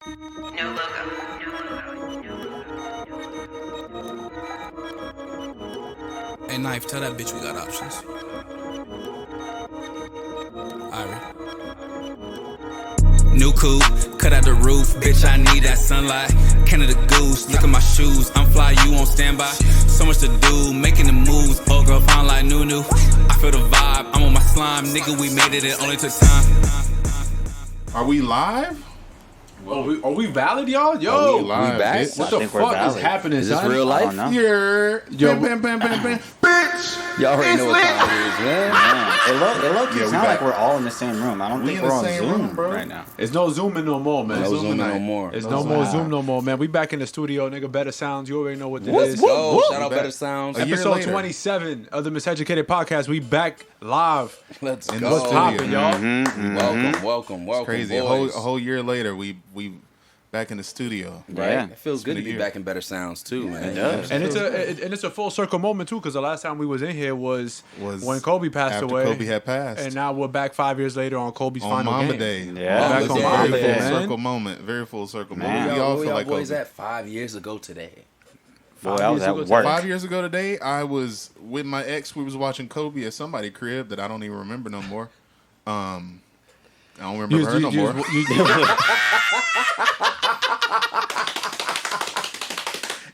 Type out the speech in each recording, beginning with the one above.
No logo. Hey, Knife, tell that bitch we got options. Irie. New coupe, cut out the roof, bitch, I need that sunlight. Canada Goose, look at my shoes, I'm fly, you on standby. So much to do, making the moves, old girl fine like Nunu. I feel the vibe, I'm on my slime, nigga, we made it only took time. Are we live? Are we valid, y'all? Yo, Are we live, back? bitch? what the fuck is happening, Is this son? real life? Here. Yo. Bitch. You already It's know what time lit. it is, man. It look Yeah, we sound back. like we're all in the same room. I don't We think in we're the on same Zoom room, bro. right now. It's no zooming no more, man. No Zoom zooming no tonight. more. It's No no Zoom. more Zoom no more, man. We back in the studio, nigga. Better Sounds. You already know what it is. Yo, shout out back. Better Sounds. A year Episode later. 27 of the Miseducated Podcast. We back live. Let's In go. the What's studio. poppin', y'all? Welcome. Crazy. Boys. A whole year later, we back in the studio. Right? Yeah. It feels good to been a be year. back in Better Sounds too, man. It does. And it's a full circle moment too, because the last time we was in here was when Kobe passed after away. Kobe had passed. And now we're back 5 years later on Kobe's on final Mamba game. Day. Yeah. Back Mamba on Day. Mamba Very Day, full man. circle moment. Very full circle Man. moment. We Yo, all where feel y'all like boys Kobe. at 5 years ago today? Boy, I was years at ago work. 5 years ago today, I was with my ex. We was watching Kobe at somebody's crib that I don't even remember no more. I don't remember her no more.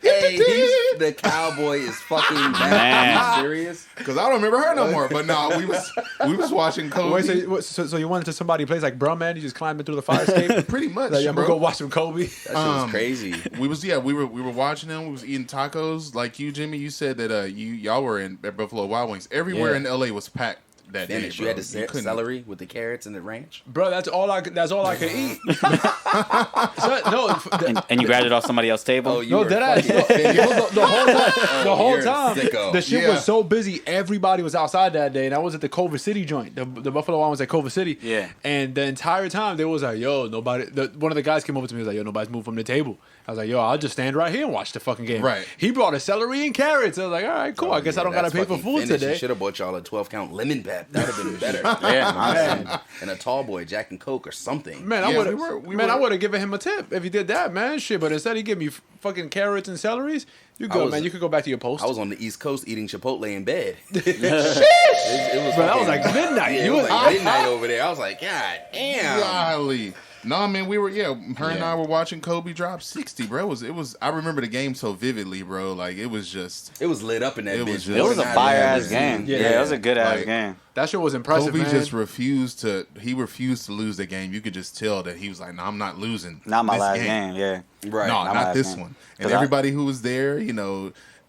Hey, the cowboy is fucking back. Man. Are you serious? Because I don't remember her no more. But no, we was watching Kobe. Wait, so you went to somebody's place like, bro, man, you just climbing through the fire escape? Pretty much, Like, I'm bro. gonna go watch some Kobe. That shit was crazy. We were watching them. We was eating tacos. Like you, Jimmy, you said that y'all were at Buffalo Wild Wings. Everywhere Yeah. in LA was packed that day, Finish. bro. You had the couldn't- celery with the carrots and the ranch. Bro, that's all I could eat. And you grabbed it off somebody else's table? Oh, you No, were dead ass. fucking finished. The whole time, you're a sicko. the shit Yeah. was so busy. Everybody was outside that day, and I was at the Culver City joint. The Buffalo Wild was at Culver City. Yeah. And the entire time they was like, "Yo, nobody." One of the guys came over to me and was like, "Yo, nobody's moved from the table." I was like, "Yo, I'll just stand right here and watch the fucking game." Right. He brought a celery and carrots. I was like, "All right, cool. I guess I don't gotta pay for food today." Should have bought y'all a 12-count lemon pep. That would have been better. Yeah, honestly. And a tall boy, Jack and Coke or something. Man, Yeah, I would we have. were- I would have given him a tip if he did that, man. Shit, but instead he gave me fucking carrots and celeries. You good, was- man? You could go back to your post. I was on the East Coast eating Chipotle in bed. It was Bro, that was fucking- like midnight. Yeah, You it was was- like midnight over there. I was like, God damn. Golly. No, man, her and I were watching Kobe drop 60, bro. It was. I remember the game so vividly, bro. Like it was just. It was lit up in that It bitch. was just- It was a More than fire I've ass ever game. seen. Yeah, it was a good ass Like- game. That shit was impressive, Kobe man. just refused to lose the game. You could just tell that he was like, "No, I'm not losing. Not my this last game, yeah. Right. No, Not my not last this game. one." 'Cause And everybody who was there,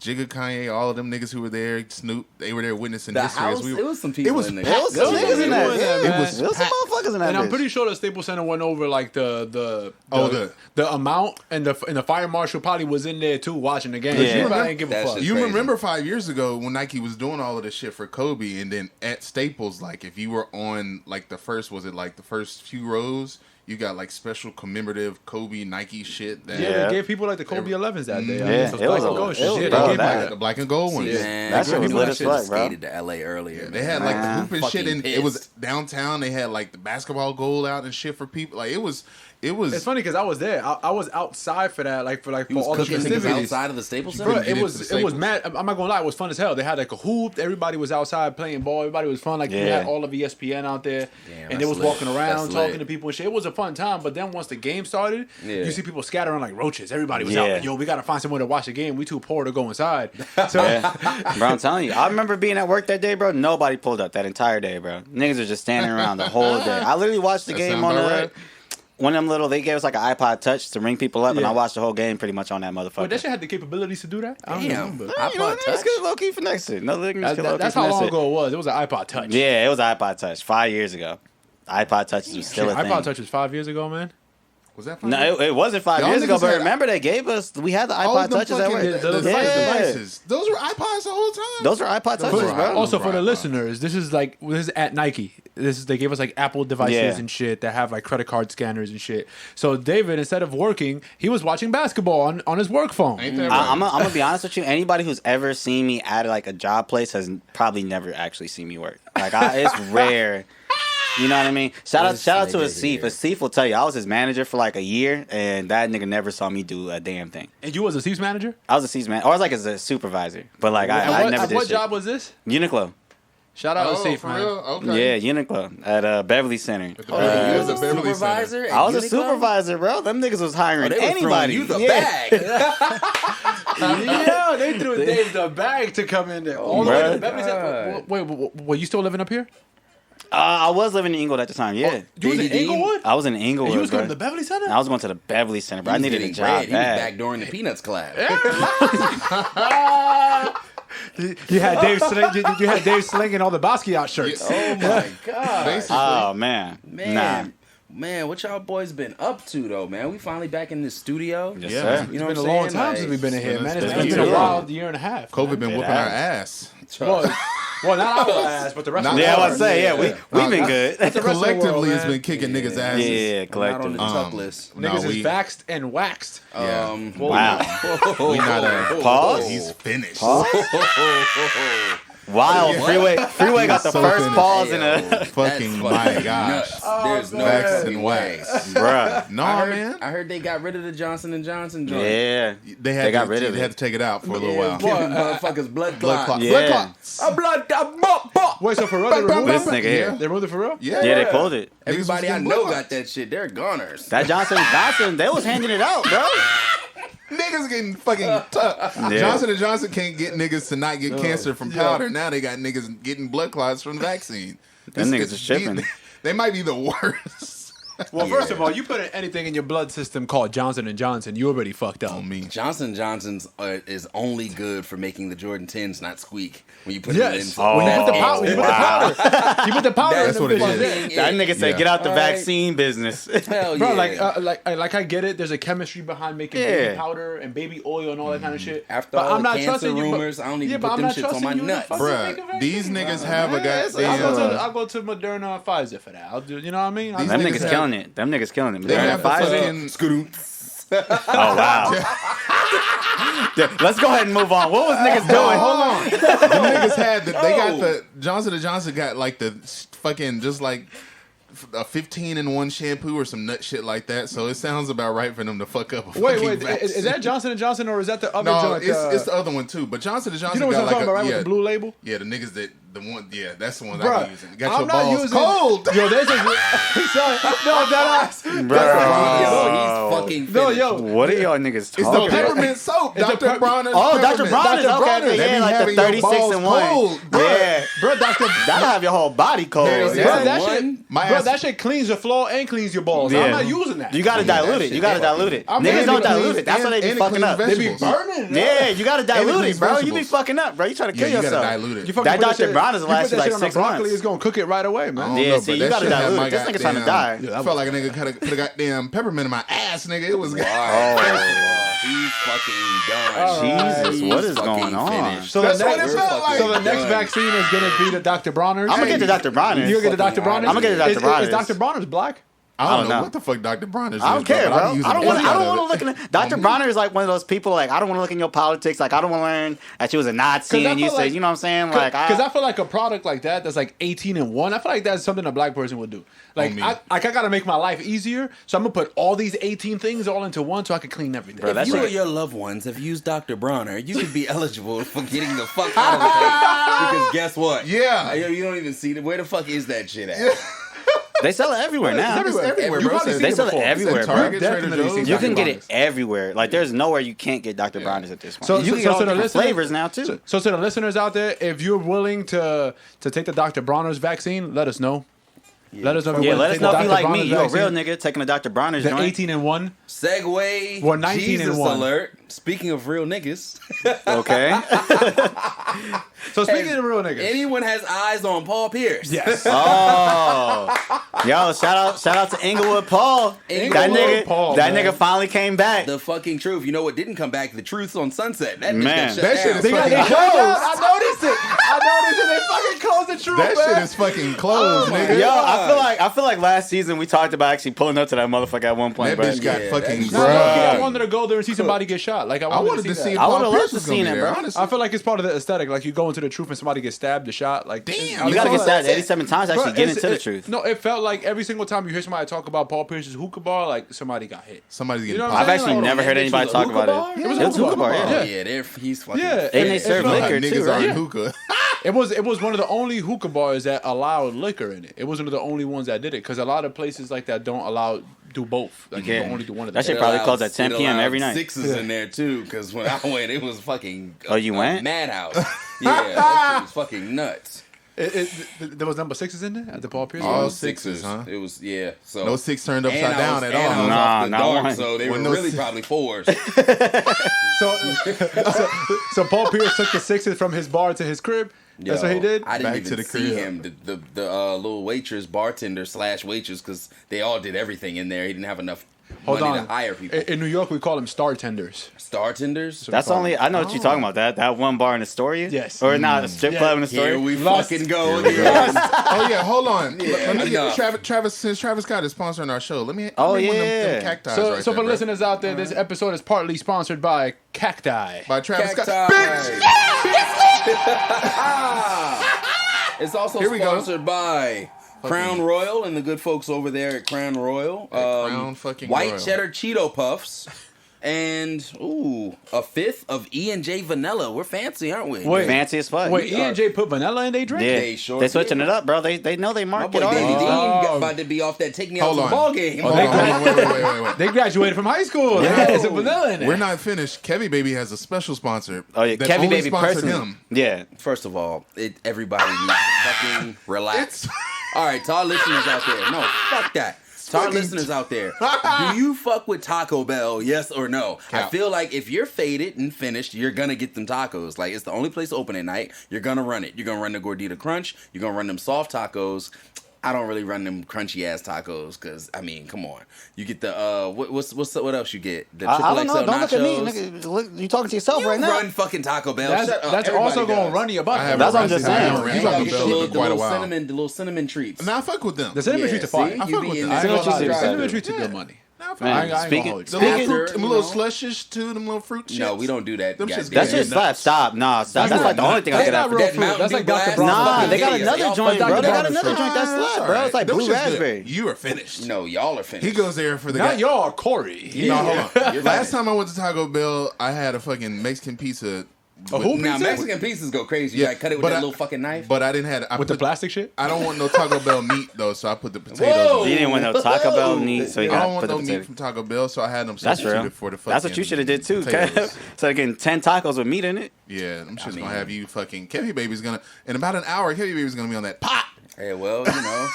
Jigga, Kanye, all of them niggas who were there, Snoop, they were there witnessing The history. house, it was some people it was in there. There was some Those niggas in niggas that. in there, Yeah. man. was There was some packed. motherfuckers in that And I'm bitch. pretty sure the Staples Center went over like the amount, and the fire marshal probably was in there too watching the game. Yeah. She probably didn't give a That's fuck. just- You crazy. remember 5 years ago when Nike was doing all of this shit for Kobe, and then at Staples, like if you were on like the first few rows, you got like special commemorative Kobe Nike shit. That Yeah, Yeah. they gave people like the Kobe 11s that day. Yeah, Those it was black and a- gold it shit. was- Yeah, bro, they gave that- me the black and gold ones. Man, That shit was lit I as should have fuck, bro. skated to LA earlier. They had like the Man, hoop and shit, and fucking it was pissed. downtown. They had like the basketball goal out and shit for people. Like it was. It's funny because I was there. I was outside for that, for He was all the cooking niggas festivities. outside of the Staples Center. Bro, get it into was the it was Staples. mad. I'm not gonna lie, it was fun as hell. They had like a hoop. Everybody was outside playing ball. Everybody was fun. Like we Yeah. had all of ESPN out there, Damn, and they that's was lit. walking around That's talking lit. to people and shit. It was a fun time. But then once the game started, Yeah. you see people scattering like roaches. Everybody was Yeah. out. Like, yo, we gotta find somewhere to watch the game. We too poor to go inside. So Yeah. Bro, I'm telling you, I remember being at work that day, bro. Nobody pulled up that entire day, bro. Niggas were just standing around the whole day. I literally watched the That game sound on about the right. one of them little. They gave us like an iPod Touch to ring people up, and Yeah. I watched the whole game pretty much on that motherfucker. Wait, that shit had the capabilities to do that. I don't Damn. remember. You know, niggas could low key finesse it. No, niggas could low key That's how finesse long it. ago it was. It was an iPod Touch. Yeah, it was iPod Touch 5 years ago. iPod Touches was still a thing. iPod Touch was 5 years ago, man. Was that? No, it wasn't 5 Y'all years ago, niggas but had- remember they gave us. We had the All iPod of them Touches at fucking work. the devices. Those were iPods the whole time. Those were iPod Touches, were bro. Also, for the Right, listeners, this is at Nike. They gave us like Apple devices Yeah. and shit that have like credit card scanners and shit. So David, instead of working, he was watching basketball on his work phone. Ain't that right? I'm gonna be honest with you. Anybody who's ever seen me at like a job place has probably never actually seen me work. Like it's rare. You know what I mean? Shout out This to nigga Asif. here. Asif will tell you, I was his manager for like a year, and that nigga never saw me do a damn thing. And you was a Chiefs manager? I was a season man, or I was like as a supervisor, but like I never did what shit. job was this? Uniqlo. Shout out to Safe, for man. real? Okay. Yeah, Uniqlo at Beverly Center. You was a Beverly supervisor? at I was a Uniqlo? supervisor, bro. Them niggas was hiring They was throwing anybody. you the Yeah. bag. Yeah, they threw Dave the bag to come in there. All the way to the Beverly Center. Wait, were you still living up here? I was living in Inglewood at the time. Yeah, You was in Baby D. Inglewood? I was in Inglewood. And you was going bro. to the Beverly Center? I was going to the Beverly Center, bro. I He was needed a getting job bread. He was bad. back during the Peanuts collab. You had Dave slinging all the Basquiat shirts. Oh my god. Basically. Oh man, Man, what y'all boys been up to though, man? We finally back in the studio. Yes, Yeah, sir. man. You know It's what been I'm a long saying? time since we've been in here, man. it's It's been been a too wild year and a half. COVID been It whooping our has. ass. Well, not our ass, but the rest of the Yeah, I world. was say, yeah, we've been good. the rest of the world, Collectively, it's man. been kicking niggas' asses. Yeah, Not on the collectively. tuck list. No, Niggas we, is vaxxed and waxed. yeah. Wow. we not a Pause? He's finished. Wow, Freeway got the So first finished. pause in a Fucking my gosh. There's no Wax fucking and way. wax. bruh. No, I man. heard they got rid of the Johnson & Johnson joint. Yeah, They had got to, rid of they had it. to take it out for a little Yeah, while. giving motherfuckers blood Blood clots. clots. Yeah. Blood clots. A blood Wait, so for real, they removed this it? nigga here. They removed it for real? Yeah. Yeah, they pulled it. Everybody Niggas I was know getting blood got that shit. They're goners. That Johnson, they was handing it out, bro. Niggas getting fucking tough. Yeah. Johnson & Johnson can't get niggas to not get cancer from powder. Now they got niggas getting blood clots from the vaccine. Them niggas are shipping. They might be the worst. Well, first of all, you put anything in your blood system called Johnson & Johnson, you already fucked up. On me. Johnson & Johnson's is only good for making the Jordan 10s not squeak when you put Yes. it in. When you put the powder, you put the powder in That's the what it bitch. is. That nigga said, Yeah. get out the All right. vaccine business. Hell Bro, yeah. like I get it. There's a chemistry behind making Yeah. baby powder and baby oil and all that kind of shit. After but all I'm the not cancer trusting you. rumors, I don't even yeah, put but I'm them not shits on trusting my you to nuts. fucking Bruh, make a vaccine. these niggas have a I'll go goddamn. to Moderna or Pfizer for that. I'll do. You know what I mean? These Them niggas niggas have- killing it. Them niggas killing it. They have the Pfizer? fucking. Oh wow. Yeah, let's go ahead and move on. What was niggas No, doing? hold on. Them niggas had they got the Johnson & Johnson got like the fucking just like a 15-in-1 shampoo or some nut shit like that. So it sounds about right for them to fuck up. A Wait, fucking is that Johnson & Johnson or is that the other No, joint? it's the other one too. But Johnson & Johnson you know what got I'm like talking about, right? yeah, With the blue label? yeah, the niggas that the one, yeah, that's the one Bruh, I'm using. Got I'm your not balls using cold. Yo, there's a no, that ass. Yo, he's fucking finished. No, yo, What are y'all niggas It's the talking about? peppermint soap, It's the Dr. Bronner's. Oh, Dr. peppermint. Bronner's. Dr. Okay, Bronner's. okay, They yeah, be like the having your 36 balls and 1. cold, bruh. Yeah. bro, That'll have your whole body cold. Hell Yeah. yeah. Bro, that One? shit, My bro, ass- that shit cleans your floor and cleans your balls. Yeah. I'm not using that. You gotta Yeah, dilute that it. shit You gotta fucking- dilute it. I'm Niggas ready don't to dilute clean- it. That's why they be and it fucking cleans up. They be vegetables. burning. Yeah, you gotta dilute cleans it, bro. You be vegetables. fucking up, bro. You trying to kill Yeah, you yourself. gotta dilute it. You fucking That put Dr. shit- Bronner's you last put you that like shit on the 6 broccoli, months. It's gonna cook it right away, man. Yeah, know, see, but you that gotta shit had dilute my it. This nigga trying to goddamn- die. I felt like a nigga could have got damn peppermint in my ass, nigga. It was. He's fucking done. Jesus, what is going on? So That's the what next, it felt like. so the next Done. vaccine is gonna be the Dr. Bronner's. I'm gonna get the Dr. Bronner's. You gonna get the Dr. Bronner's? I'm gonna get the Dr. Is Bronner's. Dr. Bronner's black? I don't know know. what the fuck Dr. Bronner's is. I don't care, but bro. I'm using I don't the want. fuck I out don't of want to it. look at Dr. Bronner is like one of those people. Like I don't want to look in your politics. Like I don't want to learn that you was a Nazi 'Cause I and you feel say, like- you know what I'm saying? Like Because I feel like a product like that's like 18-in-1. I feel like that's something a black person would do. Like me. I gotta make my life easier, so I'm gonna put all these 18 things all into one, so I can clean everything. Bro, If that's you or right. your loved ones have used Dr. Bronner, you could be eligible for getting the fuck out of the thing. Because guess what? Yeah. You don't even see it. Where the fuck is that shit at? They sell it everywhere now. It's everywhere, You bro. probably It's seen They it sell it before. everywhere, at bro. Target, Definitely Trader Joe's. seen You Dr. can get it Bronner's. everywhere. Like there's nowhere you can't get Dr. Bronner's at this point. So, you can get all to the different listeners, flavors now too. So to the listeners out there, if you're willing to take the Dr. Bronner's vaccine, let us know. Let us know. If Yeah, you're willing let to us take know the if you Dr. like me. Bronner's You a vaccine. real nigga taking a Dr. Bronner's The joint. 18-in-1. Segway. Well, 19 Jesus and 1. alert. Speaking of real niggas, Okay. So speaking of real niggas, anyone has eyes on Paul Pierce? yes. Oh, yo! Shout out to Inglewood Paul. Inglewood Paul, that man. nigga finally came back. The fucking truth. You know what didn't come back? The truth on Sunset. That Man. bitch got That shut shit down. is They got fucking they closed. I noticed it. They fucking closed the truth. That man. shit is fucking closed, nigga. Yo, I feel like last season we talked about actually pulling up to that motherfucker at one point. That bro. bitch got Yeah, fucking that's- No, I bruh. wanted to go there and see somebody get shot. shot. Like I I wanted to see that. I would've Paul loved Pierce to was gonna seen be it, there, bro. honestly. I feel like it's part of the aesthetic. Like you go into the truth and somebody gets stabbed, the shot. Like Damn, You gotta get stabbed That's it. 87 times to actually get into the truth. No, it felt like every single time you hear somebody talk about Paul Pierce's hookah bar, like somebody got hit. Somebody's getting You know what I'm I've popped. saying? actually never heard anybody talk about it. It was It was a hookah bar, yeah. yeah. He's fucking. Yeah, And they serve Felt like liquor niggas too, are in right? hookah. It was one of the only hookah bars that allowed liquor in it. It was one of the only ones that did it because a lot of places like that don't do both. Like you Yeah. can only do one of That them. shit probably closed at 10 p.m. every night. Sixes in there too, because when I went, it was fucking. Oh, you went? Madhouse. Yeah, that shit was fucking nuts. There was number 6s in there at the Paul Pierce. All bar? sixes, huh? It was So No 6 turned upside and I down was- at and I all. was Nah, off the not dark, one. so they When were no really si- probably 4s. So Paul Pierce took the 6s from his bar to his crib. That's what he did. I didn't Back to even the see crib. him. The little waitress, bartender / waitress, because they all did everything in there. He didn't have enough Hold money on. to hire people. In New York, we call them star tenders. Star tenders. That's only, I know what you're talking about. That one bar in Astoria? Yes. Or not, a strip club in Astoria? Here we Lust. fucking go Here we go. again. Oh yeah, hold on. Let me enough. get Travis. Since Travis Scott is sponsoring our show, let me. Oh, let me one of yeah. them cacti So, right so there, for bro. listeners out there, this episode is partly sponsored by Cacti. by Travis Scott. Cacti. Bitch. It's also Here we go. sponsored by Crown Royal and the good folks over there at Crown Royal. Crown fucking white Royal. cheddar Cheeto Puffs. And a fifth of E&J Vanilla. We're fancy, aren't we? Wait. Fancy as fuck. Wait, E&J put vanilla in their drink? Yeah, They sure they switching did. it up, bro. They know they My market boy Davey already. Dean about to be off that take me out Hold to the on. ball game. Hold on, wait. They graduated from high school. Yeah. They got some vanilla in it. We're not finished. Kevy Baby has a special sponsor. Oh yeah, that Kevin only Baby sponsored personally. him. Yeah, First of all, everybody needs to fucking relax. All right, to our listeners out there. No, fuck that. To our fucking- listeners out there, do you fuck with Taco Bell? Yes or no? Cap. I feel like if you're faded and finished, you're gonna get them tacos. Like it's the only place open at night. You're gonna run it. You're gonna run the Gordita Crunch. You're gonna run them soft tacos. I don't really run them crunchy ass tacos because I mean, come on. You get the what else you get? The I triple don't know. XL Don't look at me. nachos. Nigga, look, you talking to yourself You right now. run fucking Taco Bell. That's, Shut up. that's Everybody also going does. to run you I about haven't That's what I'm ran just since- I saying. haven't ran You gotta Taco get Bell the in little, quite a while. the little cinnamon treats. Now I fuck with them. The cinnamon Yeah, treats are see? fine. I You fuck be with in them. there. I ain't gonna lie, Cinnamon the cinnamon treats treats are Yeah. good money. Now I fuck Man, with I ain't gonna speaking- hold you. them. The little, After, fruit, them you little know. slushes too. Them little fruit chips. No, we don't do that. Them goddamn. shits That good. shit slap. Stop. Nah, stop. That's like the only thing I That's get not out real for That fruit. Mountain That's Dew like Dr. Blast. Brown's. Nah, fucking they got hideous. another Y'all joint, fucking bro. They got Dr. another Brown. joint that slap, bro. It's like Them blue shit's good. raspberry. You are finished. No, y'all are finished. He goes there for the Not guy. y'all, Corey. No, hold on. You're Last right. time I went to Taco Bell, I had a fucking Mexican pizza. with- who Now pizza? Mexican pizzas go crazy. You Yeah, gotta cut it with but that I- little fucking knife. But I didn't have. I With the put- plastic shit? I don't want no Taco Bell meat though, so I put the potatoes. Whoa! on You it. didn't want no Taco Bell meat, so you I don't got to want put the no meat potato. from Taco Bell, so I had them That's real. substituted for the fucking. That's what you should have did too. potatoes. So getting 10 tacos with meat in it. Yeah, I'm just mean- gonna have you fucking. Kevy Baby's gonna in about an hour. Kevy Baby's gonna be on that pot. Hey, well, you know.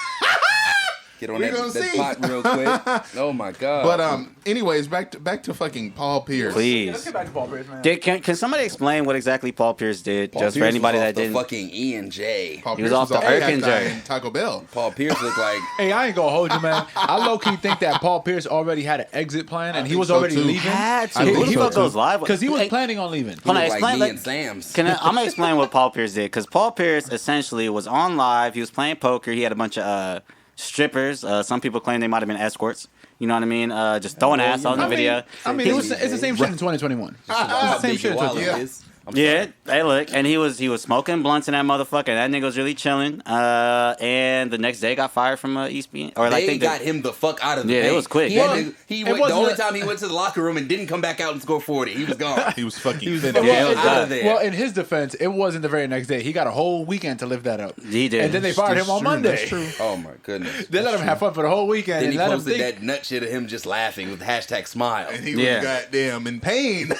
Get on We gonna that see. pot real quick. Oh my god. But anyways, back to fucking Paul Pierce. Please. back to Paul Pierce, man. Can somebody explain what exactly Paul Pierce did? Paul just for Pierce anybody was that off the didn't. fucking E&J. Paul He was Pierce off the cacti Erkenjay. in Taco Bell. Paul Pierce looked like Hey, I ain't gonna hold you, man. I low key think that Paul Pierce already had an exit plan, and he think was so, already too. leaving. Had to. I think Who the so, fuck too. goes live? Because he was Hey, planning on leaving. Hold on, like explain. me Like, and Sam's. I'm gonna explain what Paul Pierce did because Paul Pierce essentially was on live. He was playing poker. He had a bunch of strippers. Some people claim they might have been escorts. You know what I mean? Just throwing ass on the video. I mean, He it's the same shit in 2021. It's How the same big shit in your wallet 2021. is. I'm Yeah, sorry. hey, look, and he was smoking blunts in that motherfucker. That nigga was really chilling. And the next day got fired from ESPN. Or like They got him the fuck out of the Yeah, it paint. was quick. He had Well, to- he it went, the wasn't only a- time he went to the locker room and didn't come back out and score 40. He was gone. He was fucking He was finished. Yeah, it was out done. of there. Well, in his defense, it wasn't the very next day. He got a whole weekend to live that up. He did. And then they fired him That's on true, Monday. That's true. Oh my goodness. They let him have fun for the whole weekend Then and he let him posted think. that nut shit of him just laughing with hashtag smile. And he Yeah. was goddamn in pain.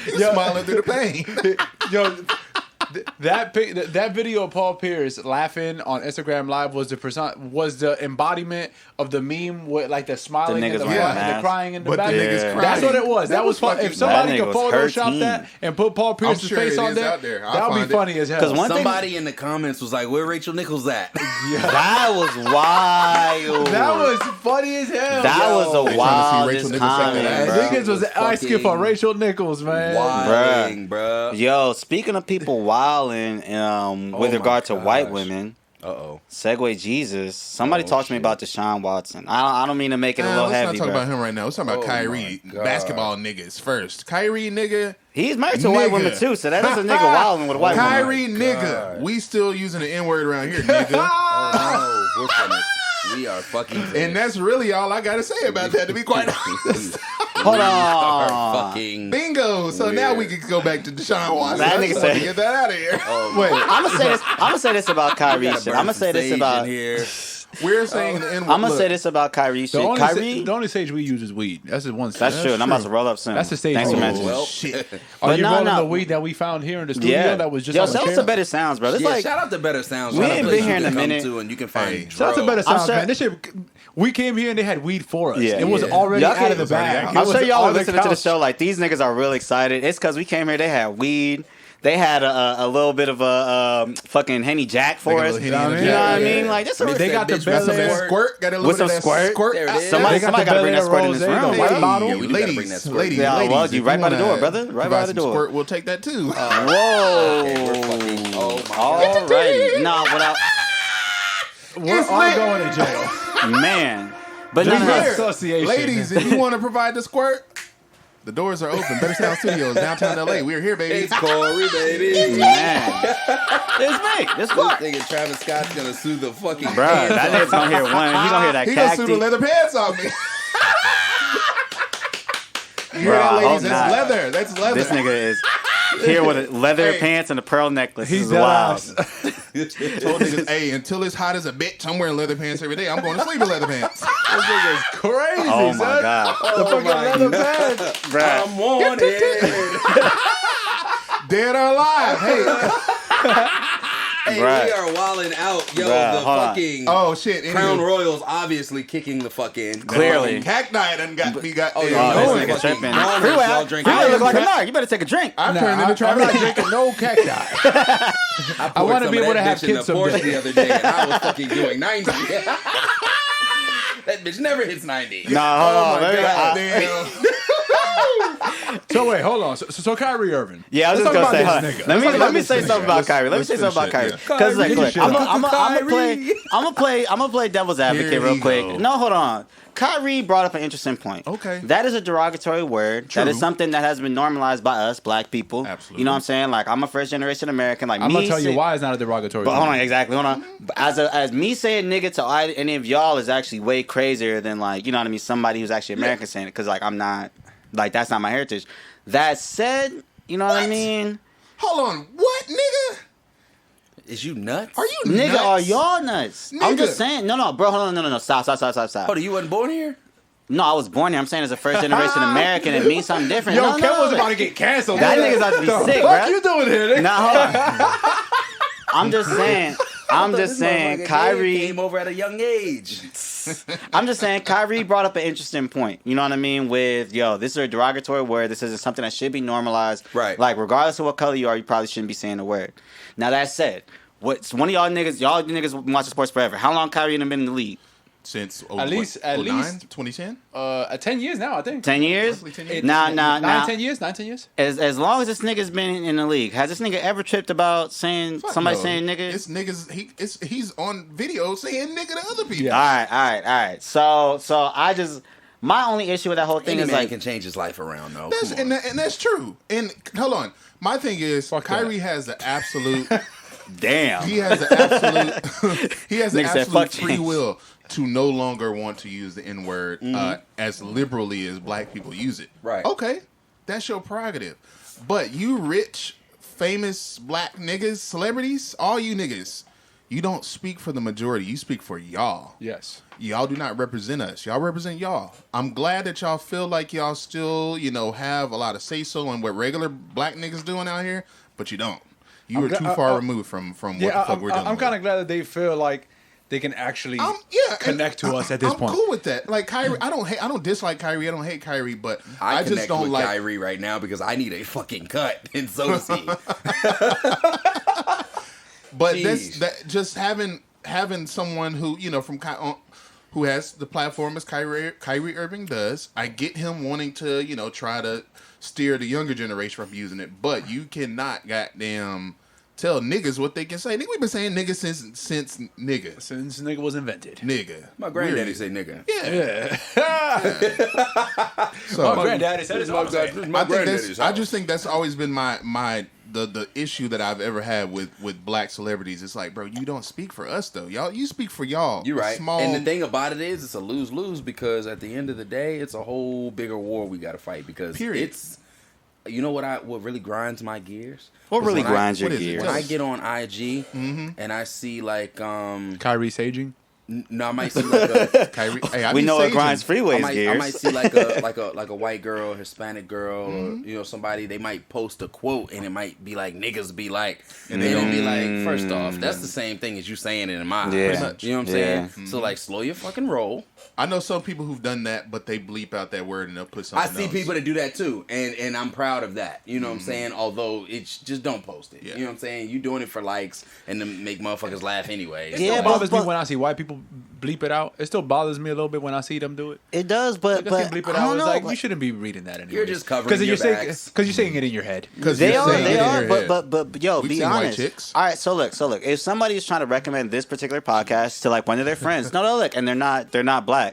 He was Yo. smiling through the pain. Yo, that video of Paul Pierce laughing on Instagram Live was the embodiment of the meme with like the smiling The and niggas the, wearing and the masks. crying in the But the back. niggas Yeah. crying. That's what it was. That was fun. fucking- If somebody That could nigga was Photoshop hurting. that and put Paul Pierce's sure face it on is there, out there. I'll that would find be it. funny as hell. 'Cause one thing- Somebody in the comments was like, "Where Rachel Nichols at?" That was wild. That was funny as hell. That yo. was the Rachel wildest Nichols comment, second ass. bro. Niggas was asking for Rachel Nichols, man. Wilding, bruh. Yo, speaking of people wilding, with my regard to white gosh. women, Uh-oh. Segway Jesus. Somebody talk to me about Deshaun Watson. I don't mean to make it a little let's heavy, not talk bro. about him right now. Let's talk about Kyrie. my God. Basketball niggas first. Kyrie nigga. He's married to a white woman too, so that is a nigga wilding with a white woman. Kyrie nigga. We still using the N-word around here, nigga. Oh, no. We're finished. We are fucking finished. And that's really all I gotta say about that, to be quite honest. Hold We are on. fucking Bingo. So now we can go back to Deshaun Watson. That I nigga just want to said- get that out of here. Wait, I'm gonna say this about Kyrie shit. I'm gonna say this about. here. We're saying the N-word. I'm gonna say this about Kyrie shit. Kyrie. The only stage we use is weed. That's the one. That's true, and I'm about to roll up soon. That's the stage. Thanks for we mentioning. use. Well, shit. Are But you no, rolling no. the weed that we found here in the studio Yeah, that was just yo, on the shout out chair? to Better Sounds, bro. It's yeah, like shout out to Better Sounds. We Shout out ain't to been places here you in a can come minute. to and you can find. Hey, Shout out to bro. Better Sounds, sure- man. This shit, we came here and they had weed for us. Yeah. It was Yeah. already Y'all out of can- the bag. I'm It sure was y'all on were the listening to the couch. show like these niggas are really excited. It's because we came here. They had weed. They had a little bit of a fucking Henny Jack for Like a us. little You Henny in the know Jack, what I yeah. mean? Like this. They got the Bitch, Got some of Bel that Air. squirt. Got a little With bit of some that squirt? There it is. Somebody They got the gotta bring that Bel squirt Air in this Rosé, room. the White white bottle. Yeah, we gotta bring that ladies, squirt. ladies, Yeah, ladies. well, you if right by the wanna door, brother. Right by provide the some door. Squirt, we'll take that too. Whoa. Okay, we're fucking. Oh my All god. right. Nah, without We're It's all lit. going to jail. man. But no, Just no, here. no. Association. Ladies, if you want to provide the squirt, the doors are open. Better Sound Studios, downtown LA. We're here, baby. It's Corey, baby. Man. It's me. It's This Clark. nigga Travis Scott's gonna sue the fucking. Bruh, that nigga's gonna hear one. He gonna hear that He gonna sue the cacti. leather pants off me. You hear Bro, that, I ladies? hope That's not. leather. That's leather. This nigga is here with leather Hey. pants and a pearl necklace. This He's is dead wild. ass. Told niggas, hey, until it's hot as a bitch, I'm wearing leather pants every day. I'm going to sleep in leather pants. This nigga's crazy, Oh my son. god. The fucking leather pants. Bruh. I'm wanted. Dead or alive. Hey. Hey, Bruh. we are wilding out. Yo, Bruh, the hold on. fucking Oh, shit. Crown Anywho, Royals obviously kicking the fucking. Clearly. Cacti done got me. Got Oh, there. yeah, Oh, no, this nigga fucking tripping. goners, Freeway, y'all drinking. Freeway look like a Tra- narc. You better take a drink. I've Nah, turned into I'm Travis. not drinking no cacti. I poured wanna some be of able that to have bitch in kids the Porsche someday. the other day, and I was fucking doing 90. That bitch never hits 90. Nah, hold on. Let me- God I- damn. So wait, hold on. So Kyrie Irving. Yeah, I was Let's just talk gonna say, about huh, this nigga. let Let's talk me about say this something nigga. about Kyrie. Let me let's say something about Kyrie. finish Because like, Kyrie, look, shit I'm up. gonna play devil's advocate Here real he quick. go. No, hold on. Kyrie brought up an interesting point. Okay. That is a derogatory word. That is True. something that has been normalized by us, black people. Absolutely. You know what I'm saying? Like, I'm a first generation American. Like, I'm me gonna tell you say- why it's not a derogatory. But hold on, term. exactly. Hold on. But as me saying nigga to any of y'all is actually way crazier than like, you know what I mean, somebody who's actually American saying it, because like I'm not, like that's not my heritage. That said, you know what I mean? Hold on. What, nigga? Is you nuts? Are you Nigga, nuts? are y'all nuts? I'm Nigga. just saying. No, bro, hold on, no. Stop. Hold on, you wasn't born here? No, I was born here. I'm saying as a first generation American, it means something different. Yo, no, Ken was no. about to get canceled. That nigga. nigga's about to be The sick, fuck bruh. you doing here, nigga? Nah, hold on. I'm just saying. This motherfucker Kyrie came over at a young age. I'm just saying, Kyrie brought up an interesting point. You know what I mean? With, yo, this is a derogatory word. This is something that should be normalized. Right. Like, regardless of what color you are, you probably shouldn't be saying the word. Now, that said, what's one of y'all niggas watching sports forever. How long Kyrie been in the league? Since At least 2010. 10 years now, I think. 10 years? Roughly 10 years. Nah. 9-10 years. 9-10 years. As long as this nigga's been in the league, has this nigga ever tripped about saying Fuck somebody no. saying nigga? It's niggas. He's on video saying nigga to other people. Yeah. All right. So I just, my only issue with that whole thing Any is man like, can change his life around, though. That's Come on. and that's true. And hold on. My thing is, Fuck Kyrie that. has the absolute. damn. He has the absolute. He has the Nigga said, absolute "Fuck free change." will to no longer want to use the N word as liberally as black people use it. Right. Okay, that's your prerogative. But you rich, famous black niggas, celebrities, all you niggas, you don't speak for the majority. You speak for y'all. Yes. Y'all do not represent us. Y'all represent y'all. I'm glad that y'all feel like y'all still, have a lot of say so on what regular black niggas doing out here, but you don't. You are too far removed from what the fuck we're doing. I'm kind of glad that they feel like they can actually connect to us at this I'm point. cool with that. Like Kyrie, I don't dislike Kyrie. I don't hate Kyrie, but I just connect don't with like. Kyrie right now because I need a fucking cut, and so does he. But Jeez. that just having someone who who has the platform as Kyrie Irving does. I get him wanting to try to steer the younger generation from using it, but you cannot goddamn tell niggas what they can say. Nigga, we been saying nigga since nigga. Since nigga was invented. Nigga. My granddaddy say nigga. Yeah. So my granddaddy said it's all I just think that's always been the issue that I've ever had with black celebrities. It's like, bro, you don't speak for us though. Y'all, you speak for y'all. You're right. Small... And the thing about it is, it's a lose-lose because at the end of the day, it's a whole bigger war we got to fight because it's. You know what really grinds my gears? What really grinds your gears? When I get on IG and I see like Kyrie saging. No, I might see like a Kyrie. Hey, we know it grinds Freeway's gears. I might see like a white girl, Hispanic girl, or somebody. They might post a quote and it might be like niggas be like, and they don't be like. First off, that's the same thing as you saying it in my eyes. You know what I'm saying? So like, slow your fucking roll. I know some people who've done that, but they bleep out that word and they'll put something else. I see people that do that too, and I'm proud of that. You know what I'm saying? Although it's just don't post it. Yeah. You know what I'm saying? You doing it for likes and to make motherfuckers laugh anyway. It still bothers me when I see white people bleep it out. It still bothers me a little bit when I see them do it. It does, but bleep it out. It's like, you shouldn't be reading that anymore. You're just covering your backs. Because you're saying it in your head. They are. But yo, We've be seen honest. White chicks. All right, so look. If somebody is trying to recommend this particular podcast to like one of their friends, no, look, and they're not black.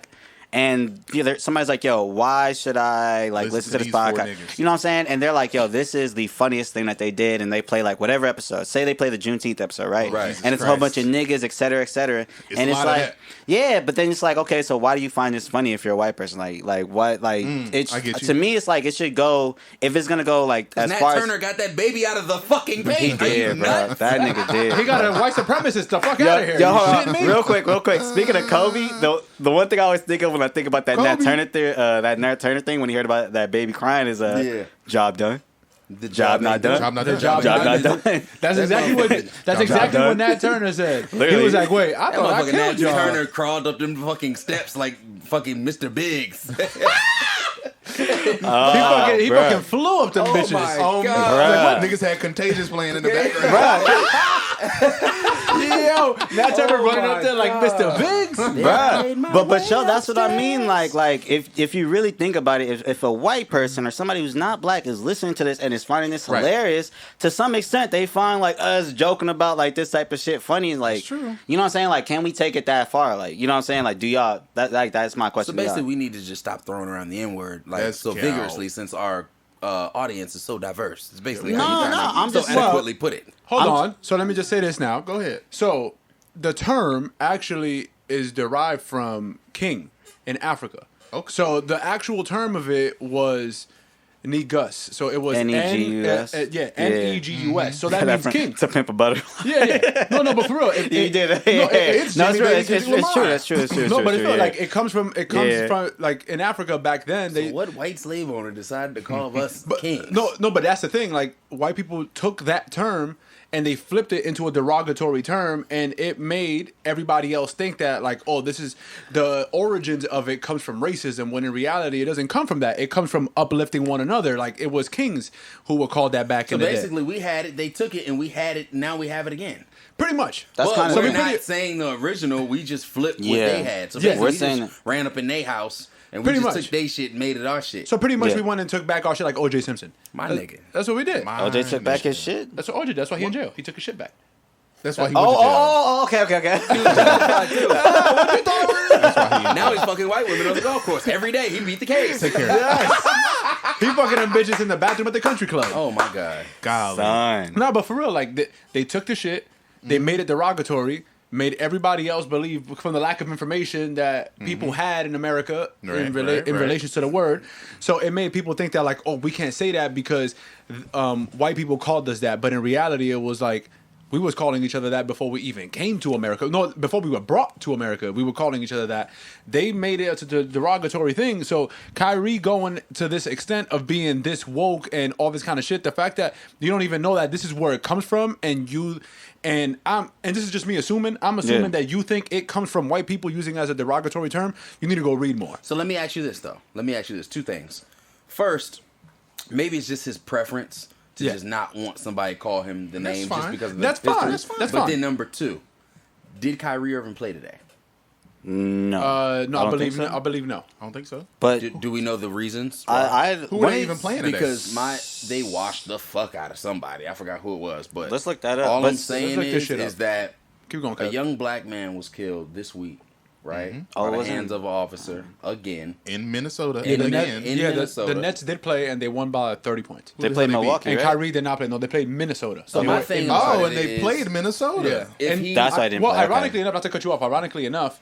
And somebody's like, yo, why should I listen to this podcast? You know what I'm saying? And they're like, yo, this is the funniest thing that they did. And they play like whatever episode. Say they play the Juneteenth episode, right? Right. And it's a whole bunch of niggas, et cetera, et cetera. And it's like, yeah, but then it's like, okay, so why do you find this funny if you're a white person? Like what? It's to me, it's like it should go, if it's going to go like as Nat far Turner got that baby out of the fucking baby. He did, bro. That nigga did. He got a white supremacist the fuck out of here. Yo, hold on. Real quick. Speaking of Kobe, the one thing I always think of when I think about that Nat Turner thing when he heard about that baby crying is job done. The job not done. Job not done. That's exactly what Nat Turner said. He was like, wait, I thought I killed y'all. Nat Turner crawled up them fucking steps like fucking Mr. Biggs. He fucking flew up them bitches. Oh my God. Niggas had Contagious playing in the background. Yo, Nat Turner running up there like Mr. Biggs. But yo, that's what I mean. Like if you really think about it, if a white person or somebody who's not black is listening to this and is finding this hilarious, to some extent they find like us joking about like this type of shit funny. Like, that's true. You know what I'm saying? Like, can we take it that far? Like, you know what I'm saying? Like, do y'all that's my question. So basically, we need to just stop throwing around the N-word vigorously since our audience is so diverse. It's basically I'm so just adequately put it. Hold on. So let me just say this now. Go ahead. So the term actually is derived from king in Africa. Okay. So the actual term of it was Negus. So it was Negus. Negus. So that means king. To pimp a butterfly. Yeah. No, but for real. You did. It's true. That's true. No, but it's like it comes from like in Africa back then. So what white slave owner decided to call us kings? No, but that's the thing. Like white people took that term and they flipped it into a derogatory term, and it made everybody else think that, like, oh, this is the origins of it comes from racism, when in reality it doesn't come from that. It comes from uplifting one another. Like, it was kings who were called that back in the day. So basically, we had it, they took it, and we had it, now we have it again. Pretty much. That's kind of we're not saying the original, we just flipped what they had. So basically, we just ran up in their house. And we just took their shit and made it our shit. So pretty much we went and took back our shit like O.J. Simpson. Nigga. That's what we did. O.J. took back his shit? That's what O.J. That's why he in jail. He took his shit back. That's why he went to jail. Okay. That's why he now he's fucking white women on the golf course. Every day he beat the case. Take care of that. He fucking them bitches in the bathroom at the country club. Oh my God. Golly. No, but for real, like they took the shit, they made it derogatory, made everybody else believe from the lack of information that people had in America in relation to the word. So it made people think that like, oh, we can't say that because white people called us that. But in reality, it was like we was calling each other that before we even came to America. No, before we were brought to America, we were calling each other that. They made it a derogatory thing. So Kyrie going to this extent of being this woke and all this kind of shit, the fact that you don't even know that this is where it comes from, and this is just me assuming. I'm assuming that you think it comes from white people using it as a derogatory term. You need to go read more. So let me ask you this, though. Two things. First, maybe it's just his preference to just not want somebody call him the name just because of the history. That's fine. But then number two, did Kyrie Irving play today? No. No, I believe so. I believe no. I don't think so. But Do we know the reasons? Who are they even playing today? Because they washed the fuck out of somebody. I forgot who it was, but let's look that up. all I'm saying is that Keep going, a young black man was killed this week, right? Oh, By the was hands of an officer again. In Minnesota. In The Nets did play and they won by 30 points. They played Milwaukee, And right? Kyrie did not play. No, they played Minnesota. So my thing Oh, and they played Minnesota. If And he, That's why I didn't Well, play. Okay. ironically enough, not to cut you off, ironically enough,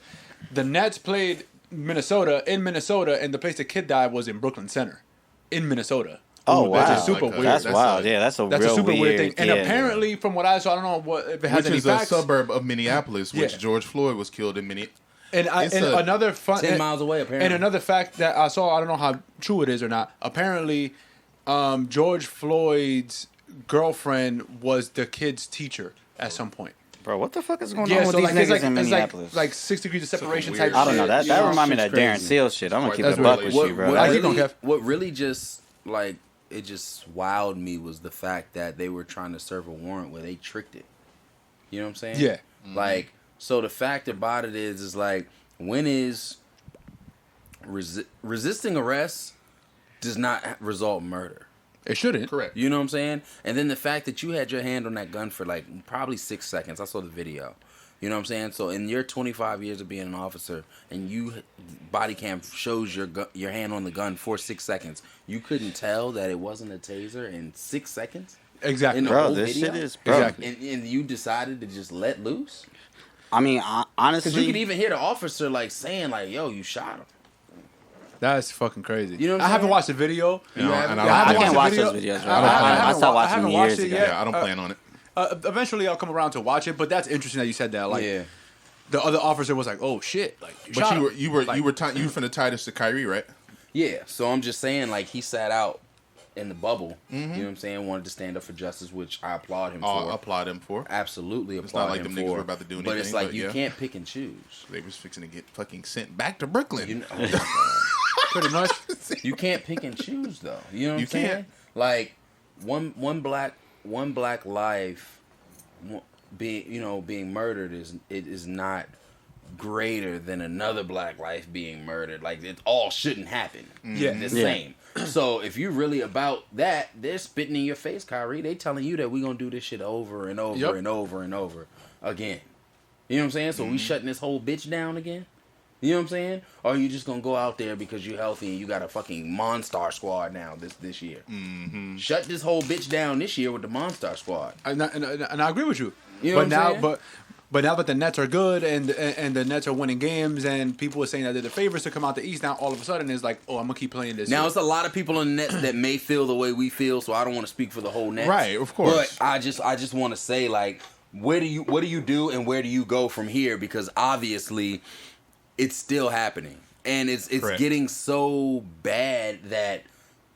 the Nets played Minnesota, and the place the kid died was in Brooklyn Center, in Minnesota. Oh, wow. That's super weird. That's That's wild. like- Yeah, that's a That's real a super weird thing. And yeah. apparently, from what I saw, I don't know what if it has Which any is facts. a suburb of Minneapolis, which Yeah. George Floyd was killed in Minneapolis. And another fun 10 miles away, apparently. And another fact that I saw, I don't know how true it is or not. Apparently, George Floyd's girlfriend was the kid's teacher at some point. Bro, what the fuck is going on Yeah, with so these like niggas it's in like Minneapolis? like 6 degrees of separation weird type. I don't know. shit. That Yeah, remind me of shit's that Darren crazy. Seal shit. I'm gonna keep That's it buck really- with what, you, bro. I keep going, Kev. what really just like it just wowed me was the fact that they were trying to serve a warrant where they tricked it. You know what I'm saying? Yeah. Like, so the fact about it is like, when is resisting arrest does not result in murder. It shouldn't. Correct. You know what I'm saying? And then the fact that you had your hand on that gun for like probably 6 seconds. I saw the video. You know what I'm saying? So in your 25 years of being an officer, and you body cam shows your hand on the gun for 6 seconds, you couldn't tell that it wasn't a taser in 6 seconds. Exactly. In the Bro, whole this video? shit is bro. Exactly. And you decided to just let loose? I mean, honestly, Because you could even hear the officer like saying like, "Yo, you shot him." That's fucking crazy. You know what I'm I haven't saying? watched the video. You know, and I can't watch the those video. videos, bro. I stopped watching haven't them watched years it ago. yet. Yeah, I don't plan on it. Eventually, I'll come around to watch it. But that's interesting that you said that. Like, Yeah. the other officer was like, "Oh shit!" Like, But you were finna tie this to Kyrie, right? Yeah, so I'm just saying, like, he sat out in the bubble. You know what I'm saying? Wanted to stand up for justice, which I applaud him I'll for. applaud him for. Absolutely It's applaud not like him them niggas for. were about to do But it's anything, like but you yeah. can't pick and choose. They was fixing to get fucking sent back to Brooklyn. You know, pretty much. you can't pick and choose though. You know what You I'm saying? can't. Like one black life being murdered is not greater than another black life being murdered. Like, it all shouldn't happen. Yeah. The same. So if you really about that, they're spitting in your face, Kyrie. They telling you that we gonna do this shit over and over Yep. and over and over again. You know what I'm saying? So we shutting this whole bitch down again? You know what I'm saying? Or are you just gonna go out there because you're healthy and you got a fucking Monstar squad now this year? Shut this whole bitch down this year with the Monstar squad. And I agree with you. You know but what I'm now, saying? but now that the Nets are good and the Nets are winning games and people are saying that they're the favorites to come out the East, now all of a sudden it's like, oh, I'm gonna keep playing this. Now year. it's a lot of people in the Nets that may feel the way we feel, so I don't want to speak for the whole Nets. Right, of course. But I just want to say, like, what do you do and where do you go from here? Because obviously it's still happening. And it's Correct. getting so bad that,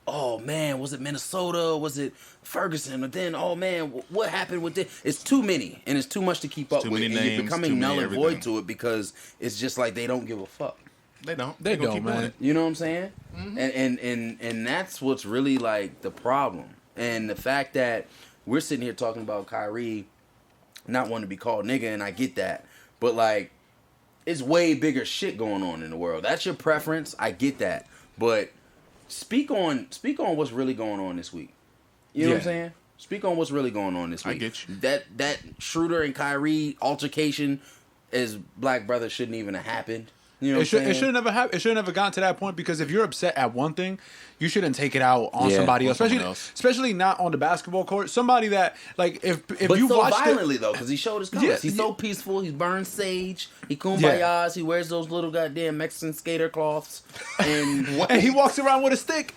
oh man, was it Minnesota? Was it Ferguson? Or then, oh man, what happened with this? It's too many and it's too much to keep up Too with. many And you're names, becoming too null many and void everything. to it because it's just like they don't give a fuck. They don't. They gonna don't, keep doing man. it. You know what I'm saying? And that's what's really like the problem. And the fact that we're sitting here talking about Kyrie not wanting to be called nigga, and I get that. But like, it's way bigger shit going on in the world. That's your preference. I get that. But speak on what's really going on this week. You know what I'm Yeah. saying? Speak on what's really going on this I week. get you. That Schroeder and Kyrie altercation as black brothers shouldn't even have happened. You know what It I'm saying? should never have. It should never gotten to that point because if you're upset at one thing, you shouldn't take it out on Yeah, somebody on else, someone else. especially not on the basketball court. Somebody that like if But you so watched violently though, because he showed his colors. Yeah, He's yeah. so peaceful. He burns sage. He kumbayas. He wears those little goddamn Mexican skater cloths. And and he walks around with a stick.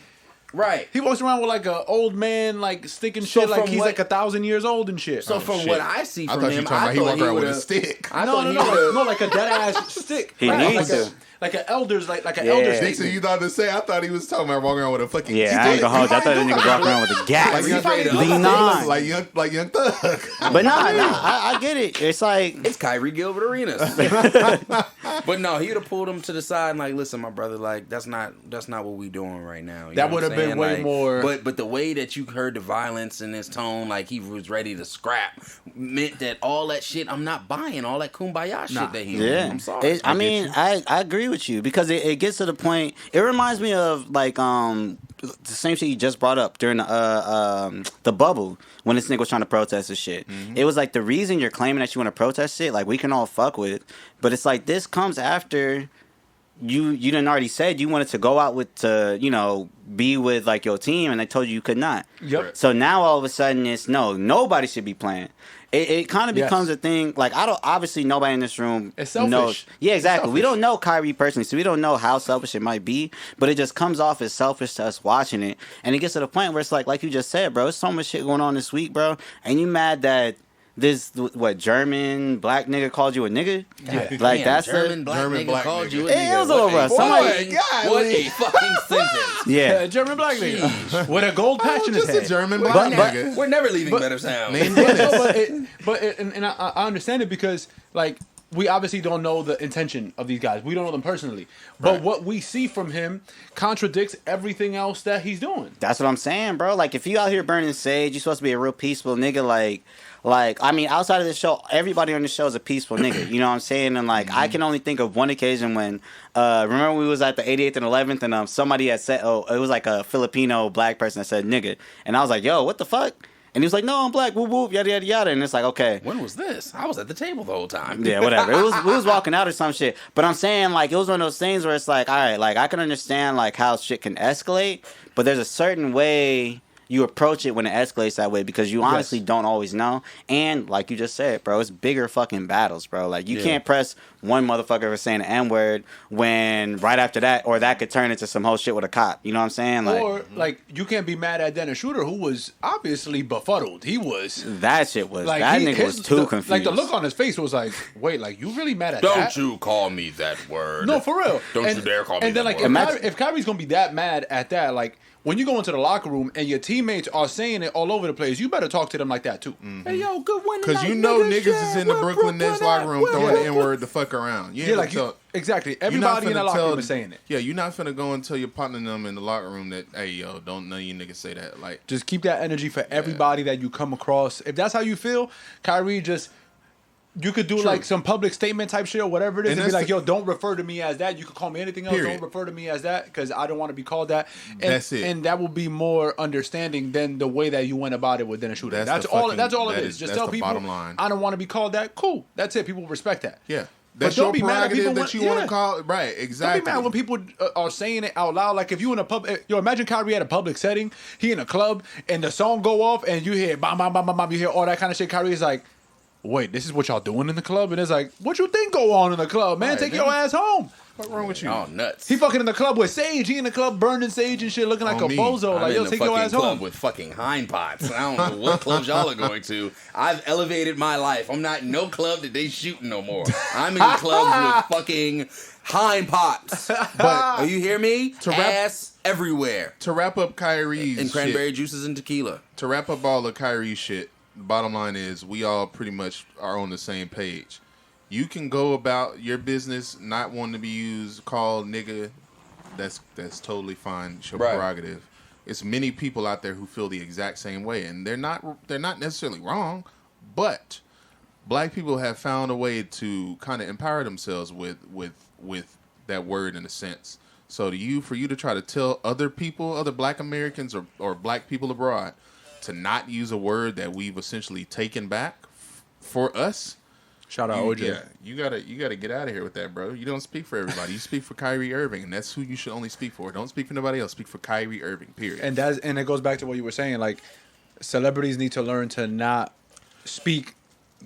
right. He walks around with like a old man like sticking So shit like from he's what- like 1,000 years old and shit. So from shit. what I see I from thought you him, were talking I about he thought walk he around would with a have. stick. I no, thought no, he no, would've- like a dead ass stick. He Like needs a- to. like an elder's like an elder Nixon, statement. you thought to say? I thought he was talking about walking around with a fucking. Yeah, I ain't gonna hold you. I thought that nigga walking around with a gas. Lean on, like young thug. But I get it. It's like It's Kyrie Gilbert Arenas. But no, he'd have pulled him to the side and like, listen, my brother, like that's not what we doing right now. You That know would what have I'm been saying? way Like, more. But the way that you heard the violence in his tone, like he was ready to scrap, meant that all that shit. I'm not buying all that kumbaya shit that he. yeah. I'm sorry. I mean, I agree with you because it gets to the point. It reminds me of like the same shit you just brought up during the bubble when this nigga was trying to protest this shit. Mm-hmm. It was like the reason you're claiming that you want to protest shit, like we can all fuck with, but it's like this comes after you done already said you wanted to go out with be with like your team and they told you could not. Yep. So now all of a sudden it's nobody should be playing. It kind of becomes a thing. Like obviously nobody in this room it's selfish. knows. Yeah, exactly. We don't know Kyrie personally, so we don't know how selfish it might be. But it just comes off as selfish to us watching it, and it gets to the point where it's like you just said, bro. There's so much shit going on this week, bro. And you mad that this German black nigga called you a nigga? Yeah. Like Damn, that's German black nigga called you a nigga. It was a little rough. Somebody, What a fucking sentence. yeah. German black nigga with a gold patch in his Just a head. German black nigga. We're never leaving Better Sound. And I understand it because like we obviously don't know the intention of these guys. We don't know them personally, but what we see from him contradicts everything else that he's doing. That's what I'm saying, bro. Like if you out here burning sage, you're supposed to be a real peaceful nigga. Like I mean, outside of the show, everybody on the show is a peaceful nigga. You know what I'm saying? And like I can only think of one occasion when remember we was at the 88th and 11th and somebody had said, it was like a Filipino black person that said nigga, and I was like, yo, what the fuck? And he was like, no, I'm black, whoop whoop, yada yada yada. And it's like, okay, When was this? I was at the table the whole time. yeah, whatever. We was walking out or some shit. But I'm saying like it was one of those things where it's like, all right, like I can understand like how shit can escalate, but there's a certain way you approach it when it escalates that way because you honestly don't always know. And like you just said, bro, it's bigger fucking battles, bro. Like you can't press one motherfucker for saying the N-word when right after that, or that could turn into some whole shit with a cop. You know what I'm saying? Like, Or like you can't be mad at Dennis Schroeder, who was obviously befuddled. He was that shit was like that nigga was too confused. Like the look on his face was like, wait, like you really mad at Don't that? you call me that word. No, for real. Don't you dare call me And then that like word. if Kyrie's gonna be that mad at that, like when you go into the locker room and your teammates are saying it all over the place, you better talk to them like that too. Hey, yo, good win Because you know niggas is in the Brooklyn Nets locker room throwing the N-word the fuck around. Yeah, like exactly. Everybody in the locker room is saying it. Yeah, you're not finna go and tell your partner and them in the locker room that, hey, yo, don't none of you niggas say that. Like, Just keep that energy for everybody that you come across. If that's how you feel, Kyrie, you could do like some public statement type shit or whatever it is and be like, yo, don't refer to me as that. You could call me anything else. Period. Don't refer to me as that because I don't want to be called that. And, That's it. And that will be more understanding than the way that you went about it with Dennis Schroeder. That's all it is. Just tell people, bottom line. I don't want to be called that. Cool. That's it. People respect that. Yeah. But That's don't your be mad at people prerogative that you want to call. Right, exactly. Don't be mad when people are saying it out loud. Like if you in a public, imagine Kyrie at a public setting, he in a club, and the song go off, and you hear bam, bam, bam, bam, bam, you hear all that kind of shit. Kyrie is like, wait, this is what y'all doing in the club? And it's like, what you think go on in the club, man? Right, Take man. your ass home. What's wrong with you? Oh, nuts. He fucking in the club with Sage. He in the club burning Sage and shit, looking like On a me. bozo. I'm Like, in yo, the take your fucking ass club home. with fucking hind pots. I don't know what clubs y'all are going to. I've elevated my life. I'm not in no club that they shooting no more. I'm in clubs with fucking hind pots. But you hear me? Ass everywhere. To wrap up Kyrie's And cranberry shit, juices and tequila. to wrap up all the Kyrie shit, the bottom line is we all pretty much are on the same page. You can go about your business not wanting to be called nigga. That's totally fine. It's your prerogative. It's many people out there who feel the exact same way, and they're not necessarily wrong, but black people have found a way to kind of empower themselves with that word in a sense. So for you to try to tell other people, other black Americans or black people abroad, to not use a word that we've essentially taken back for us. Shout out OJ. Yeah, you gotta get out of here with that, bro. You don't speak for everybody. You speak for Kyrie Irving, and that's who you should only speak for. Don't speak for nobody else. Speak for Kyrie Irving. Period. And it goes back to what you were saying. Like, celebrities need to learn to not speak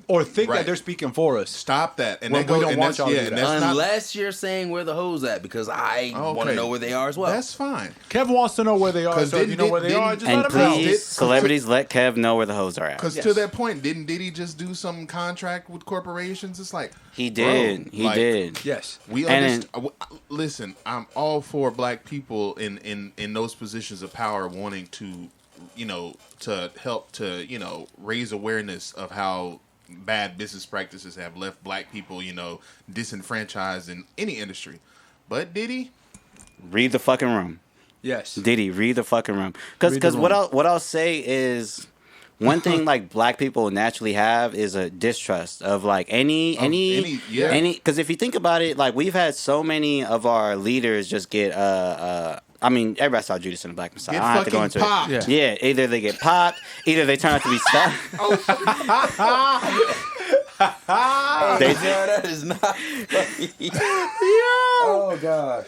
or think that they're speaking for us. Stop that. And we don't want y'all to do that. Unless you're saying where the hoes at, because I want to know where they are as well. That's fine. Kev wants to know where they are, so if you know where they are, just and let him know. please, celebrities, let Kev know where the hoes are at. Because to that point, didn't Diddy just do some contract with corporations? It's like he did. He did. Yes. We understand. Listen, I'm all for black people in those positions of power wanting to, to help to, raise awareness of how bad business practices have left black people, disenfranchised in any industry. But Diddy, read the fucking room. Yes. Diddy, read the fucking room. Because what I'll say is, one thing like black people naturally have is a distrust of like any because if you think about it, like we've had so many of our leaders just get I mean, everybody saw Judas and the Black Messiah. I don't have to go into it. Yeah, either they get popped, either they turn out to be stuck. That is not funny. Oh gosh.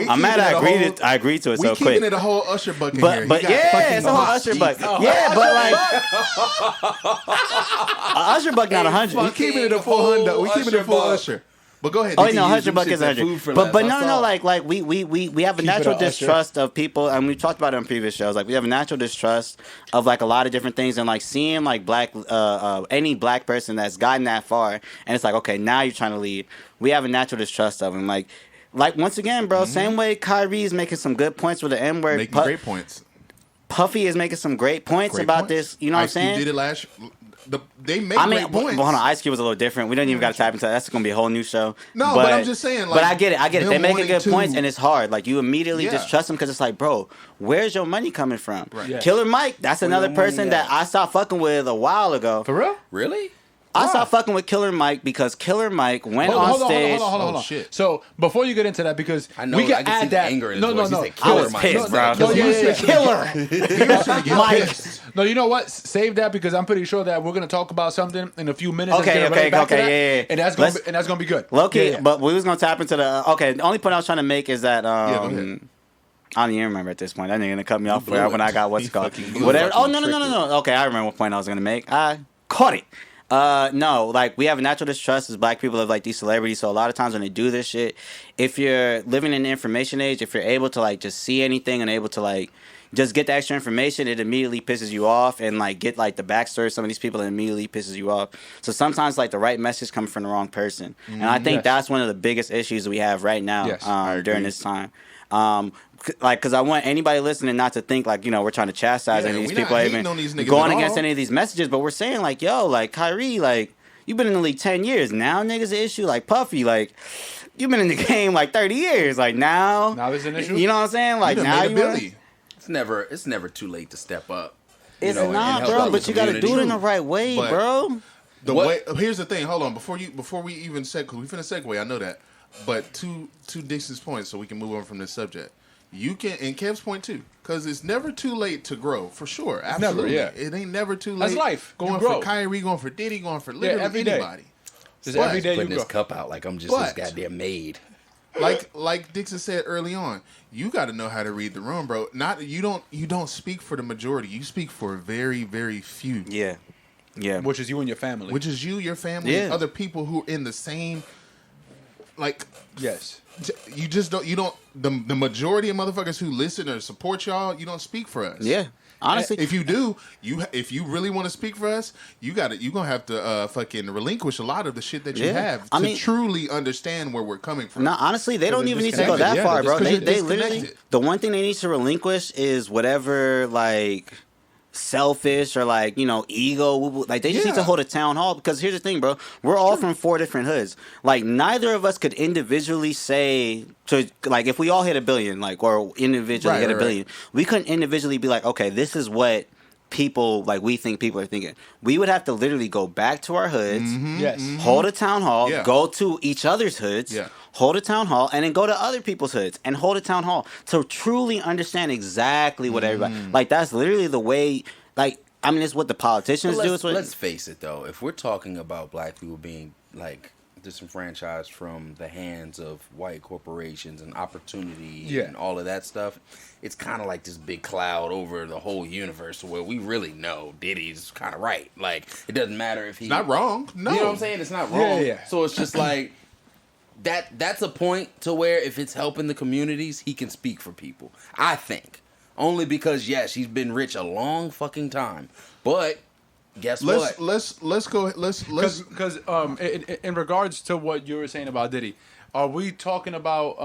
I'm mad I agreed to it so quick. We keeping it a whole Usher bucket here. But yeah, it's a whole Usher bucket. Yeah, but like Usher bucket not 100. We keeping it a full Honda. We keeping it a full Usher. But go ahead. Oh no, 100 buckets, 100. But no, like we have a natural distrust of people, and we talked about it on previous shows. Like we have a natural distrust of like a lot of different things, and like seeing like any black person that's gotten that far, and it's like, okay, now you're trying to lead. We have a natural distrust of him. Like once again, bro, same way Kyrie is making some good points with the N word. Making great points. Puffy is making some great points about this. You know what I'm saying? Did it last. They make great points. Hold on, Ice Cube was a little different. We don't even got to tap into that. That's going to be a whole new show. No, but I'm just saying. Like, but I get it. They making good points, and it's hard. Like, you immediately just trust them because it's like, bro, where's your money coming from? Right. Yes. Killer Mike, that's another person that I stopped fucking with a while ago. For real? Really? I stopped fucking with Killer Mike because Killer Mike went on stage. Hold on. Shit. So before you get into that, because we can add that. Anger in his voice. No. I was pissed, bro. Killer Mike. No, you know what? Save that because I'm pretty sure that we're gonna talk about something in a few minutes. Okay. And that's gonna be good. Low-key, but we was gonna tap into the. Okay, the only point I was trying to make is that. I don't even remember at this point. That nigga gonna cut me off when I got what's it called. Whatever. Oh no. Okay, I remember what point I was gonna make. I caught it. No, like we have a natural distrust as black people of like these celebrities. So a lot of times when they do this shit, if you're living in the information age, if you're able to like just see anything and able to like just get the extra information, it immediately pisses you off, and like get like the backstory of some of these people, it immediately pisses you off. So sometimes like the right message comes from the wrong person, and I think that's one of the biggest issues we have right now during this time. Like, because I want anybody listening not to think like, we're trying to chastise any of these people, even going against any of these messages, but we're saying like, yo, like Kyrie, like you've been in the league 10 years now, niggas an issue. Like Puffy, like you've been in the game like 30 years, like now there's an issue. You know what I'm saying? Like now it's never too late to step up. It's not, bro, but you got to do it in the right way, bro. Here's the thing. Hold on, before we even segue, we finna segue. I know that, but to Dixon's point, so we can move on from this subject. You can, and Kev's point too, because it's never too late to grow, for sure. Absolutely. Never, It ain't never too late. That's life. Going for Kyrie, going for Diddy, going for literally anybody. Just every day putting his cup out like I'm just this goddamn maid. Like Dixon said early on, you got to know how to read the room, bro. You don't speak for the majority. You speak for very, very few. Yeah. Which is you and your family. Which is you, your family, and other people who are in the same. Like yes. You just don't. You don't. The majority of motherfuckers who listen or support y'all, you don't speak for us. Yeah, honestly, if you do, if you really want to speak for us, you gonna have to fucking relinquish a lot of the shit that you have to truly understand where we're coming from. No, honestly, they don't even need to go that far, bro. They literally, the one thing they need to relinquish is whatever like selfish or like ego, like they just need to hold a town hall, because here's the thing, bro, we're all from 4 different hoods. Like neither of us could individually say to, like, if we all hit $1 billion, like, or individually hit $1 billion, we couldn't individually be like, okay, this is what people like we think people are thinking. We would have to literally go back to our hoods, hold a town hall, go to each other's hoods, hold a town hall, and then go to other people's hoods and hold a town hall to truly understand exactly what everybody, like, that's literally the way, like, I mean, it's what the politicians do. Let's face it, though. If we're talking about black people being, like, disenfranchised from the hands of white corporations and opportunity Yeah. and all of that stuff, it's kind of like this big cloud over the whole universe where we really know Diddy's kind of right. Like, it doesn't matter if he's Not wrong. No. You know what I'm saying? It's not wrong. Yeah. So it's just like that's a point to where if it's helping the communities, he can speak for people. I think. Only because yes, he's been rich a long fucking time. But guess what? Let's go. Let's Because in regards to what you were saying about Diddy, are we talking about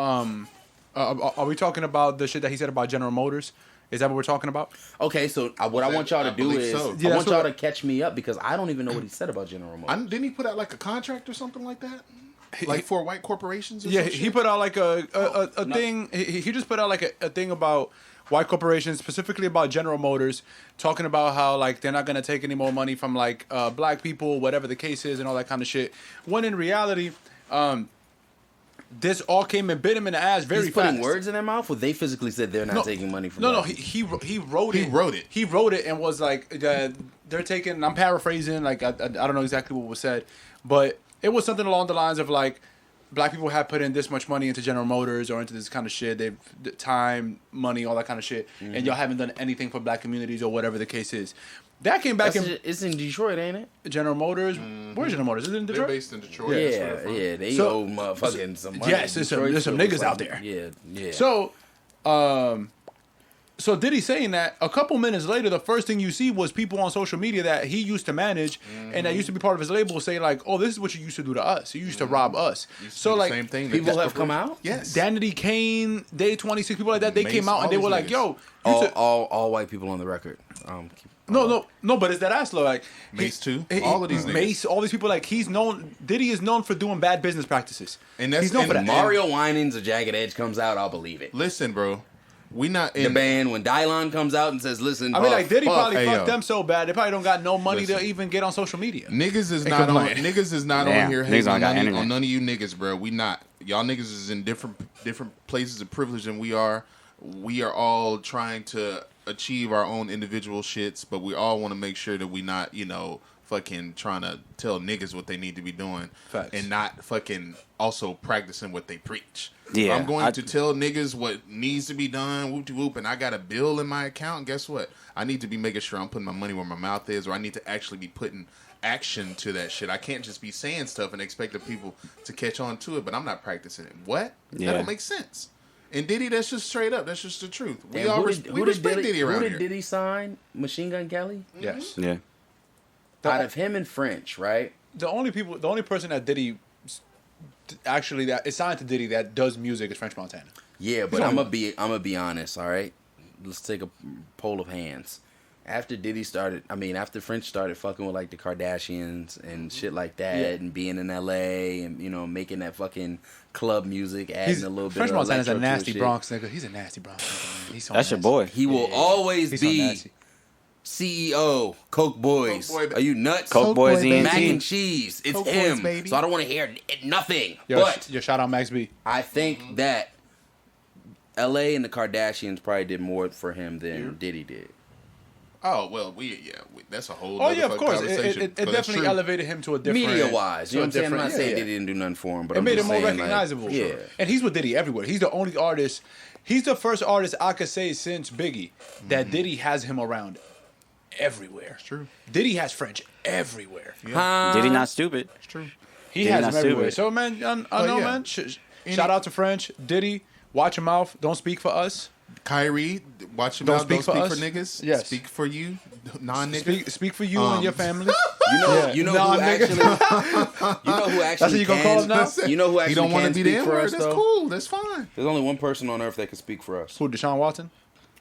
the shit that he said about General Motors? Is that what we're talking about? Okay, so what I want y'all to do believe is so. Yeah, I want that's y'all what- to catch me up because I don't even know what he said about General Motors. Didn't he put out like a contract or something like that? Like for white corporations? Or Yeah, some he shit? put out like a no. thing. He just put out like a thing about white corporations, specifically about General Motors, talking about how like they're not gonna take any more money from like black people, whatever the case is, and all that kind of shit. When in reality, this all came and bit him in the ass very He's putting fast. words in their mouth, or they physically said they're not taking money from. No, black he people? wrote it. He wrote it. He wrote it and was like, they're taking. I'm paraphrasing. Like I don't know exactly what was said, but it was something along the lines of like, black people have put in this much money into General Motors or into this kind of shit. They've time, money, all that kind of shit, and y'all haven't done anything for black communities or whatever the case is. That came back It's in Detroit, ain't it? General Motors. Where's General Motors? Is it in They're Detroit? based in Detroit. Yeah, That's where they're from. yeah, they So- owe motherfucking some money. Yes, there's some Detroit's niggas like- out there. Yeah. So Diddy saying that a couple minutes later, the first thing you see was people on social media that he used to manage and that used to be part of his label say like, "Oh, this is what you used to do to us. You used to rob us." Used to So do the like, same thing. people have come out. Yes. Danity Kane, Day 26, people like that, they Mace, came out all and they these were like, niggas. "Yo, you should-" All white people on the record. no, but it's that ass though. Like Mace too. All of these niggas. Mace, all these people. Like he's known. Diddy is known for doing bad business practices, And that's- he's known for and that. Mario Winans or Jagged Edge comes out, I'll believe it. Listen, bro. We not The in band when Dylon comes out and says, "Listen, I mean, like Diddy Puff, probably hey, fucked yo. them so bad they probably don't got no money to Listen. even get on social media. Niggas is Hey, not come on. on. Niggas is not Damn, on here niggas hating don't on got none, internet. on none of you niggas, bro. We not. Y'all niggas is in different places of privilege than we are. We are all trying to achieve our own individual shits, but we all want to make sure that we not, fucking trying to tell niggas what they need to be doing, Facts. and not fucking also practicing what they preach. Yeah, if I'm going to tell niggas what needs to be done, whoop de whoop, and I got a bill in my account. Guess what? I need to be making sure I'm putting my money where my mouth is, or I need to actually be putting action to that shit. I can't just be saying stuff and expect the people to catch on to it, but I'm not practicing it. What? Yeah. That don't make sense. And Diddy, that's just straight up. That's just the truth. We Damn, all who respect Diddy around Who did here. Diddy sign? Machine Gun Kelly? Yes. Yeah. Out of him and French, right? The only person that Diddy actually that is signed to Diddy that does music is French Montana. Yeah, but He's I'm on- gonna be honest, all right? Let's take a poll of hands. After French started fucking with like the Kardashians and shit like that, Yeah. and being in LA and making that fucking club music, adding a little bit French of Montana's a electro to nasty his shit. Bronx nigga. He's a nasty Bronx nigga, man. He's so That's your nasty. boy. He will always He's so be nasty. CEO, Coke Boys. Coke boy, Are you nuts? Coke Boys Boy, baby. ENT. Mac and cheese. It's Coke Boys, him. baby. So I don't want to hear nothing. Yo, but shout out Max B. I think that LA and the Kardashians probably did more for him than Diddy did. Oh well, that's a whole. Oh yeah, of nother course. conversation. It But that's definitely true. elevated him to a different Media wise, you know what I'm saying? I'm not saying yeah. they didn't do nothing for him, but It I'm made just him more saying, like, recognizable. yeah. And he's with Diddy everywhere. He's the only artist. He's the first artist I could say since Biggie that Diddy has him around everywhere. It's true. Diddy has French everywhere. Diddy not stupid. It's true. He Diddy has not him everywhere. stupid. So man, I know, yeah. man. Shout out to French, Diddy. Watch your mouth. Don't speak for us. Kyrie, watch him Don't out. speak Don't for speak us. for niggas. Yes. Speak for you, non-niggas. Speak for you and your family. You know Nah, who nigga. actually That's what you gonna call him now? You know who He actually don't want can to be the speak for N-word. us That's though? cool. That's fine. There's only one person on earth that can speak for us. Who? Deshaun Watson.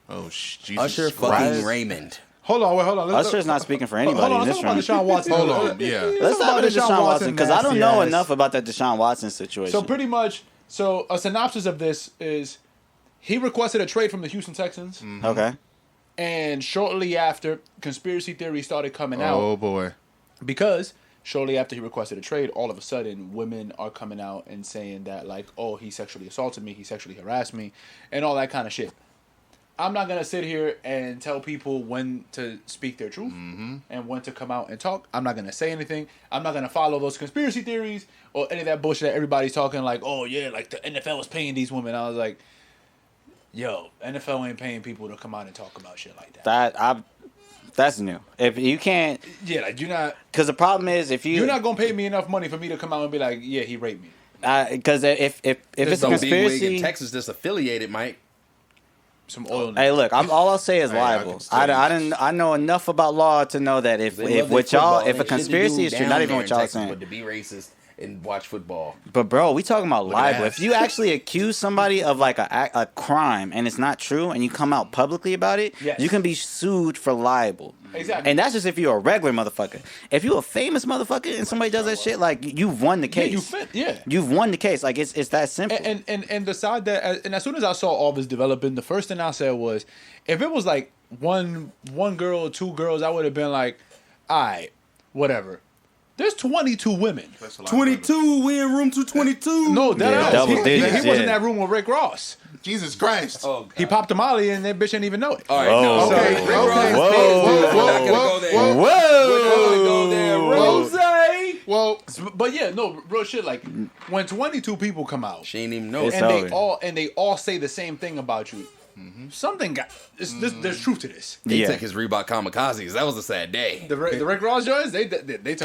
Oh, Jesus Usher Christ. fucking Raymond. Hold on. Usher's not speaking for anybody Hold on. in Let's this talk about room. Deshaun Watson. Hold on, yeah. Let's talk about Deshaun Watson because I don't know nasty ass. enough about that Deshaun Watson situation. So pretty much, a synopsis of this is he requested a trade from the Houston Texans, Okay. and shortly after, conspiracy theories started coming out Oh boy. because shortly after he requested a trade, all of a sudden women are coming out and saying that like, oh, he sexually assaulted me, he sexually harassed me, and all that kind of shit. I'm not gonna sit here and tell people when to speak their truth and when to come out and talk. I'm not gonna say anything. I'm not gonna follow those conspiracy theories or any of that bullshit that everybody's talking like, oh yeah, like the NFL is paying these women. I was like, yo, NFL ain't paying people to come out and talk about shit like that. That's new. If you can't, yeah, like you're not, because the problem is if you're not gonna pay me enough money for me to come out and be like, yeah, he raped me. Because if it's a conspiracy, big wig in Texas just affiliated, Mike. Some oil. Hey, look, all I'll say is libel. I know enough about law to know that if a conspiracy is true, not even what y'all saying, but to be racist and watch football. But bro, we talking about libel. If you actually accuse somebody of like a crime and it's not true, and you come out publicly about it, yes, you can be sued for libel. Exactly. And that's just if you're a regular motherfucker. If you're a famous motherfucker and somebody does that shit, like you've won the case. You've won the case. Like it's that simple. And the side that, and as soon as I saw all this developing, the first thing I said was, if it was like one girl or two girls, I would have been like, all right, whatever. There's 22 women. 22. We in room 222. No, double he digits, was in that room with Rick Ross. Jesus Christ. Oh, he popped a Molly and that bitch didn't even know it. All right, no. Okay. Rick Ross. We're not gonna go there. We're gonna go there. Rose. Well, but yeah, no, real shit. Like when 22 people come out, she ain't even know. And they all say the same thing about you. Something got. There's truth to this. He took his Reebok kamikazes. That was a sad day. The Rick Ross joints, they took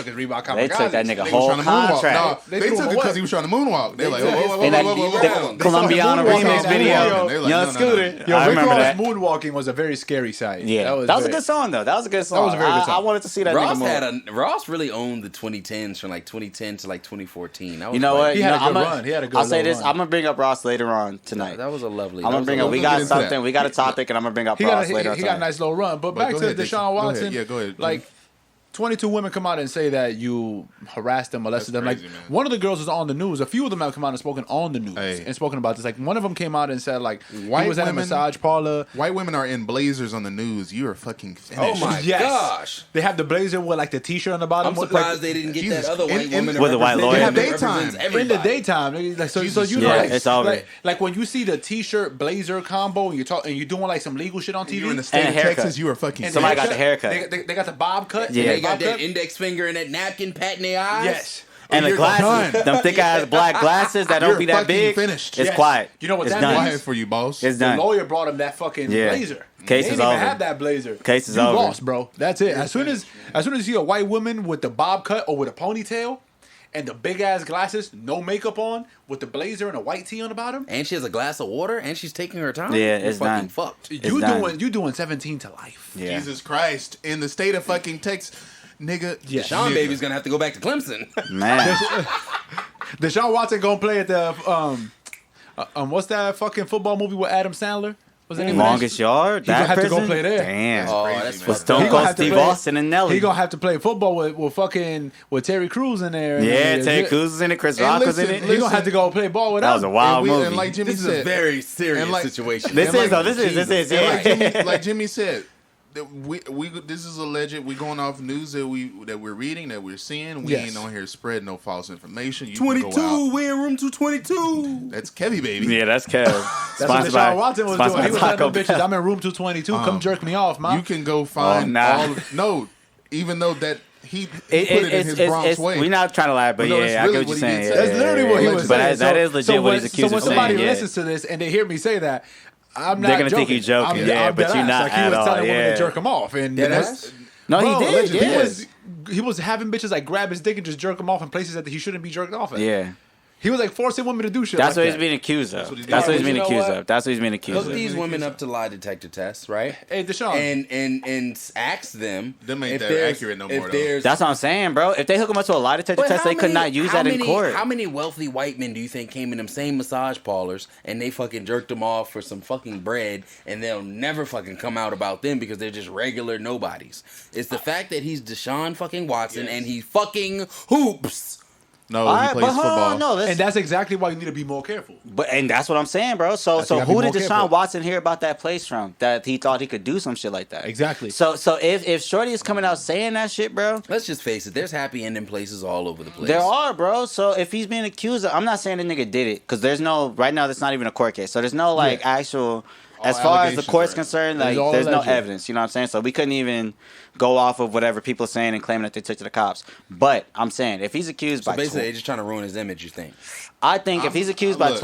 his Reebok kamikazes. They took that nigga whole contract. They took it because he was trying to moonwalk. They're like, the Colombiana remix video, Young Scooter. Yo, I Rick remember Ross that. moonwalking was a very scary sight. Yeah, that was a good song though. That was a good song. That was a very good song. I wanted to see that Ross nigga more. Ross really owned the 2010s from like 2010 to like 2014. You know what? He had a good run. He had a good I'll say this. run. I'm gonna bring up Ross later on tonight. That was a lovely. I'm gonna bring up. We got something. We got a topic, and I'm gonna bring up Ross later on. He got a nice little run. But back to Deshaun Watson. Yeah, go ahead. Like 22 women come out and say that you harassed them, molested them. Crazy, like man. one of the girls was on the news. A few of them have come out and spoken on the news and spoken about this. Like one of them came out and said like he was at a massage parlor. White women are in blazers on the news. You are fucking finished. Oh my gosh! They have the blazer with like the t-shirt on the bottom. I'm surprised they didn't get that other white woman with the white lawyer. In the daytime. In the daytime, like, so you know, it's over. Like when you see the t-shirt blazer combo and you're doing like some legal shit on TV. You're in the state of Texas. You are fucking. Somebody got the haircut. They got the bob cut. Yeah, they got that index finger and that napkin patting their eyes. Yes. And the glasses, them thick ass black glasses that don't be that big. Finished. It's quiet. You know what it's that done. Quiet for you, boss. It's The done. lawyer brought him that fucking blazer. Case they is didn't over. even have that blazer. Case is you over. lost, bro. That's it. As soon as you see a white woman with the bob cut or with a ponytail and the big ass glasses, no makeup on, with the blazer and a white tee on the bottom, and she has a glass of water, and she's taking her time. Yeah, You're it's fucking done. fucked. you doing 17 to life. Yeah. Jesus Christ. In the state of fucking Texas, nigga. Deshaun baby's gonna have to go back to Clemson. Man. Deshaun Watson gonna play at the what's that fucking football movie with Adam Sandler? Was that Longest Yard? He gonna have to go play there. Damn. Oh, that's With Stone Cold Steve Austin and Nelly. He gonna have to play football with Terry Crews in there. Yeah, Terry Crews was in it. Chris Rock was in it. He gonna have to go play ball with That us. was a wild movie. And like Jimmy This said, is a very serious situation. This is. Yeah. like Jimmy said, this is alleged. We going off news that we're reading, that we're seeing. We ain't on here spreading no false information. You 22. We in room 222. That's Kevy, baby. Yeah, that's Kev. That's what Deshaun Watson was doing. He was telling them bitches, I'm in room 222. Come jerk me off, man. You can go find no, even though that he put it in his Bronx way. We're not trying to lie, but yeah, I get what you're saying. That's literally what he was saying. But that is legit what he's accused of saying. So when somebody listens to this and they hear me say that, I'm not they're gonna joking. think you're joking, but you're not at all. He was telling women to Yeah. jerk him off, and No, he did. Yeah. He was having bitches like grab his dick and just jerk him off in places that he shouldn't be jerked off at. Yeah. He was like forcing women to do shit. That's like what he's that. being accused of. what he's That's what doing. he's being You know accused what? of. That's what he's being accused Hook of. these women up to lie detector tests, right? Hey, Deshaun. And ask them. Them ain't if that there's- accurate no if more, though. there's- That's what I'm saying, bro. If they hook him up to a lie detector But test, how they could many- not use how that in many- court. How many wealthy white men do you think came in them same massage parlors and they fucking jerked them off for some fucking bread and they'll never fucking come out about them because they're just regular nobodies? It's the fact that he's Deshaun fucking Watson and he fucking hoops. No, All he right, plays but hold football. on, no, And that's exactly why you need to be more careful. and that's what I'm saying, bro. So you gotta be who did more Deshaun careful. Watson hear about that place from? That he thought he could do some shit like that. Exactly. So if Shorty is coming out saying that shit, bro, Let's just face it. There's happy ending places all over the place. there are, bro. So if he's being accused of, I'm not saying the nigga did it because there's no right now. That's not even a court case. So there's no actual as far as the court's are- concerned, It's like all there's no alleged. evidence. You know what I'm saying? So we couldn't even go off of whatever people are saying and claiming that they took to the cops. But I'm saying if he's accused So by, basically, they're just trying to ruin his image. You think? I think if he's accused by look,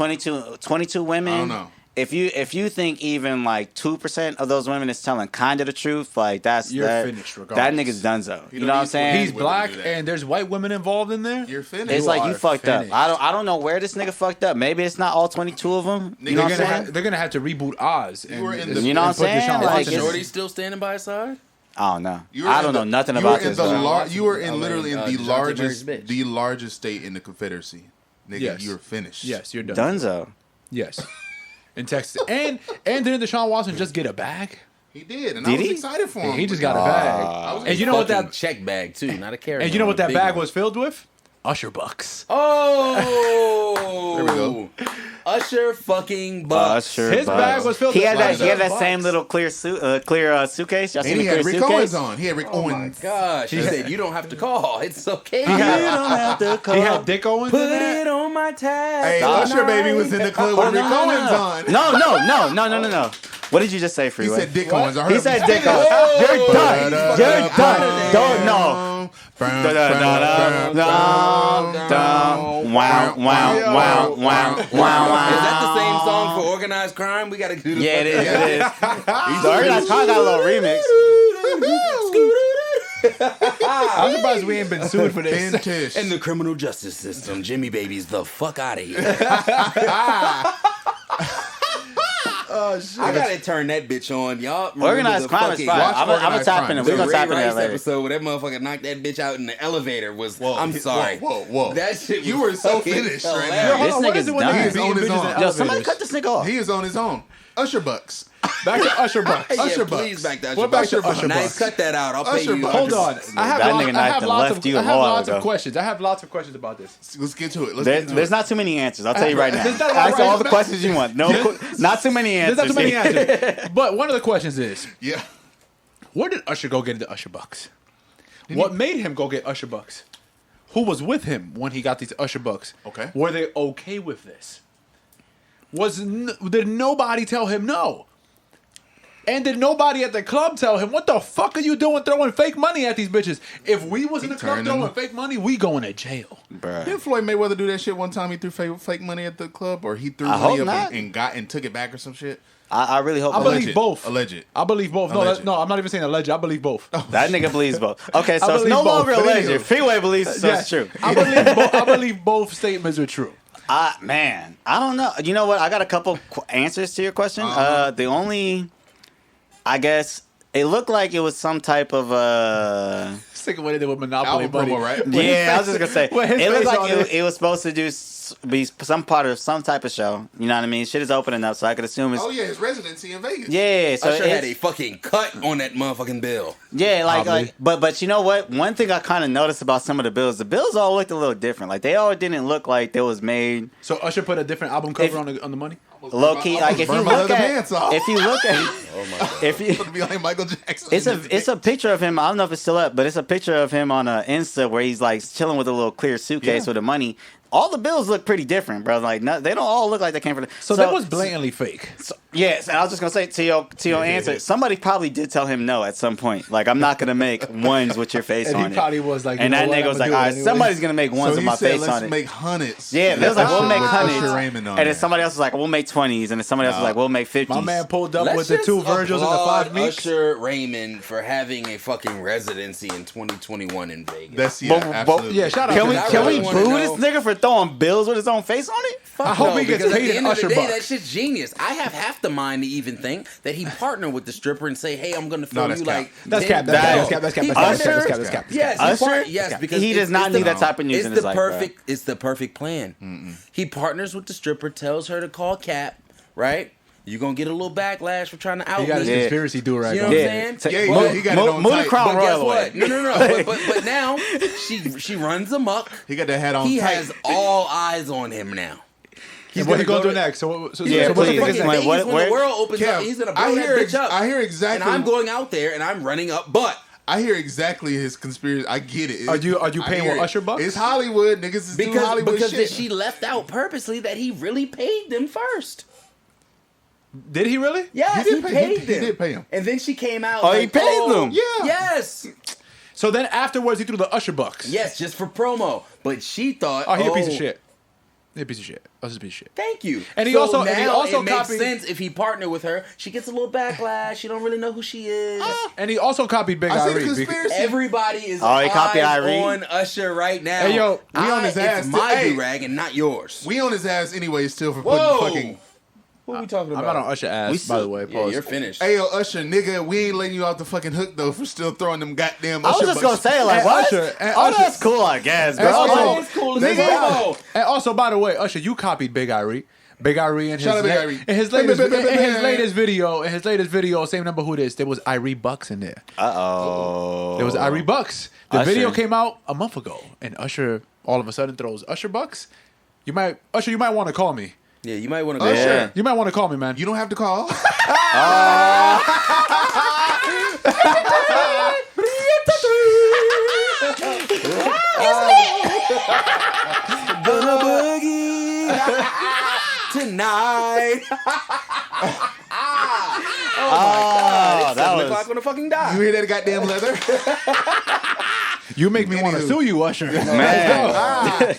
22 women, I don't know. If you think even like 2% of those women is telling kind of the truth, like You're that, finished that regardless. nigga's donezo. You don't know what I'm need saying? He's women black to do that. and there's white women involved in there. You're finished. It's like you are fucked finished. up. I don't know where this nigga fucked up. Maybe it's not all 22 of them. You know what I'm saying? They're gonna have to reboot Oz. And, were in and the- You know what I'm put saying? Deshaun Like, Watson it's- in. Shorty still standing by his side? I don't know. You were I in don't the- know nothing you were about in this. the bro. you were in literally in the DeJounte Murray's bitch. largest state in the Confederacy. Nigga, Yes. you're finished. Yes, you're done. Dunzo. Yes, in Texas. And didn't Deshaun Watson just get a bag? He did, and Did I was he? excited for him. He just got a bag. And you know what Fucking that? check bag too, not a carry. And you know what that bag was filled with? Usher bucks. Oh, There we go. Usher fucking Bucks. Usher His Bucks. bag was filled He with had that. Usher He had that bucks. same little clear suitcase. Y'all seen And the he had clear Rick Owens suitcase? on. He had Rick Oh my Owens. gosh! He said you don't have to call. It's okay. You don't have to call. He had Dick Owens Put in that? it on my tab. Hey, Stop. Usher baby was in the club with Rick Owens on. No. What did you just say, He Freeway? said Dick Owens. I heard He him said say Dick that. Owens. You're done. You're done. Don't know. Wow. Is that the same song for organized crime? We gotta do the Yeah, it is. fucking- It is. The Organized Crime got a little remix. I'm surprised we ain't been sued for this. Vintage. In the criminal justice system, Jimmy Baby's the fuck out of here. Oh shit! I gotta turn that bitch on, y'all. remember Organized the Crime is fucking- fire. Watch I'm gonna Organized tap Crime. in. The We're gonna Ray tap into that Rice later. episode where that motherfucker knocked that bitch out in the elevator was. Whoa, I'm sorry. Whoa. That shit. You was were so fucking finished right hilarious. now. This What nigga's is it when done. they He is beat on his bitches own. in Yo, somebody elevators? cut this nigga off. He is on his own. Usher Bucks. Back to Usher bucks. Yeah, Usher please Bucks. back that. What back to Bucks? Usher Nice, bucks? cut that out. I'll pay Usher you. Bucks. Hold on. I have That lots, nigga I knifed have and lots left of, you a I have while lots ago. of questions. I have lots of questions about this. Let's get to it. There's not too many answers. I'll tell you right now. There's not Ask right all the now. questions you want. Not too many answers. There's not too many answers. But one of the questions is, Yeah. where did Usher go get the Usher bucks? What made him go get Usher bucks? Who was with him when he got these Usher bucks? Okay. Were they okay with this? Did nobody tell him no? And did nobody at the club tell him, what the fuck are you doing throwing fake money at these bitches? If we was in the club turned throwing them- fake money, we going to jail. Bruh. Didn't Floyd Mayweather do that shit one time? He threw fake money at the club, or he threw I money hope up not. and took it back or some shit. I really hope I not. believe Alleged. both. Alleged. I believe both. No, Alleged. no, I'm not even saying alleged. I believe both. That nigga believes both. Okay, so it's believe no both. longer But alleged. anywho. Freeway believes it, so Yes. it's true. I believe both statements are true. Man, I don't know. You know what? I got a couple answers to your question. The only, I guess, it looked like it was some type of Stick with it with Monopoly, Album buddy. promo, right? yeah, I was just gonna say With his it looked face like on it. it was supposed to be some part of some type of show. You know what I mean? Shit is opening up, so I could assume it's Oh yeah, his residency in Vegas. yeah. So Usher had it's, a fucking cut on that motherfucking bill. yeah, Probably. but you know what? One thing I kind of noticed about some of the bills all looked a little different. Like they all didn't look like they was made So Usher put a different album cover on the money. low key. Like if you burn my look leather at pants off. if you look at Oh my god. if you. To be like Michael Jackson. It's a picture of him. I don't know if it's still up, but it's a picture of him on Insta where he's like chilling with a little clear suitcase with the money. All the bills look pretty different, bro. Like they don't all look like they came from. So that was blatantly fake. Yes, and I was just gonna say to your answer. Somebody probably did tell him no at some point. Like I'm not gonna make ones with your face And on he probably it. was like, And you know that what, nigga was I'ma like, do it all right, anyway. somebody's gonna make ones so with he my said, face let's on it. make hundreds. Yeah, they was like, we'll make With hundreds. Usher Raymond on And then there. somebody else was like, we'll make 20s. And then somebody else was like, we'll make 50s. My man pulled up Let's with the just 2 Virgils and the 5 applaud Meeks. Usher Raymond for having a fucking residency in 2021 in Vegas. That's yeah, But- absolutely. yeah, shout out Can to we that. can really we wanna boo know- this nigga for throwing bills with his own face on it? Fuck I hope No, he gets because at paid the in end of the Usher day, bucks. that shit's genius. I have half the mind to even think that he partnered with the stripper and say, "Hey, I'm going to film that's you cap. like." That's 10 cap. That's bills." cap. That's cap. He That's cap. That's cap. partnered- That's cap. That's cap. Yes, Usher? yes, because He does not it's need that type of news It's in the his life, bro. perfect. It's the perfect plan. He partners with the stripper, tells her to call Cap. Right? You're gonna get a little backlash for trying to out He got his me. Yeah. conspiracy do right You know now. what I'm saying? Yeah, he got it on Move the tight. crown But guess royal what? away. No. but now she runs amok. He got that hat on He tight. has all eyes on him now. He's what he gonna gonna do go to- next? So Yeah, what's the please. fucking Explain. next? Vegas, what- when where- the world opens Kev, up, he's gonna I blow hear that ex- bitch up. I hear exactly- And I'm going out there and I'm running up, but I hear exactly his conspiracy. I get it. Are you I paying hear with it. Usher bucks? It's Hollywood. Niggas is doing Hollywood because shit. she left out purposely that he really paid them first. Did he really? Yes, he paid them. He did pay him. And then she came out. Oh, he paid them. Yeah. Yes. So then afterwards, he threw the Usher bucks. Yes, just for promo. But she thought, Oh, he a piece of shit. He a piece of shit. Usher's a piece of shit. Thank you. And he so also- now and he also it makes copied- sense if he partnered with her. She gets a little backlash. She don't really know who she is. And he also copied Big I said Irie. conspiracy. Everybody is he copied eyes Irie? on Usher right now. Hey, yo, we on his ass. It's my Hey. do-rag and not yours. We on his ass anyway still for Whoa. putting fucking... What are we talking I'm about? not on Usher ass, by the way. Yeah, Pause. you're finished. Hey, yo, Usher, nigga, we ain't letting you off the fucking hook, though, for still throwing them goddamn I Usher was just gonna bucks. say, like, And what? Usher- and Oh, Usher- that's cool, I guess, bro. And also- It's cool as Nigga. hell. And also, by the way, Usher, you copied Big Irie. Big Irie and Shout out Big Irie. in his latest video, same number who this, there was Irie Bucks in there. Uh-oh. There was Irie Bucks. The Usher. video came out a month ago, and Usher all of a sudden throws Usher Bucks. You might want to call me. Yeah, you might want to go. Usher. Yeah. You might want to call me, man. You don't have to call. Gonna boogie tonight. Oh my god! It's that 7 was- o'clock on the fucking You dot. hear that goddamn leather? You make me want to Anywho. sue you, Usher. Man.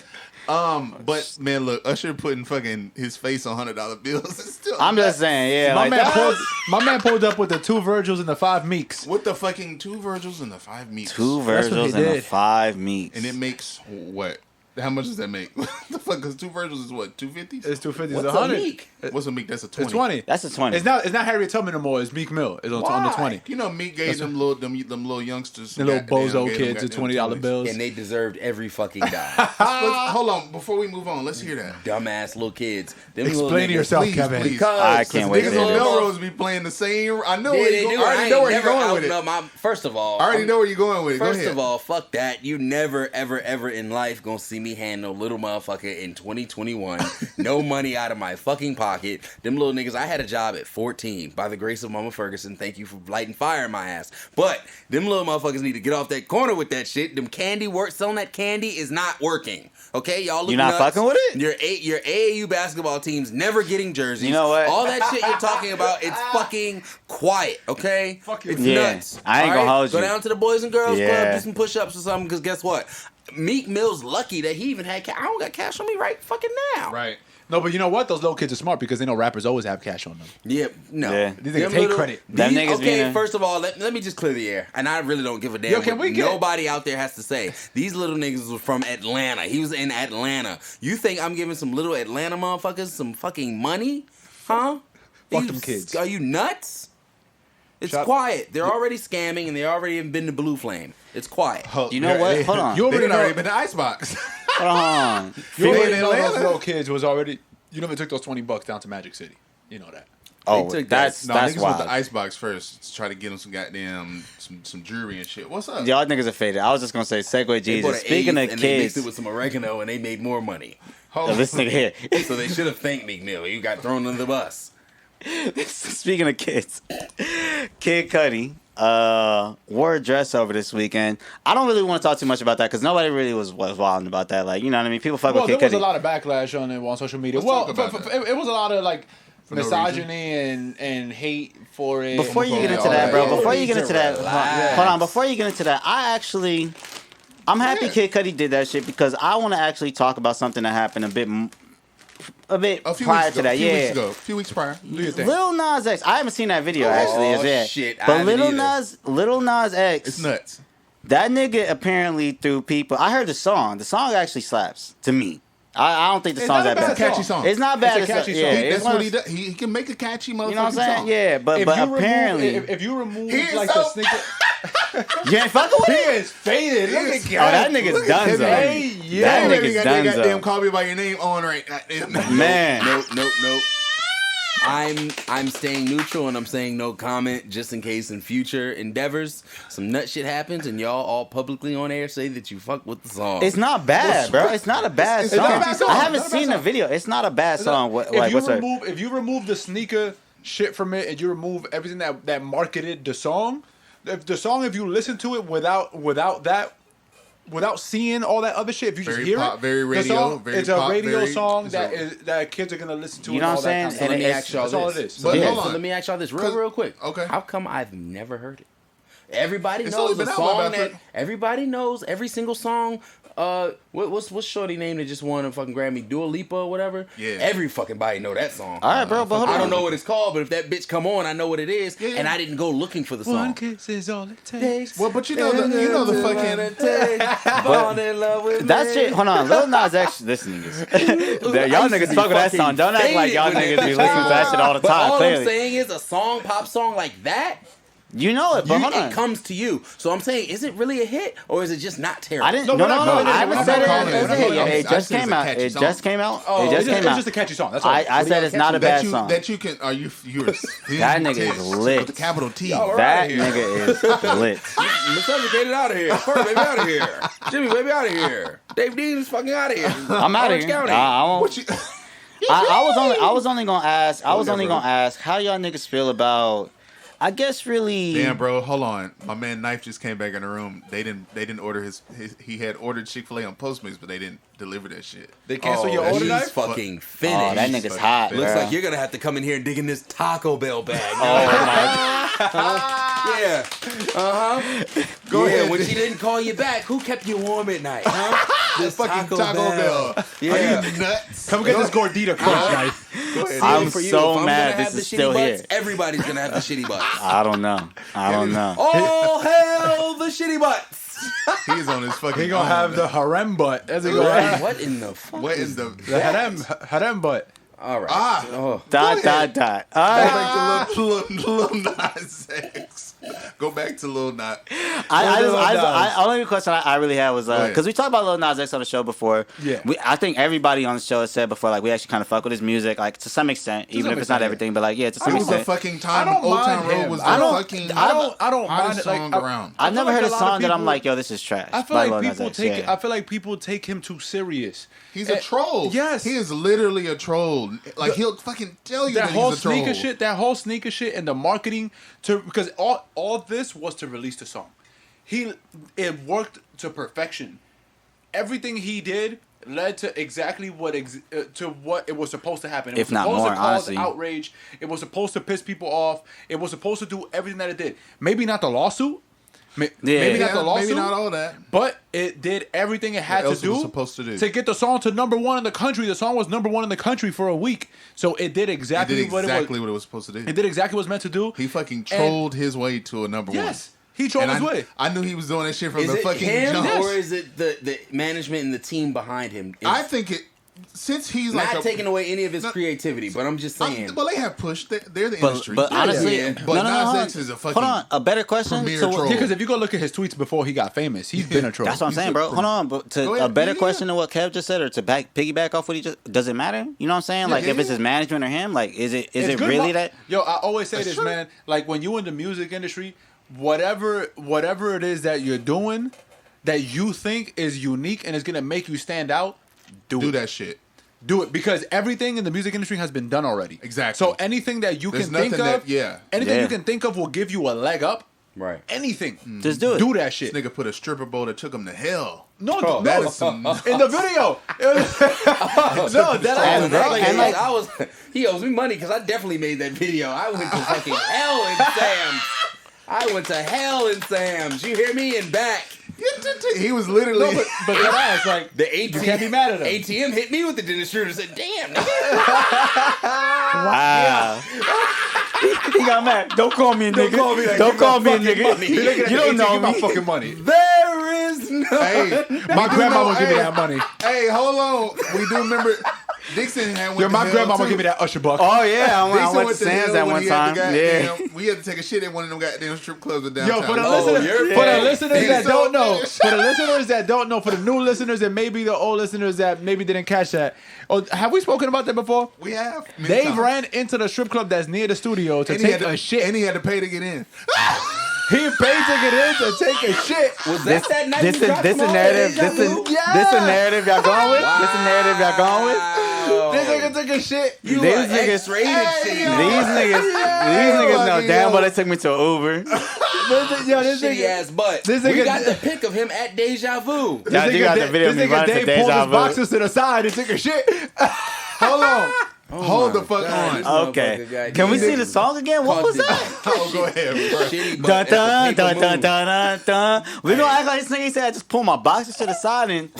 But man, look, Usher putting fucking his face on $100 bills. Is still I'm just saying, yeah. My like man, that. my man pulled up with the 2 Virgils and the 5 Meeks. with the fucking 2 Virgils and the 5 Meeks. 2 That's what Virgils he and did. 5 Meeks. And it makes what? How much does that make? The fuck? Because 2 Virgils is what? 250s? It's 250. What's It's a 100. Meek? What's a Meek? That's a 20. It's 20. That's a 20. It's not Harriet Tubman no more. It's Meek Mill. It's on the 20. You know, Meek gave them little youngsters, The little goddamn- bozo gave them kids, the goddamn $20 bills. And they deserved every fucking dime. Hold on, before we move on, let's hear that. Dumbass little kids. Them little Explain to niggas- yourself, Please, Kevin. please. Because I can't wait to Niggas hear on this. Melrose be playing the same. I know Yeah, where they you do. go. I already know where you're going with it. First of all, I already know where you're going with it. Go First ahead. of all, fuck that. You never, ever, ever in life gonna see me hand no little motherfucker in 2021. No money out of my fucking pocket. Them little niggas, I had a job at 14. By the grace of Mama Ferguson, thank you for lighting fire in my ass. But them little motherfuckers need to get off that corner with that shit. Them candy work, selling that candy is not working. Okay, y'all look You not nuts. fucking with it? Your AAU basketball team's never getting jerseys. You know what? All that shit you're talking about, it's fucking quiet, okay? Fuck you. It's Yeah, nuts. I ain't all gonna hold Go you. down to the Boys and Girls Club, Yeah. do some push-ups or something, because guess what? Meek Mill's lucky that he even had cash. I don't got cash on me right fucking now. Right. No, but you know what? Those little kids are smart because they know rappers always have cash on them. Yeah, no. Yeah. These niggas take credit. Them niggas okay, being- first of all, let me just clear the air. And I really don't give a damn Yo, can what we get- nobody out there has to say. These little niggas were from Atlanta. He was in Atlanta. You think I'm giving some little Atlanta motherfuckers some fucking money? Huh? Fuck them kids. Are you nuts? It's Shut- quiet. They're already scamming and they already have been to Blue Flame. It's quiet. You know what? Hold on. You They already done already know. been to Icebox. Hold on. You already in know those Atlanta. little kids was already. You know they took those $20 down to Magic City. You know that. Oh, took that's No, niggas went wild. to Icebox first to try to get them some goddamn some jewelry and shit. What's up? Y'all niggas are faded. I was just gonna say, segue They bought Jesus. an Speaking eighth of and they mixed kids, it with some oregano and they made more money. Hold oh, this nigga here. So they should have thanked Meek Mill. You got thrown under the bus. Speaking of kids, Kid Cudi wore a dress over this weekend. I don't really want to talk too much about that because nobody really was wilding about that. Like, you know what I mean? People fuck Well, with there Kid was a Cudi. lot of backlash on it on social media. Let's Well, talk about it was a lot of like no misogyny and hate for it. Before you get into all that, that. bro, Yeah. before you get Need into to that, relax. hold on. Before you get into that, I'm happy Kid Cudi did that shit because I want to actually talk about something that happened a bit a few prior weeks to ago. that. A few weeks prior. Do your thing. Lil Nas X. I haven't seen that video actually. Is it? Shit, I But haven't Lil Nas X. It's nuts. That nigga apparently threw people. I heard the song. The song actually slaps to me. I don't think the It's song's not that a bad. bad catchy song. It's not bad. It's a catchy yeah, song. it's That's one what of- he does. He can make a catchy motherfucking You know what I'm saying? song. Yeah, but If you apparently remove, if you remove He is like so- the sneaker, you ain't fucking with he it. is faded. Look at Oh, that nigga's Look at done. him. Hey, That yeah. nigga's got that goddamn donezo. call me by your name on right. Goddamn. Man, Nope. I'm staying neutral and I'm saying no comment just in case in future endeavors some nut shit happens and y'all all publicly on air say that you fuck with the song. it's not bad, bro. It's not a bad It's song. not a bad song. I haven't Not a bad seen the song. video. It's not a bad song. If you remove the sneaker shit from it and you remove everything that marketed the song, if you listen to it without that, without seeing all that other shit, if you just Very hear pop, it, very radio, the song, very it's pop, a radio very- song it's that kids are gonna listen to. You know and what all I'm that saying? kind of Let me it's- ask y'all That's all this. it is. But Yeah. hold So on. let me ask y'all this Cause- real quick. Okay. How come I've never heard it? Everybody It's only knows the been out song about that three- everybody knows every single song. What's shorty name that just won a fucking Grammy? Dua Lipa or whatever. Yeah. Every fucking body know that song. All right, bro, but hold on. I don't know what it's called, but if that bitch come on, I know what it is, Yeah. and I didn't go looking for the song. One kiss is all it takes. Well, but you know the fucking. Fall in love with That me. shit, hold on, Lil Nas X, this niggas. Y'all niggas fuck with that song. Don't act like y'all niggas be listening to that shit all the But time, all I'm clearly. saying is a song, pop song like that, You know it, but hold it on. comes to you. So I'm saying, is it really a hit or is it just not terrible? I didn't. No, No, we're no, not no. calling it. I We're haven't not said it calling it. as a hit. I'm- It I just said it's came a out. catchy It song. just came out. Oh, It just came it's out. just a catchy song. That's all. I said it's not a bad song. That you can. Are you? You're That nigga is lit. With the capital T. Y'all That here. nigga is lit. Miseducated out of here. Kurt, baby, out of here. Jimmy, baby, out of here. Dave Dean is fucking out of here. I'm out of Orange here. County. I won't. What you? I was only gonna ask. I was only bro. gonna ask how y'all niggas feel about. I guess really. Damn, bro, hold on. My man Knife just came back in the room. They didn't order his he had ordered Chick-fil-A on Postmates, but they didn't deliver that shit. They cancel your that order, shit's knife? fucking Oh, finished. that nigga's hot, bro. Looks like you're gonna have to come in here and dig in this Taco Bell bag. Oh Yeah. Go ahead. When she didn't call you back, who kept you warm at night? Huh? This Fucking Taco Bell. Yeah. Are you nuts? Come get this gordita crunch knife. Go ahead. I'm For you, so if I'm mad gonna this have the is shitty still butts, here. everybody's gonna have the shitty butts. I don't know. I don't know. All hail the shitty butts. He's on his fucking. He gonna have the harem butt. That's he gonna have. What in the fuck? What is the? The harem butt. All right. Ah. Oh. Dot, Go ahead. dot, dot. Go All right. back to Lil Nas X. Go back to Lil Nas. Only question I really had was ahead. because we talked about Lil Nas X on the show before. Yeah. I think everybody on the show has said before, like we actually kind of fuck with his music, like to some extent, even some if it's not extent, everything, but like yeah, to It some was a extent. fucking I time. don't Old mind Town Road him. was the I don't- fucking. I don't hottest mind it, like, song around. I've never like heard a a lot song of that I'm people- like, yo, this is trash. I feel by like Lil Nas people X, take. yeah. I feel like people take him too serious. He's a troll. Yes. He is literally a troll. Like he'll fucking tell you that That whole he's a troll. sneaker shit, and the marketing because all this was to release the song. It worked to perfection. Everything he did led to exactly what it was supposed to happen. It If was not supposed more, to cause honestly. outrage. It was supposed to piss people off. It was supposed to do everything that it did. Maybe not the lawsuit. Maybe not the lawsuit. Maybe not all that. But it did everything it had What else to it was do supposed to do? to get the song to #1 in the country. The song was #1 in the country for a week, so it did He exactly, did what exactly it was. what it was supposed to do. It did exactly what it was meant to do. He fucking trolled his way to a #1. Yes, he trolled And his way. I knew he was doing that shit from Is the it fucking him jump. or is it the management and the team behind him? It's I think it. Since he's not like taking away any of his No, creativity, but I'm just saying. well, they have pushed. They're the industry. But honestly, Yeah. But no, Nas hold X on. is a fucking Hold on, a better question. premier So, troll. Yeah, because if you go look at his tweets before he got famous, he's been a troll. that's what I'm He's saying, a bro. pro- Hold on, but to Go ahead. a better Yeah. question than what Kev just said, or to piggyback off what he just does it matter? You know what I'm saying? Like yeah, if it's yeah. his management or him, like is it It's good really mar- that? Yo, I always say That's this, true. man. Like when you in the music industry, whatever it is that you're doing that you think is unique and is gonna make you stand out, do do it. that shit. Do it because everything in the music industry has been done already. Exactly. So anything that you There's can think nothing of, that- anything Yeah. you can think of will give you a leg up. Right. Anything, Just do it. do that shit. This nigga put a stripper bowl that took him to hell. No, That no, is some. in the video. No, that And is like- and like- I was. He owes me money because I definitely made that video. I went to fucking hell in Sam's. I went to hell in Sam's. You hear me? And back. He was literally. no, but that ass like The ATM, you can't be mad at him. ATM hit me with the dentistry and said, "Damn, nigga." Wow. He got mad. Don't call me a nigga. call me that. Don't Give call my me a fucking nigga. money. You looking at You the don't ATM, know give my me. fucking money. There is no. Hey, My grandma will give me that money. Hey, hold on. We do remember Dixon had went Yo, to my hell, grandma will too. give me that Usher buck. Oh yeah, I Dixon went to to Sam's hell that when one he had time. the Yeah. goddamn- we had to take a shit at one of them goddamn strip clubs in downtown. Yo, for the Oh, listeners, you're for the bad. listeners that So don't know, bad. for the listeners that don't know, for the new listeners and maybe the old listeners that maybe didn't catch that, oh, have we spoken about that before? we have. many Dave times. ran into the strip club that's near the studio to And he take had to, a shit. and he had to pay to get in. He paid to get in to take a shit. Was that night This you dropped is them all? narrative. Deja This is vu? this a narrative y'all going with? This a narrative y'all going with? This nigga took a shit. You These are niggas- X-rated shit. These niggas know fucking damn yo. well they took me to an Uber. shitty ass butt. This We nigga- got the pic of him at Deja Vu. Yeah, you got the video of me running to Dave pulled Deja his Vu. boxers to the side and took a shit. Hold on. Hold the fuck God, on. Okay. Can we see the song again? What was that? Oh, go ahead, bro. Shitty Dun butt. dun That's dun the dun paper dun move. dun dun. We gonna act like this nigga said I just pull my boxers to the side and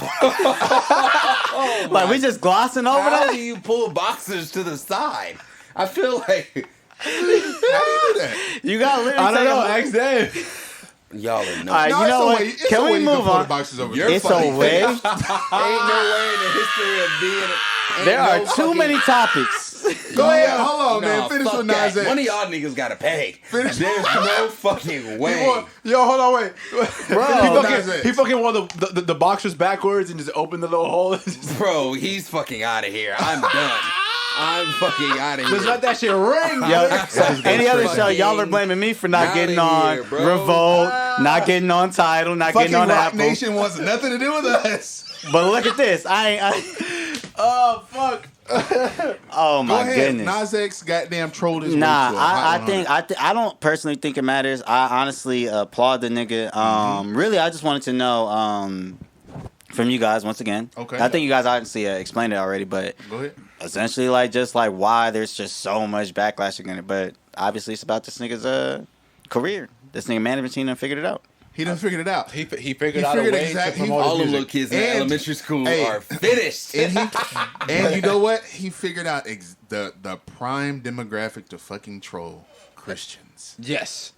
like we just glossing over How do that. you pull boxers to the side? I feel like How do you do that? You got literally. I don't know. take Ask Dave. y'all are nuts. All right, No, you it's know a what? way- it's Can a way we you can move pull the on? boxes over You're your It's fucking a way. Ain't no way in the history of being. Ain't There no are too fucking- many topics. Go ahead, hold on, Nah, man. Finish fuck with that. Nas X. One of y'all niggas gotta pay. Finish. There's no fucking way. Yo, hold on, wait. Bro, he fucking wore the boxers backwards and just opened the little hole. Bro, he's fucking out of here. I'm done. I'm fucking out of here. Just let that shit ring. Yo, any other show, fucking y'all are blaming me for not outta getting on here, bro. Revolt, not getting on Tidal, not Fucking getting on Rock Apple. Nation wants nothing to do with us. But look at this. Oh fuck. Oh Go my ahead. goodness. Nas X goddamn trolled his way Nah, to a Hot 100. I don't personally think it matters. I honestly applaud the nigga. Really, I just wanted to know from you guys once again. Okay. I think you guys obviously explained it already, but Go ahead. essentially, like why there's just so much backlash against it. But obviously, it's about this nigga's career. This nigga management team done figured it out. He done figured it out. He figured out a figured way exact- to he- promote All his the music. little kids in And- elementary school hey. are finished. And you know what? He figured out the prime demographic to fucking troll Christians. Yes,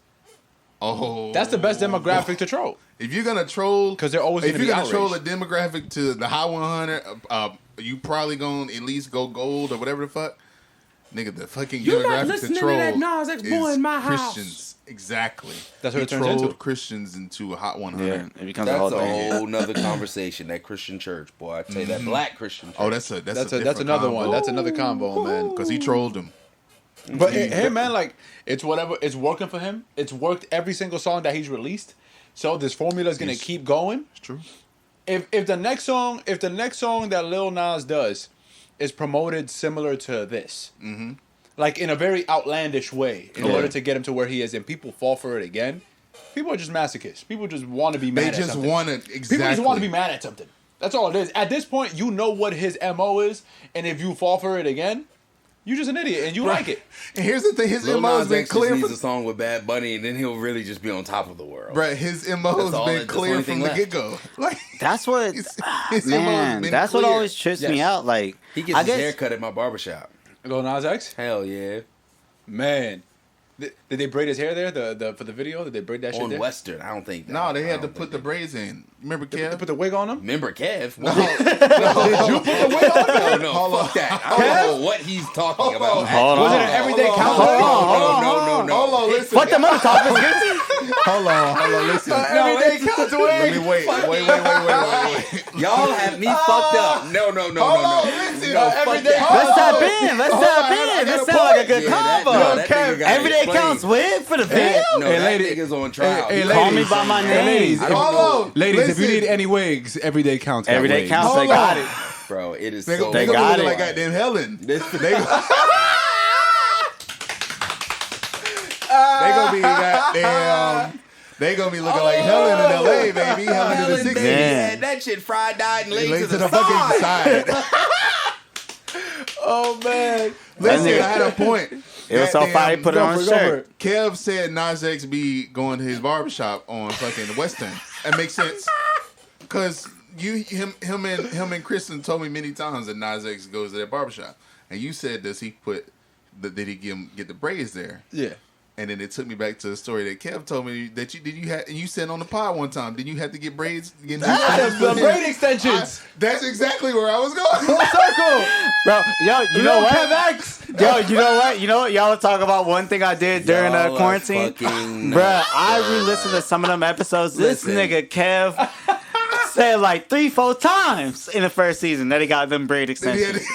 Oh, that's the best demographic to troll. If you're gonna troll, 'Cause they're always if gonna you're be gonna troll a outraged. demographic to the high 100, you probably gonna at least go gold or whatever the fuck. Nigga, the fucking You're not demographic listening to to troll that Nas X boy is in my house. Christians. Exactly. That's what he it turns trolled into. Christians into a hot 100. Yeah, it becomes a That's whole a thing. whole nother conversation. That Christian church, boy. I tell you, that black Christian church. Oh, that's That's another one. That's another combo, man. because he trolled him. But hey, man, like it's whatever. It's working for him. It's worked every single song that he's released. So this formula is gonna Yes. keep going. It's true. If the next song that Lil Nas does is promoted similar to this, like in a very outlandish way, in order to get him to where he is, and people fall for it again, people are just masochists. People just want to be mad They at just something. want to exactly. People just want to be mad at something. That's all it is. At this point, you know what his MO is, and if you fall for it again, you're just an idiot, and you like it. And here's the thing: his Lil MO has Nas been X clear needs from a song with Bad Bunny, and then he'll really just be on top of the world. Bruh, his MO has all- been that's the clear only from thing the left. get go. Like That's what, his MO has man. been That's what clear. always trips me Yes. out. Like He gets I his guess hair cut at my barbershop. Lil Nas X, Hell yeah. man. Did they braid his hair there? For the video, did they braid that shit On there? Western, I don't think. No, they I had to don't put think the they- braids in. Remember, They Kev? put the wig on him. Remember Kev? No, Did you put the wig on him? No, Hold fuck on. that. I don't know what he's talking about. Hold Was on. it an everyday Hold on, count? hold on, No. Hold on, listen. What the mother talking? Hold on, listen. Everyday count to Let me wig. wait. Y'all have me fucked up. No. Hold on, listen. No, fuck everyday that. Let's tap in. Let's tap in. This sounds like a good Yeah, that- combo. no, that nigga got Everyday explained. counts win for the video. No, Hey, that lady. nigga's on trial. Hey, He Call me ladies. by my Hey, name. ladies, I don't Hold know. on. Ladies, if you Listen. need any wigs, everyday counts. got Everyday wigs. counts. They Hold got on. it. Bro, it is They so They gonna got look it. like goddamn Helen. This They gonna be goddamn. They gonna be looking like Helen in L.A., baby. Helen in the baby, 60s. Man. had that shit fried, dyed, and laid Laid to the side. fucking side. Oh man. Listen, I nigga- had a point. It was so Goddamn, fire. He put it on his go for shirt. Kev said Nas X be going to his barbershop on fucking Western. That makes sense. Cause him and Kristen told me many times that Nas X goes to their barbershop. And you said, did he get the braids there? Yeah. And then it took me back to the story that Kev told me that you said on the pod one time, did you have to get braids? The braid extensions. That's exactly where I was going. Full circle. Bro, yo, you know Lil what? Kev X. Yo, you know what? You know what? Y'all talk about one thing I did during Y'all are quarantine. fucking Bruh, nuts, I bro. re-listened to some of them episodes. This Listen. nigga Kev said like 3-4 times in the first season that he got them braid extensions.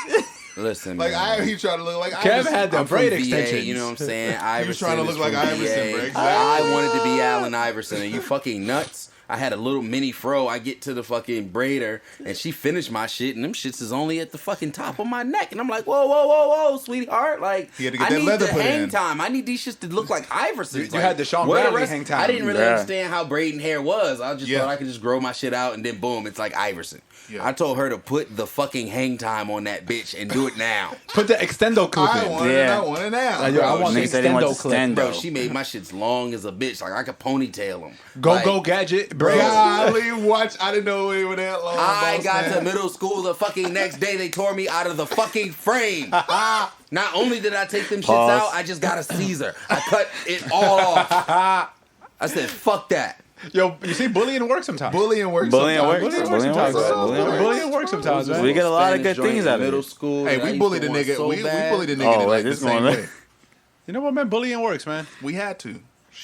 Listen, Like man. he tried to look like Kev Iverson. had the I'm from braid VA, extensions. you know what I'm saying? Iverson was trying to is look like from Iverson, VA. bro. Exactly. I wanted to be Allen Iverson. Are you fucking nuts? I had a little mini fro. I get to the fucking braider, and she finished my shit, and them shits is only at the fucking top of my neck, and I'm like, whoa, sweetheart, like he had to get I that need leather the put hang in. time. I need these shits to look like Iversons. You like, had the Sean where Bradley rest- hang time. I didn't really Yeah. understand how braiding hair was. I just thought I could just grow my shit out, and then boom, it's like Iverson. Yeah. I told her to put the fucking hang time on that bitch and do it now. Put the extendo clip I in. want it. I want it now. Yo, I Bro, want the nigga said he wants extendo clip. extendo. Bro, she made my shits long as a bitch. Like I could ponytail them. Go gadget, bro. Golly, watch. I didn't know it was that long. I boss got man. to middle school the fucking next day. They tore me out of the fucking frame. Not only did I take them shits Pause. out, I just got a Caesar. I cut it all off. I said, fuck that. Yo, you see, bullying works sometimes. Bullying works. Bullying sometimes. works. Bullying works Bullying sometimes. works. man. Bullying works. Bullying works sometimes, man. We get a lot of good Spanish things joint out of in middle it. school. Hey, that I we used bullied to a want nigga. so We bad. bullied a nigga Oh, like this the same going- way. You know what, man? Bullying works, man. We had to.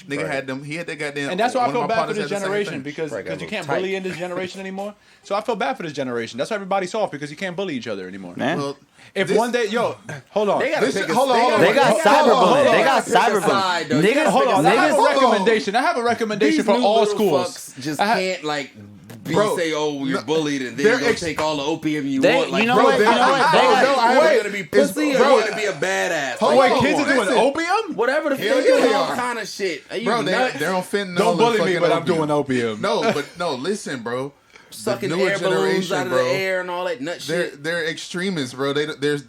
Nigga had them. He had that goddamn. And that's why I one of feel my bad for partners this had the same generation thing. because Probably got a you little can't tight. bully in this generation anymore. So I feel bad for this generation. That's why everybody's soft because you can't bully each other anymore. Man. Well, If this- one day, hold on. They gotta This- pick a- hold on, hold on. They got Hold on, cyberbullying. hold They on. got Pick a side, cyberbullying. though. You Niggas, gotta Hold pick a on, side. I have a Hold on. recommendation. I have a recommendation These for new all little schools. fucks just I ha- can't like Bro, say, "Oh, you're no, bullied," and then they're you're gonna ex- take all the opium you They- want. Like, you know bro, what? they- You know what? They bro, got- you wait, gonna be it's- pussy or bro, you gonna be a badass? Hold Like, Wait, on, kids are doing listen. opium? whatever the fuck, Hell they doing yeah. all kind of shit. Are you Bro, nuts? they're on fentanyl. Don't and bully me, fucking but I'm opium. doing opium. No, listen, bro. Sucking The newer air balloons generation, out of bro. the air and all that nut shit. They're extremists, bro. They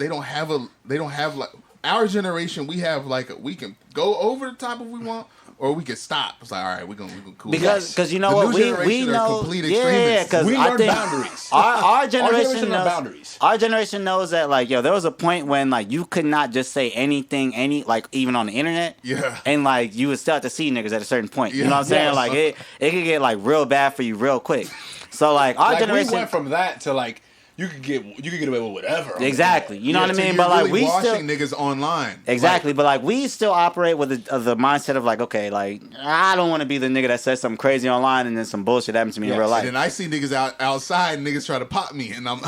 don't have like our generation. We have like we can go over the top if we want, or we can stop. It's like all right, we're gonna cool. Because you know The what, new we generation are know, complete yeah, extremists. because We I learn think boundaries. our generation learn knows boundaries. Our generation knows that like yo, there was a point when like you could not just say anything, like even on the internet, Yeah. and like you would start to see niggas at a certain point. You Yeah. know what I'm saying? Yes. Like it could get like real bad for you real quick. So like our Like, generation, we went from that to like you could get away with whatever. exactly. You know what I So mean? you're But like really we still. washing niggas online. Exactly, but like we still operate with the mindset of like, okay, like I don't want to be the nigga that says something crazy online and then some bullshit happens to me in Yes. real life. And then I see niggas outside, and niggas try to pop me, and I'm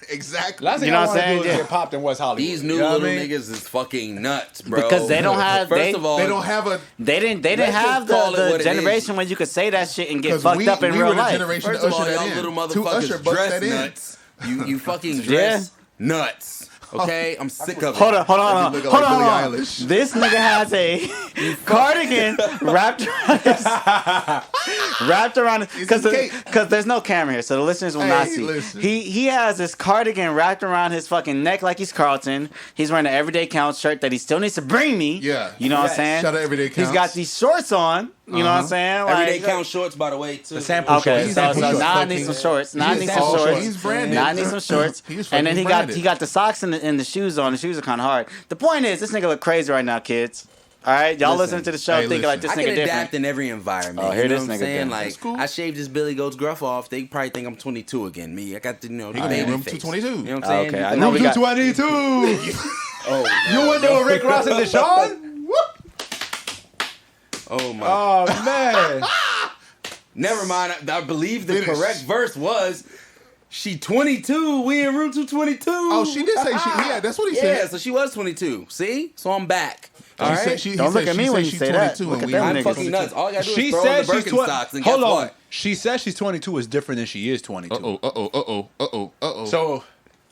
exactly. Last thing You know I what want I'm to do saying? is Yeah. get popped in West Hollywood. These new You know what little I mean? niggas is fucking nuts, bro. Because they don't have- First they- of all, They don't have a They didn't Let's have just call it the what it generation when you could say that shit and get because fucked up in we real were the life. generation First to of all, usher that y'all in. little To usher motherfuckers bust dress that in. nuts. You fucking dress nuts. Okay, I'm sick of it. Hold on. You look like Billie Hold on. Eilish. This nigga has a cardigan wrapped around It's a cape. because there's no camera here, so the listeners will Hey, not see. listen. He has this cardigan wrapped around his fucking neck like he's Carlton. He's wearing an Everyday Counts shirt that he still needs to bring me. Yeah. You know what I'm Yes. saying? Shout out Everyday He's got Counts. these shorts on. You know what I'm saying? Everyday Like- count shorts, by the way, too. The sample Okay, shorts. so sample now I shorts. need some shorts. Now I He's need sample some shorts. shorts. He's branded. Now I need some shorts. He's And then fucking he branded. got the socks and the shoes on. The shoes are kind of hard. The point is, this nigga look crazy right now, kids. All right, y'all Listen. listening to the show, Hey, thinking like this I nigga can adapt different. in every environment. Oh, here you know this what I'm nigga saying? go. Like, That's cool. I shaved this Billy Goat's gruff off. They probably think I'm 22 again. Me, I got the, the gonna be baby room face. 222. You know what I'm saying? Okay, You I can- know we got- 22. Oh, You went there with Rick Ross and Deshaun? oh my. Oh man. Never mind. I believe the Finish. correct verse was, she 22. We in room 222. Oh, she did say she. Yeah, that's what he Yeah, said. so she was 22. See? So I'm back. She All said right? he Don't said look at she me said when you she's say that. 22 Look and at we them in I'm niggas. fucking nuts. All I gotta do She is throw said in the she's 20. Birkenstocks and Hold guess on. what? She said she's 22 is different than she is 22. Uh-oh. So,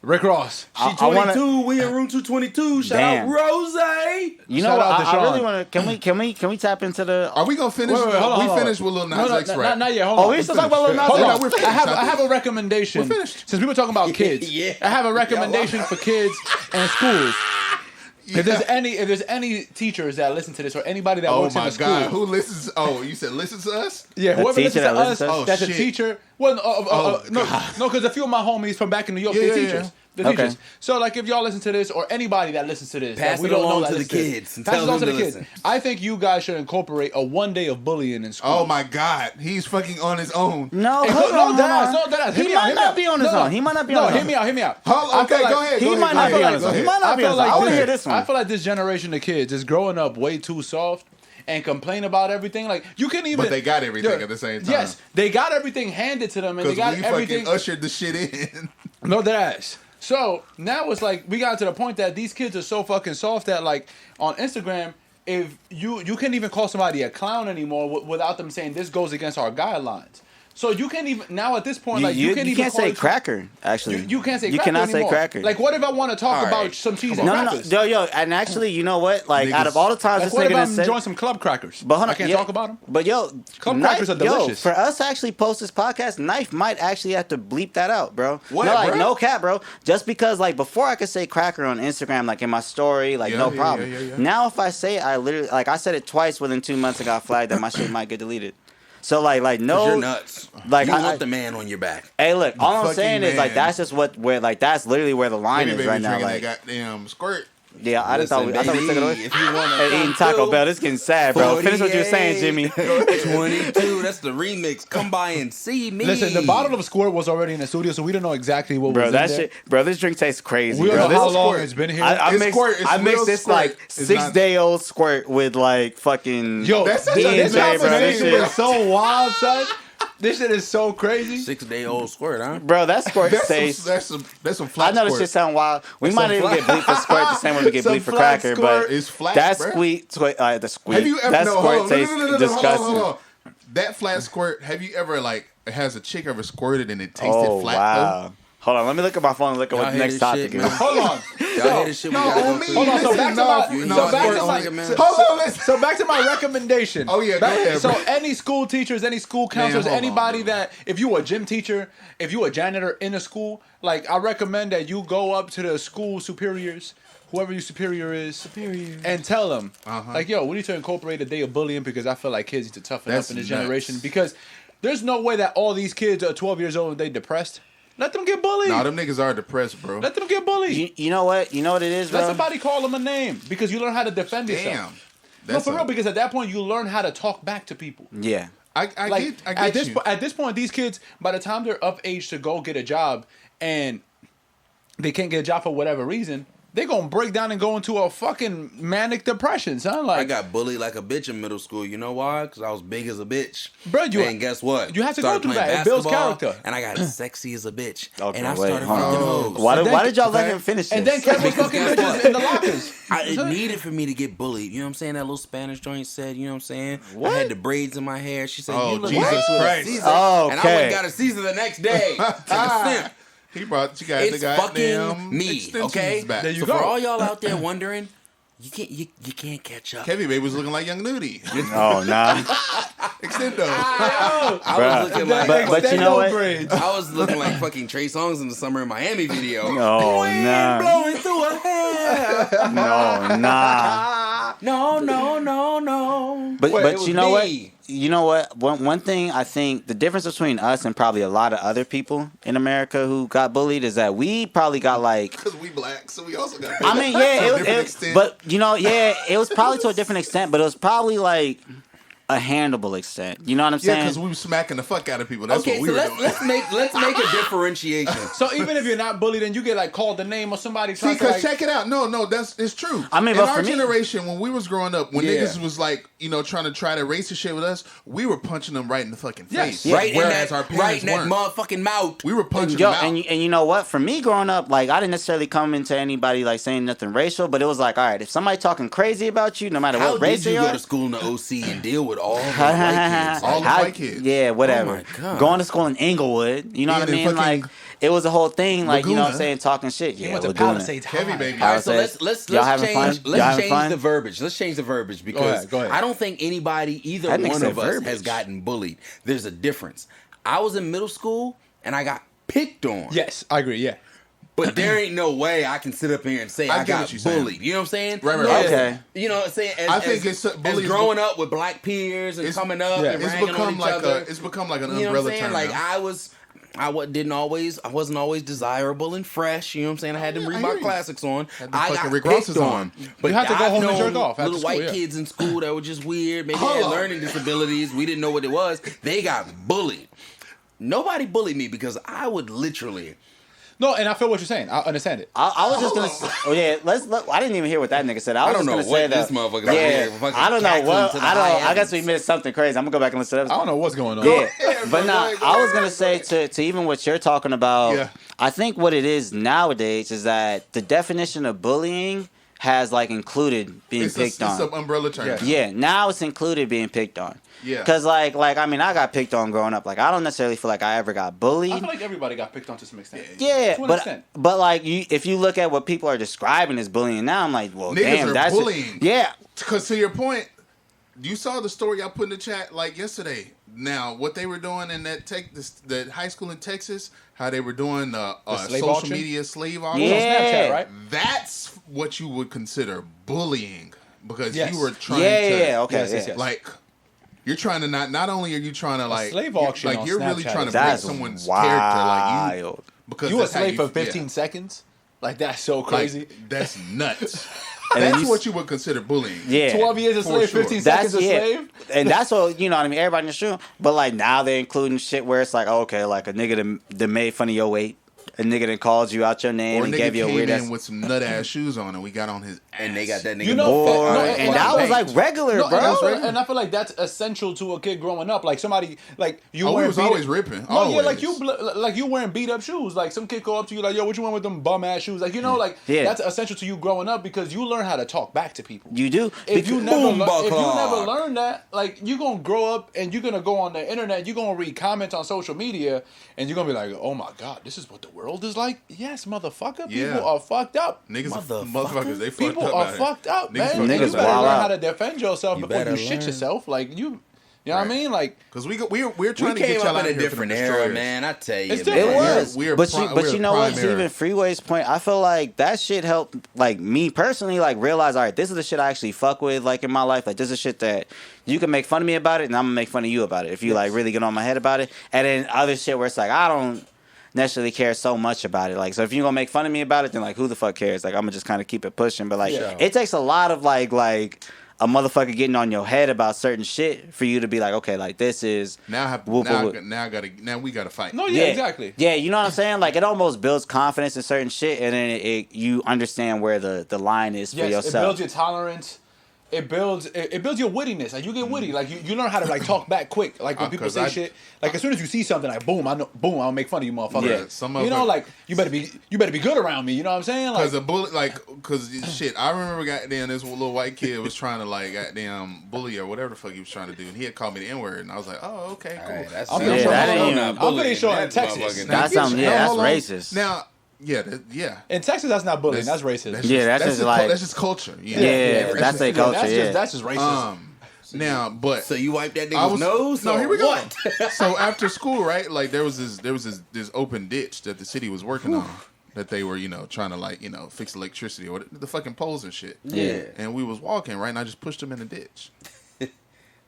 Rick Ross. She I wanna- 22. We in room 222. Shout Damn. out Rose. You know Shout what? out to I really Sean. want to. Can we tap into the? Are we gonna finish? Wait, hold on, we hold on. finished with Lil Nas X, right? Not yet. Hold Oh, on. we still talking about Lil Nas Hold X? on. We're finished. I have a recommendation. We're finished. Since we were talking about kids, Yeah. I have a recommendation for kids and schools. Yeah. If there's any teachers that listen to this or anybody that Oh works in my a school, God, who listens? Oh, you said listens to us? yeah, The whoever teacher listens to that us, listens to us? that's Oh, a shit. teacher. Well, Oh, no, because a few of my homies from back in New York, Yeah, they're yeah, teachers. yeah. The Okay. teachers. So, like, if y'all listen to this, or anybody that listens to this, Pass that we it don't know along that to the listens kids and pass it tell along to them the to kids. listen. I think you guys should incorporate a one day of bullying in school. Oh my God, he's fucking on his own. No, Hey, hold no, on, that hold on. Hear He me out, might hear me not out. be on his No, own. He might not be no, on his hear own. me out. Hear me out. Hold, I feel okay, like- go ahead. He go might ahead, not go be on ahead, his go own. He ahead. might not be on his own. I like want to this- hear this one. I feel like this generation of kids is growing up way too soft and complain about everything. Like you can even, But they got everything at the same time. Yes, they got everything handed to them, and they Because got we everything. fucking ushered the shit in. No, that ass. So now it's like we got to the point that these kids are so fucking soft that like on Instagram, if you can't even call somebody a clown anymore without them saying this goes against our guidelines. So you can't even now at this point, You can't can't say cracker. Actually, You can't say you cracker cannot anymore. say cracker. Like, what if I want to talk about some cheese and no, crackers? yo, and actually, you know what? Like, out of all the times Like, this what if nigga I'm said, enjoying some club crackers? but hold on, I can't talk about them. But yo, Club crackers are delicious. For us to actually post this podcast, Knife might actually have to bleep that out, bro. What, no, like bro? no cap, bro. Just because, like, before I could say cracker on Instagram, like in my story, like no problem. Yeah. Now if I say, I literally, like, I said it twice within 2 months and got flagged that my shit might get deleted. So like no, you're nuts. Like you I want the man on your back. Hey, look, all I'm fucking saying is like man. that's just where like that's literally where the line is right now. Like, that goddamn squirt. yeah, I just thought we took it away. If you want Hey, eating Taco Bell, this getting sad, bro. Finish what you were saying, Jimmy. 22. That's the remix. Come by and see me. Listen, the bottle of Squirt was already in the studio, so we don't know exactly what Bro, was that in there. shit, bro. This drink tastes crazy, We don't bro. know how This long Squirt. it's been here. I It's mixed Squirt. It's I mixed real this Squirt. like It's 6-day-old Squirt with like fucking Yo, That's such a D&J, that's bro. This amazing, shit, is so wild, son. This shit is so crazy. 6-day-old squirt, huh? bro. That Squirt tastes. That's some I flat know this squirt. shit sound wild. We That's might some even get bleeped for Squirt the same way we get Some bleeped for flat cracker, Squirt but is flat, that bro. the squeak. Have you ever that no, Squirt hold on, tastes no, disgusting. hold on. That flat squirt, have you ever has a chick ever squirted and it tasted Oh flat wow. Hold on, let me look at my phone and look at what Y'all the hear next this topic shit, is. man? Hold on. Y'all hear this shit? We gotta go through. Hold on, so back to my- You so back to know, my- nigga, man. Hold on, listen. So back to my recommendation. Oh, yeah, go ahead, So bro. any school teachers, any school counselors, hold on, anybody bro. that if you a gym teacher, if you a janitor in a school, like I recommend that you go up to the school superiors, whoever your superior is, and tell them like, yo, we need to incorporate a day of bullying because I feel like kids need to toughen That's up in this nuts. generation because there's no way that all these kids are 12 years old and they depressed. Let them get bullied. Nah, them niggas are depressed, bro. Let them get bullied. You know what? You know what it is, bro? Let somebody call them a name because you learn how to defend yourself. Damn. No, for real, because at that point you learn how to talk back to people. Yeah. I Like get at this you. at this point, these kids, by the time they're of age to go get a job, and they can't get a job for whatever reason, they gonna break down and go into a fucking manic depression, son. Like I got bullied like a bitch in middle school. You know why? Because I was big as a bitch. Bro, and guess what? you have to go Started through playing that. It builds basketball, character. And I got sexy as a bitch. Okay, and I wait, started hold on. fucking hoes. Why did y'all let okay. him finish And then this? Kev was fucking guess bitches what? in the lockers. It needed for me to get bullied. You know what I'm saying? That little Spanish joint said, you know what I'm saying? I had the braids in my hair. She said, Oh, you look Jesus like you Christ. a Caesar. Oh, And I okay. went and got a Caesar the next day. Took a simp. He brought you guys It's the goddamn fucking me, extensions okay? back. There you So go. for all y'all out there wondering, you can't catch up. Kevin baby was looking like Young Nudie. Oh nah. Extendo. I Bruh. was looking like But you know what? Braids. I was looking like fucking Trey Songz in the Summer in Miami video. Oh nah. Blowing through her hair. No, nah. No. But It but was you know what? me. You know what? One thing I think the difference between us and probably a lot of other people in America who got bullied is that we probably got like. Because we black, so we also got. I mean, To a yeah, different it extent. but you know, yeah, it was probably to a different extent, but it was probably like a handleable extent. You know what I'm yeah, saying? because we were smacking the fuck out of people. That's Okay, what we so were let's doing. let's make a differentiation. So even if you're not bullied and you get like called the name or somebody See, tries to because like, check it out. No, it's true. I mean, in but our for me- generation, when we was growing up, when Yeah. niggas was like, trying to racist shit with us, we were punching them right in the fucking Yes. face. Yeah. Right Whereas in our that, parents right in that weren't. motherfucking mouth. We were punching Yo, them out. and you know what? For me growing up, like I didn't necessarily come into anybody like saying nothing racial, but it was like, all right, if somebody talking crazy about you, no matter How what race did you they go are, to school in the OC and deal with all the white kids? All the how- white kids. Yeah, whatever. Oh my God. Going to school in Inglewood, you know Yeah, what I the mean? fucking Like it was a whole thing, like you know what I'm Laguna. saying, talking shit. he Yeah, went to Laguna. Palisades Heavy High. baby. All right, so Palisades. let's Y'all having fun? change Y'all let's having change fun? the verbiage. Let's change the verbiage because Go ahead. I don't think anybody, either That nigga one said of us, verbiage. has gotten bullied. There's a difference. I was in middle school and I got picked on. Yes, I agree. Yeah. But there ain't no way I can sit up here and say I I, get got what you're saying. bullied. You know what I'm saying? Right. As- Okay. You know what I'm saying? As, I think as, it's bullies- as growing up with black peers and coming up yeah. and It's ragging on become each like other. it's become like an You know what I'm umbrella saying? term. Like now. I wasn't always desirable and fresh. You know what I'm saying? I had them I hear Reebok you. classics on. Had the I fucking got Rick picked Rosses on. on. But You had to go I've home and known jerk off after little school, white yeah. kids in school that were just weird. Maybe they Hold had on. learning disabilities. We didn't know what it was. They got bullied. Nobody bullied me because I would literally. No, and I feel what you're saying. I understand it. I was just gonna. Oh yeah, I didn't even hear what that nigga said. I was don't just know gonna what say this that. motherfucker out Yeah, here fucking I don't know cackling what. to the I don't. high I guess we heavens. missed something crazy. I'm gonna go back and listen to that. I don't know what's going on. Yeah, bro, but nah, go I was ahead, gonna say to even what you're talking about. Yeah. I think what it is nowadays is that the definition of bullying has like included being picked on. It's an umbrella term. Yes. Yeah, now it's included being picked on. Yeah. Because, like, I mean, I got picked on growing up. Like, I don't necessarily feel like I ever got bullied. I feel like everybody got picked on to some extent. Yeah, To an extent. but like, if you look at what people are describing as bullying now, I'm like, well, Niggas damn, are that's bullying. Yeah. Because to your point, you saw the story I put in the chat like yesterday. Now, what they were doing in that the high school in Texas, how they were doing social auction? media slave auction. Yeah. Snapchat, right? That's what you would consider bullying because Yes. you were trying Yeah, okay. Yes. like you're trying to not only are you trying to like slave auction like on you're really Snapchat trying to is- break That's someone's wild. character like you because You a that's how slave for yeah. 15 seconds? Like, that's so crazy. Like, that's nuts. And then That's you- what you would consider bullying. Yeah. 12 years a For slave, sure. 15 That's seconds a slave? And that's what, you know what I mean, everybody in the stream. But like now they're including shit where it's like, okay, like a nigga that made fun of your weight, a nigga that called you out your name Or a and nigga gave you a came weird in ass. with some nut ass shoes on and we got on his ass. And they got that nigga. You know, Boy, no, and that was like regular, No, bro. and I feel like that's essential to a kid growing up. Like somebody, like you Oh, we wearing was beat always up, ripping. No, yeah, Always. like you wearing beat up shoes. Like some kid go up to you like, yo, what you wearing with them bum ass shoes? Like you know, like Yeah. that's essential to you growing up because you learn how to talk back to people. You do. If you never Boom, if you buck never hard. learn that, like you're gonna grow up and you're gonna go on the internet, you're gonna read comments on social media, and you're gonna be like, oh my god, this is what the world is like. Yes, motherfucker, Yeah. people are fucked up. Niggas motherfuckers, they fucked People up are out here. fucked up, man. fucked You up Niggas better out wild learn out. how to defend yourself You before you better shit learn. yourself. Like you know what I mean? Like Because we're We trying to get came y'all up out in a here for them different era, destroyers. man. I tell you, It's man. different. It was, We're but we're you know what? prime era. Even Freeway's point, I feel like that shit helped, like me personally, like realize, all right, this is the shit I actually fuck with, like in my life. Like this is shit that you can make fun of me about it, and I'm gonna make fun of you about it if you like really get on my head about it. And then other shit where it's like I don't necessarily care so much about it. Like so, if you gonna make fun of me about it, then like who the fuck cares? Like I'm gonna just kind of keep it pushing. But like Yeah. it takes a lot of like a motherfucker getting on your head about certain shit for you to be like, okay, like this is Now we gotta fight. no, yeah, exactly. Yeah, you know what I'm saying? Like it almost builds confidence in certain shit, and then you understand where the line is for Yes, yourself. it builds your tolerance. It builds your wittiness. Like you get witty. Like you learn how to like talk back quick. Like when people 'cause say shit. Like as soon as you see something, like boom, I'll make fun of you, motherfucker. Yeah, some you know, motherfucker- like you better be good around me. You know what I'm saying? Like Because a bullet, because shit, I remember goddamn this little white kid was trying to like goddamn bully or whatever the fuck he was trying to do, and he had called me the N word, and I was like, oh okay, cool. Alright, that's I'm pretty sure- that ain't even- I'm pretty sure in Texas. That's something. Yeah, that's racist. Now, yeah. in Texas, that's not bullying. That's racist. Yeah, that's just like- that's just culture. Yeah, that's their culture. Yeah, That's just racist. Now, but So you wiped that I nigga's was nose? No, or here we go. what? So after school, right? Like there was this open ditch that the city was working on. That they were, trying to fix electricity or the fucking poles and shit. Yeah. And we was walking, right? And I just pushed him in the ditch.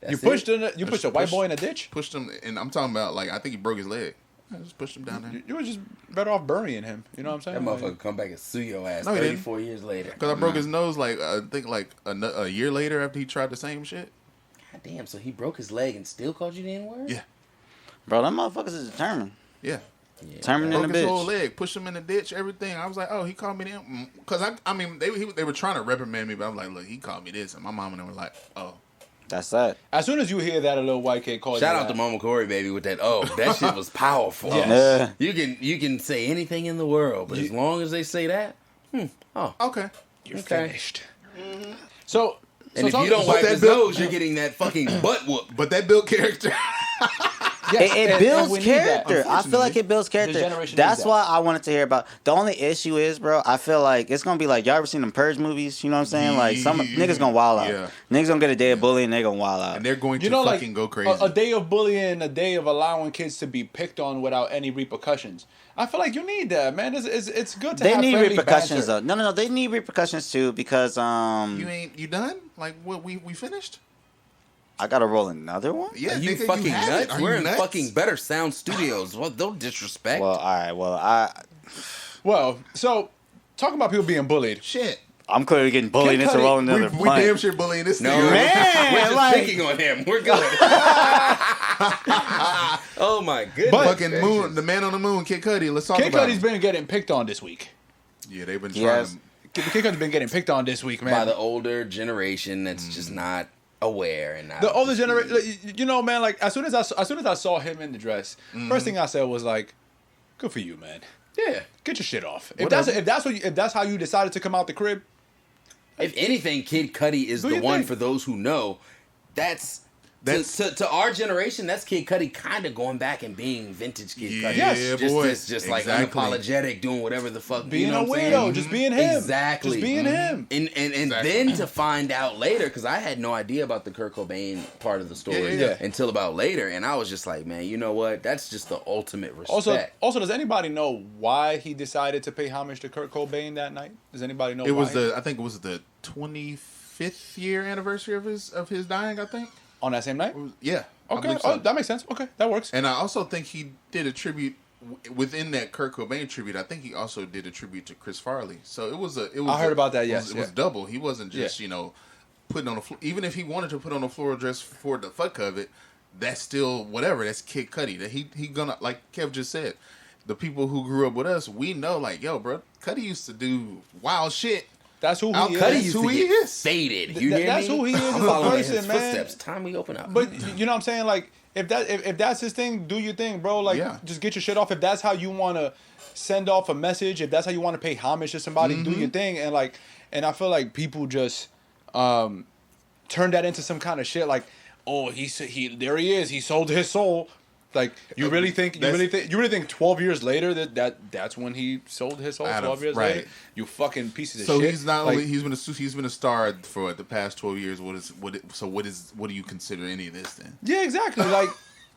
You pushed a white boy in a ditch. Pushed him, and I'm talking about I think he broke his leg. I just pushed him down there. You were just better off burying him. You know what I'm saying? That motherfucker come back and sue your ass No, he didn't. 34 years later. Because I broke his nose I think a year later after he tried the same shit. God damn, so he broke his leg and still called you the N-word? Yeah, bro, them motherfuckers is determined. yeah. Determined in Broke the his whole bitch. leg, pushed him in the ditch, everything. I was like, oh, he called me that. Because they were trying to reprimand me, but I'm like, look, he called me this, and my mom and them were like, oh. That's that. As soon as you hear that, a little white kid calls Shout you out to that. Mama Corey, baby, with that. Oh, that shit was powerful. Yes. You can say anything in the world, but as long as they say that, Okay. You're Okay. finished. So, and if talk- you don't but wipe that his bill- nose, you're getting that fucking butt whoop. But that built character. yes, It and builds we need that. character. I feel like it builds character. generation That's needs that. why I wanted to hear about. The only issue is, bro, I feel like it's gonna be like y'all ever seen them Purge movies? You know what I'm saying? Like some niggas gonna wild out. Yeah. Niggas gonna get a day of bullying. They gonna wild out. And they're going to You know, like fucking go crazy. a day of bullying, a day of allowing kids to be picked on without any repercussions. I feel like you need that, man. It's good to They have need friendly repercussions banter. though. No, they need repercussions too because You done? Like what we finished? I gotta roll another one. Yeah, Are you nigga, fucking have it. nuts? Are We're you in nuts? fucking Better Sound Studios. Well, don't disrespect. Well, all right. Well, Well, so talking about people being bullied. Shit. I'm clearly getting bullied Kid into Cudi, rolling We another damn punt. sure bullying this no, nigga. Man, we're just like- picking on him. We're good. Oh my goodness. But- Fucking moon, the man on the moon, Kid Cudi. Let's talk Kid about Cudi's him. been getting picked on this week. Yeah, they've been Yes. trying to. Kid Cudi's been getting picked on this week, man. By the older generation that's just not aware and not The older generation, you know, man. Like as soon as I saw him in the dress, first thing I said was like, "Good for you, man. Yeah. Get your shit off. Whatever. If that's how you decided to come out the crib, If anything, Kid Cudi is the one for those who know. That's to our generation. That's Kid Cudi kind of going back and being vintage Kid Cudi. Yes, just like unapologetic, doing whatever the fuck. Being a weirdo, just being him. Exactly, just being him. And then to find out later, because I had no idea about the Kurt Cobain part of the story until about later, and I was just like, man, you know what? That's just the ultimate respect. Also, does anybody know why he decided to pay homage to Kurt Cobain that night? Does anybody know? I think it was the 25th year anniversary of his dying. I think. On that same night? Yeah. Okay. So. Oh, that makes sense. Okay, that works. And I also think he did a tribute within that Kurt Cobain tribute. I think he also did a tribute to Chris Farley. So it was. I heard about that. Yes, it was double. He wasn't just putting on a floor. Even if he wanted to put on a floral dress for the fuck of it, that's still whatever. That's Kid Cudi. That he gonna, like Kev just said. The people who grew up with us, we know, like, yo, bro, Cudi used to do wild shit. That's who he is. That's who he is. Faded. You hear that's me? who he is as a Following person, his man. Footsteps. Time we open up. But you know what I'm saying? Like, if that's his thing, do your thing, bro. Like, just get your shit off. If that's how you want to send off a message, if that's how you want to pay homage to somebody, do your thing. And I feel like people just turn that into some kind of shit. Like, oh, there he is. He sold his soul. Like, you really think 12 years later that's when he sold his soul? 12 years later, you fucking pieces of shit. So he's not only he's been a star for the past 12 years. What do you consider any of this then? Yeah, exactly. Like,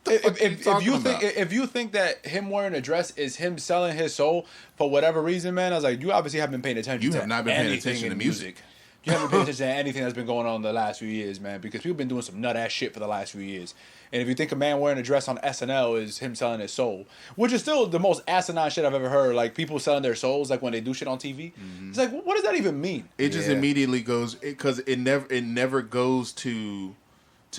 if you think that him wearing a dress is him selling his soul for whatever reason, man, I was like, you obviously haven't been paying attention. You have not been paying attention to music. You haven't paid attention to anything that's been going on in the last few years, man, because people been doing some nut ass shit for the last few years. And if you think a man wearing a dress on SNL is him selling his soul, which is still the most asinine shit I've ever heard, like people selling their souls, like when they do shit on TV, it's like, what does that even mean? It just immediately goes, because it never goes to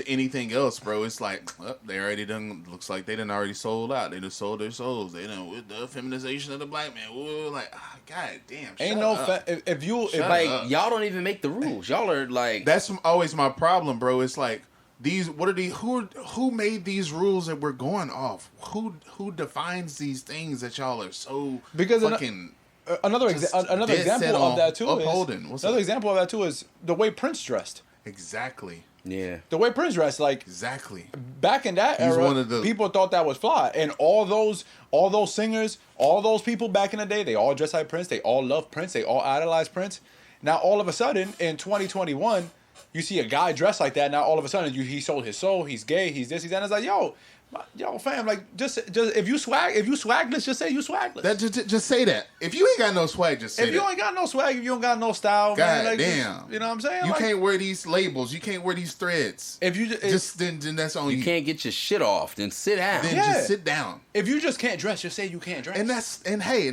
anything else, bro. It's like, they already done. Looks like they done already sold out. They done sold their souls. They done with the feminization of the black man. Ooh, like, god damn. Ain't no if y'all don't even make the rules. Y'all are like, that's always my problem, bro. It's like, who made these rules that we're going off? Who defines these things that y'all are so fucking another example of that too upholding. Example of that too is the way Prince dressed. Exactly. Yeah. The way Prince dressed, like, exactly. Back in that era, people thought that was fly, and all those singers, all those people back in the day, they all dressed like Prince. They all loved Prince. They all idolized Prince. Now all of a sudden in 2021. You see a guy dressed like that, now all of a sudden he sold his soul, he's gay, he's this, he's that. And it's like, yo, fam, like just if you swagless, just say you swagless. Just say that. If you ain't got no swag, just say that. If you ain't got no swag, if you don't got no style, God man, like, damn. You know what I'm saying? You can't wear these labels. You can't wear these threads. If you then that's on you. You can't get your shit off. Then sit down. Then just sit down. If you just can't dress, just say you can't dress. And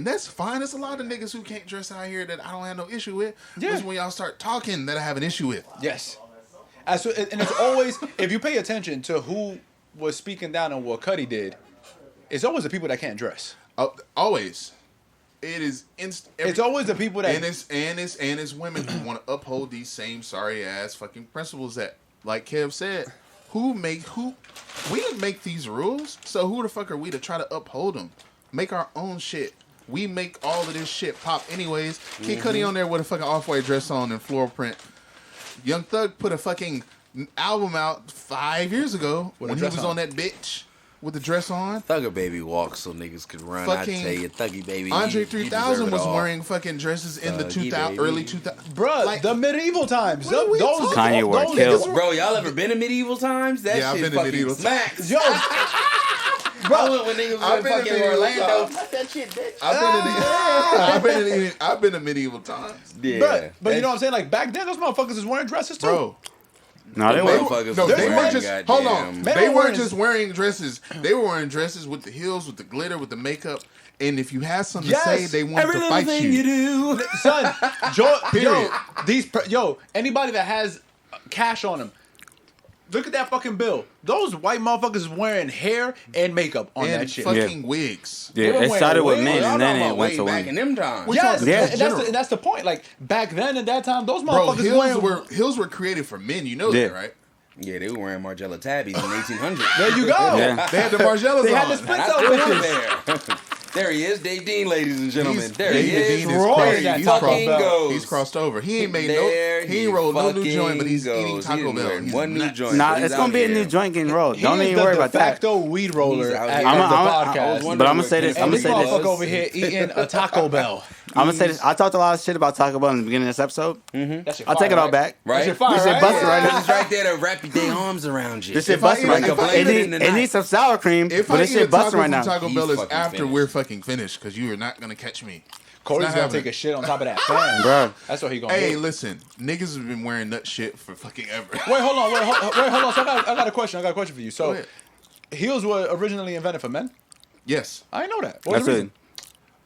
that's fine. There's a lot of niggas who can't dress out here that I don't have no issue with. Yeah. It's when y'all start talking that I have an issue with. Yes. And it's always, if you pay attention to who was speaking down on what Cudi did, it's always the people that can't dress. Always. It is it's always the people that and it's women who want to uphold these same sorry ass fucking principles that, like Kev said, we didn't make these rules, so who the fuck are we to try to uphold them? Make our own shit. We make all of this shit pop anyways. Kid Cudi on there with a fucking off-white dress on and floral print. Young Thug put a fucking album out 5 years ago when he was on that bitch with the dress on. Thugger Baby walk so niggas could run. Fucking I tell you, Thuggy Baby. Andre 3000 was wearing fucking dresses in the early 2000s. Bruh, like, the medieval times. Those Kanye were killed. Bro, y'all ever been in medieval times? That shit I've been fucking in medieval smacks. Yo. Bro, when niggas was in fucking Orlando. That shit, bitch. I've been in medieval times. Yeah. But you know what I'm saying? Like, back then, those motherfuckers was wearing dresses, too. Bro. No, they weren't. They weren't just. Hold on. They weren't just wearing dresses. They were wearing dresses with the heels, with the glitter, with the makeup. And if you had something to say, they wanted to fight you. You do, son. Anybody that has cash on them, look at that fucking bill. Those white motherfuckers is wearing hair and makeup on that shit. Fucking wigs. Yeah, it started with men and then it went to back women. in them times. Yes, and that's the point. Like, back then at that time, those motherfuckers heels were created for men. You know that, right? Yeah, they were wearing Margiela tabbies in 1800. There you go. Yeah. They had the Margielas on. They had the splits over there. There he is, Dave Dean, ladies and gentlemen. There he David is. Dean is He's crossed over. He ain't made There he ain't rolled no new fucking joint, but he's goes. eating Taco He Bell. ain't He's one new nuts. joint. Nah, He's it's gonna out be a here. new joint getting rolled. He Don't is even worry the about de that. facto weed roller He's out at here. the I'm podcast. but I'm gonna say this. I'm And gonna this say this. motherfucker over here eating a Taco Bell. I'm gonna say this. I talked a lot of shit about Taco Bell in the beginning of this episode. That shit I'll take it fire, all back. Right? That shit fire, This shit right? busting right now. It's right there to wrap your arms around you. This shit If I busting eat- right if now. I eat It it in the it night. needs some sour cream, If but I this eat a shit busting taco right from now. Taco He's Bell is fucking after finished. we're fucking finished because you are not gonna catch me. Corey's It's not gonna happening. take a shit on top of that fan. Bruh. That's what he gonna Hey, do. listen, niggas have been wearing nut shit for fucking ever. Wait, hold on. So I got a question. for you. Go So, ahead. heels were originally invented for men? Yes, I didn't know that. What was That's the it. reason?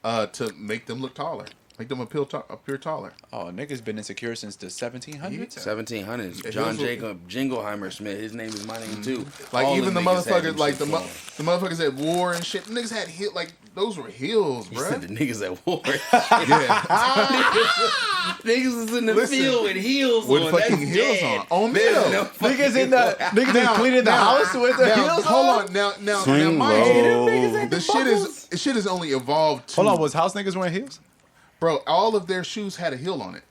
to make them look taller, make them appear taller. Oh, niggas been insecure since the 1700s? 1700s. Yeah, John he was- Jacob Jingleheimer Smith. His name is my name too. Like All even the them niggas had motherfuckers, them like shits the on. the motherfuckers at war and shit. Niggas had like those were heels, He bro. said the niggas at war. Yeah, Niggas is in the Listen, field with heels with on. fucking That's heels dead. on. On me There's though. no fucking Niggas in the niggas is cleaning the house with the now, heels hold on? on. Now, Swing mind low. you, the shit is only evolved. To, Hold on, was house niggas wearing heels? bro? All of their shoes had a heel on it.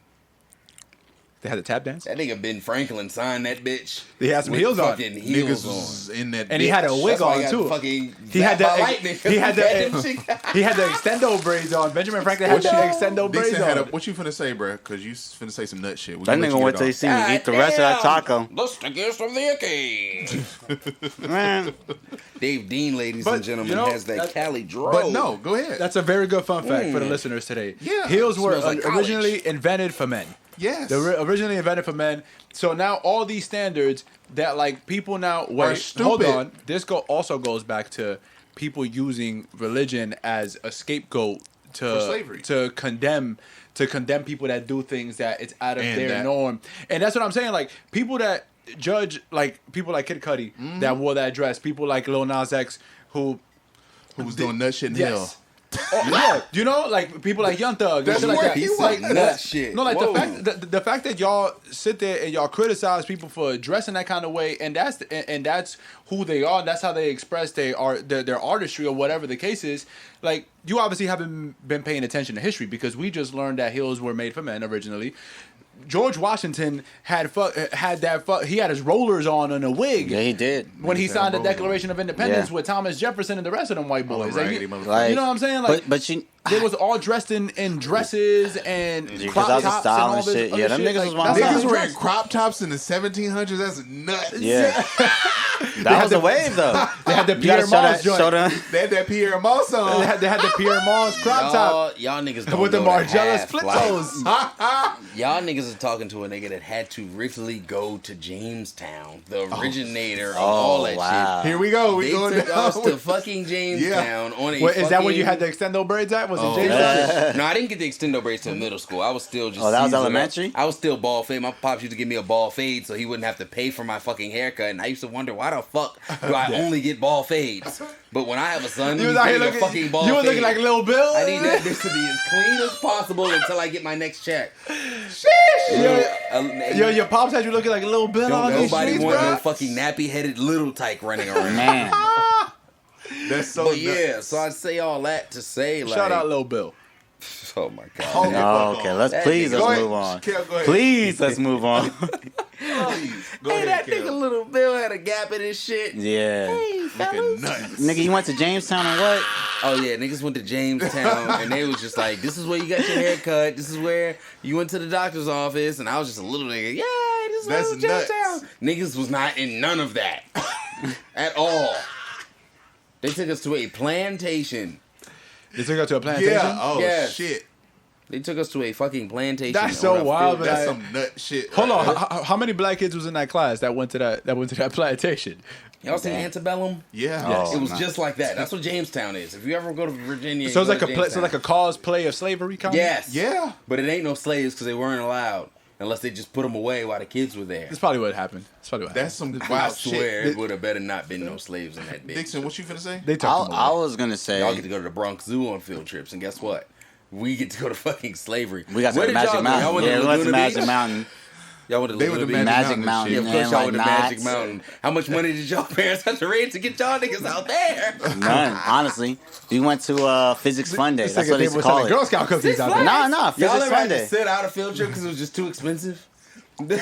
They had the tap dance? That nigga Ben Franklin signed that bitch. He had some with heels on. fucking heels Niggas was on. in that, And he had a bitch. wig That's why on he got too. Fucking He had zapped by the lightning. he had Them the shit- he had the extendo braids on. Benjamin Franklin had the extendo braids Dixon had on. what you finna say, bro? Because you finna say some nut shit. We That gonna let nigga you wait get till he off. see me eat the rest of that taco. The stickiest of the icky. Man, Dave Dean, ladies But, and gentlemen, you know, has that that's- Cali draw. But no, go ahead. That's a very good fun fact for the listeners today. Yeah. Heels were Smells like originally invented for men. yes. They were originally invented for men. So now all these standards that like people now wait, stupid. hold on. This also goes back to people using religion as a scapegoat For slavery. to condemn people that do things that it's out of And their that- norm. And that's what I'm saying. Like people that judge like people like Kid Cudi that wore that dress, people like Lil Nas X who was doing nut shit in yes. hell. Oh, yeah, you know, like people like Young Thug and That's shit like where that. he He was. said nut shit. No, like Whoa. the fact that y'all sit there and y'all criticize people for dressing that kind of way, and that's who they are. That's how they express their artistry or whatever the case is. Like you obviously haven't been paying attention to history because we just learned that heels were made for men originally. George Washington had he had his rollers on and a wig. yeah, he did. When he Niggas signed the had rollers Declaration of Independence Yeah. with Thomas Jefferson and the rest of them white boys. Like, raggedy you, motherfuckers. you know what I'm saying? Like, But you, they was all dressed in dresses and because crop that was a tops style and all and this shit. other Yeah, them shit. niggas Like, was one that's of how Niggas they wearing dressed. crop tops in the 1700s. That's nuts. yeah, that was a wave though. They had the You gotta Pierre Moss joint. show them. They had that Pierre Moss on. They had the Pierre Moss crop top Y'all niggas don't with the know Margiela half. split Like, toes. y'all niggas are talking to a nigga that had to originally go to Jamestown, the originator of all that wow. Here we go. We shit. They going took us down. to fucking Jamestown on a Wait, is that where you fucking- had the extendo braids at? Was it Oh, James? yeah. No, I didn't get the extendo braids till middle school. I was still just. Oh, that was seasoned up. elementary? I was still bald fade. My pops used to give me a bald fade so he wouldn't have to pay for my fucking haircut. And I used to wonder why the fuck do I only get bald fades? But when I have a son, You he's was out here getting a looking. fucking bald You were looking fade. like Lil Bill. I need that bitch to be as clean as possible until I get my next check. Yo, your pops had you looking like Lil Bill on Don't these nobody streets, want bro. no fucking nappy-headed little tyke running around. Man, That's so But yeah, nuts. so I say all that to say, like, Shout out Lil Bill. oh my god, no, okay, let's That please nigga- let's Go ahead. move on. Kel, go ahead. Please let's move on. Please. Go hey, ahead, that Kel. nigga Little Bill had a gap in his shit. Yeah, Fucking nuts. nigga, you went to Jamestown and what? Oh yeah, niggas went to Jamestown and they was just like, this is where you got your hair cut. This is where you went to the doctor's office. And I was just a little nigga. Yeah, this is where That's it was Jamestown. nuts. Niggas was not in none of that at all. They took us to a plantation. They took her to a plantation. Yeah. Oh Yes. shit. They took us to a fucking plantation. That's so on a wild, field. but That's I- some nut shit. Hold right on, there. how many black kids was in that class that went to that plantation? Y'all seen Antebellum? Yeah. Yes. It was nice. just like that. That's what Jamestown is. If you ever go to Virginia, So it's you like go a to so Jamestown. like a cosplay of slavery, kind of. Yes. Yeah. But it ain't no slaves because they weren't allowed unless they just put them away while the kids were there. That's probably what happened. That's probably what That's happened. some I wild swear shit. it would have better not been no slaves in that bitch. Dixon, what you finna say? They took them I away. was gonna say Y'all get to go to the Bronx Zoo on field trips, and guess what? We get to go to fucking slavery. we got to Where go to did Magic y'all go? Y'all Mountain. went Yeah, to we went to Laguna Magic Beach? Mountain. Y'all would have They would have Magic Mountain. Yeah, of course and, y'all like, would have knots. Magic Mountain. How much money did y'all parents have to raise to get y'all niggas out there? None, honestly. We went to Physics Fun Day. That's what they used to call it. Girl Scout cookies out there. Nah, Y'all Physics ever Fun had to Day. sit out a field trip because it was just too expensive? No,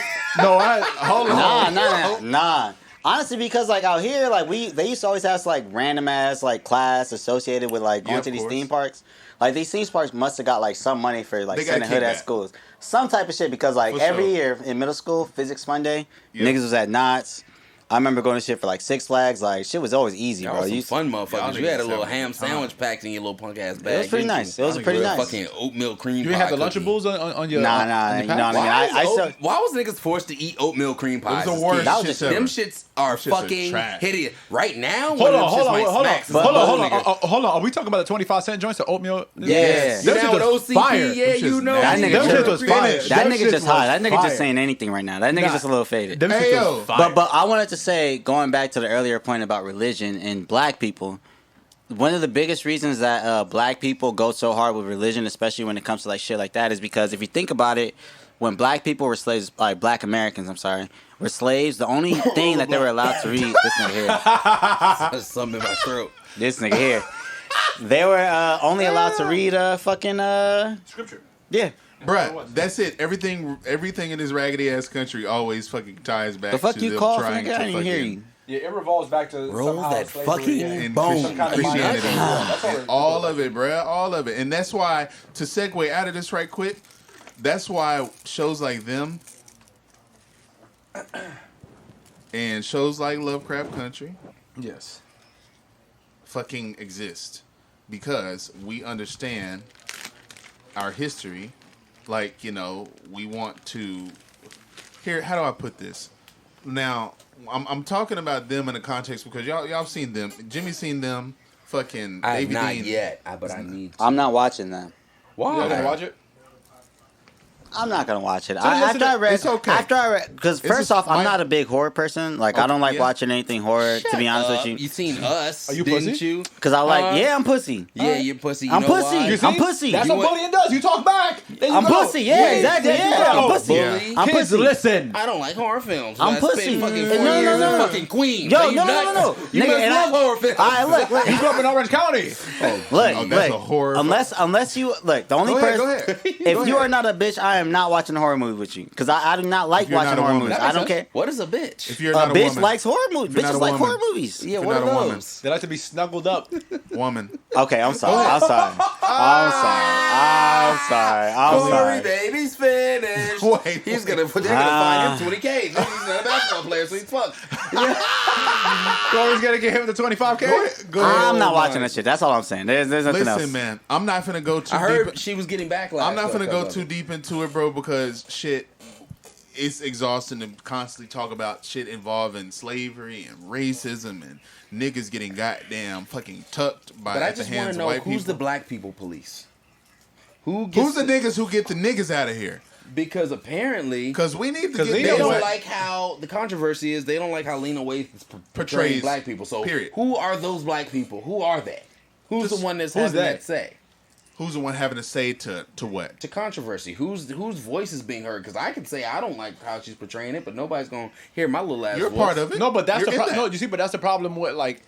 hold on. Nah. Honestly, because like out here, like they used to always have like random ass like class associated with like going to these theme parks. Like these theme parks must have got like some money for like sending hood ass schools, some type of shit. Because like every year in middle school, Physics Fun Day, niggas was at Knott's. I remember going to shit for like Six Flags. Like shit was always easy, bro. You fun motherfuckers. You had a little ham sandwich packed in your little punk ass bag. It was pretty nice. It was pretty nice. Fucking oatmeal cream pie. You didn't have the Lunchables on your Nah. You know what I mean? Why was niggas forced to eat oatmeal cream pies? It was the worst. That was just them shits are fucking hideous. Right now, Hold on. Are we talking about the 25-cent joints, the oatmeal? Yes. Them You shit down with was OCP? fire. Yeah, you know. That nigga Them shit was fire. That Them nigga shit just high. That was nigga fire. just saying anything right now. That nigga just a little faded. Them shit was fire. But I wanted to say, going back to the earlier point about religion and black people, one of the biggest reasons that black people go so hard with religion, especially when it comes to like shit like that, is because if you think about it, when black people were slaves, like black Americans, were slaves, the only thing that they were allowed to read, this nigga here. There's something in my throat. This nigga here. They were only allowed to read fucking Scripture. Yeah. Bruh, that's it. Everything in this raggedy ass country always fucking ties back The fuck to you them call? trying I to didn't hear you. Yeah, it revolves back to Roll somehow that slavery fucking and bone. some kind of Christianity. mindset. And all of it, bruh. All of it. And that's why, to segue out of this right quick, that's why shows like them and shows like Lovecraft Country Yes. fucking exist. Because we understand our history. Like, you know, we want to... Here, how do I put this? Now, I'm talking about them in a context because y'all seen them. Jimmy's seen them. Fucking I have David not Dean. yet, but I need to. I'm not watching that. Why? You gonna watch it? I'm not gonna watch it. listen, it's okay. After I read, because first off, I'm not a big horror person. Like I don't like yeah. watching anything horror. To be honest with you, You seen Us, Are you didn't pussy? you? because I like, I'm pussy. Yeah, you're pussy. You I'm know pussy. why? You see? I'm pussy. That's You what bullying does. You talk back. There you I'm go. pussy. Yeah, exactly. there you Yeah, go. I'm pussy. Bully. I'm Kids, pussy. listen. I don't like horror films. I'm I spent pussy. fucking 4 No, years no. in fucking Queens. Yo, Are you no. nuts? You Nigga, must and love horror films. All right, look. You grew up in Orange County. Look, that's a horror Unless you look, the only Go ahead, person. go ahead. If you are not a bitch, I am not watching a horror movie with you because I do not like If you're watching not a horror woman. movies. That I don't care. What is a bitch? If you're A not a bitch woman. likes horror movies. If you're not Bitches a like woman. horror movies. Yeah, If what you're are not a woman. those? They like to be snuggled up. Woman. Okay, I'm sorry. I'm sorry. Corey, baby's finished. Wait, He's gonna they're gonna find him 20K. He's not a basketball player, so he's fucked. Corey's gonna get him the 25K. Go ahead. I'm not watching that shit. That's all I'm saying. There's nothing else. Listen, man. I'm not finna go too I heard deep. she was getting backlash. I'm not though, finna go because too of it. deep into it, bro, because shit, it's exhausting to constantly talk about shit involving slavery and racism and niggas getting goddamn fucking tucked by But I at the just want hands to of know white who's the people. black people police? Who's Who's the niggas who get the niggas out of here? Because apparently Because we need to 'Cause get Lena they don't niggas. like how the controversy is. They don't like how Lena Waithe is portraying Portrays, black people. So period. who are those black people? Who are they? Who's Just- the one that's who's having that? that say? Who's the one having to say to what? To controversy. Whose voice is being heard? Because I can say I don't like how she's portraying it, but nobody's gonna hear my little ass. You're a voice. part of it. No, but that's You're the in that. no. You see, but that's the problem with like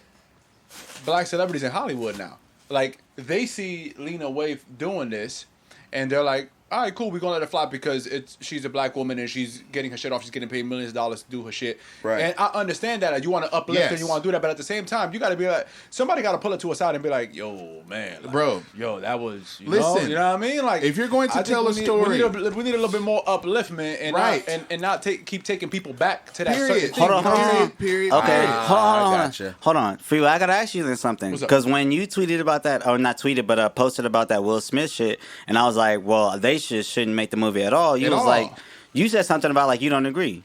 black celebrities in Hollywood now. Like they see Lena Waithe doing this, and they're like, "All right, cool. We're gonna let her fly because she's a black woman and she's getting her shit off. She's getting paid millions of dollars to do her shit." Right. And I understand that you want to uplift Yes. and you want to do that, but at the same time, you got to be like, somebody got to pull it to a side and be like, "Yo, man, like, Bro. yo, that was Listen, you know what I mean? Like, if you're going to I think tell a we story- we need a little bit more upliftment and Right. not keep taking people back to that Period. certain thing. Hold on, hold on. Period. Okay, Period. hold gotcha. on. Freeway, I gotta ask you then something. What's up? Because when you tweeted about that, or not tweeted, but posted about that Will Smith shit, and I was like, well, they shouldn't make the movie at all. You At was all. like, you said something about like you don't agree.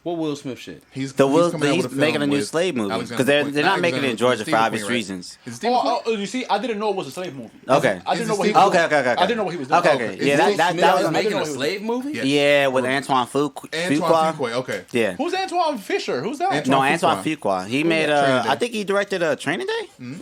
What Will Smith shit? He's He's coming out with making a film new with slave movie Alexander because Quinn. they're not making it in Alexander- Georgia for Stephen obvious Quinn, right? reasons. Is it Stephen Quinn? Oh, you see, I didn't know it was a slave movie. Okay. I didn't know what he Is was it doing. Okay. I didn't know what he was doing. Okay. Is Yeah, Will that Smith was is making know a he was- slave movie? Yeah. yeah with Antoine Antoine Fuqua. Fuqua. Okay. Yeah. Who's Antoine Fisher? Who's that? No, Antoine Antoine Fuqua. He made Training Day. I think he directed Training Day.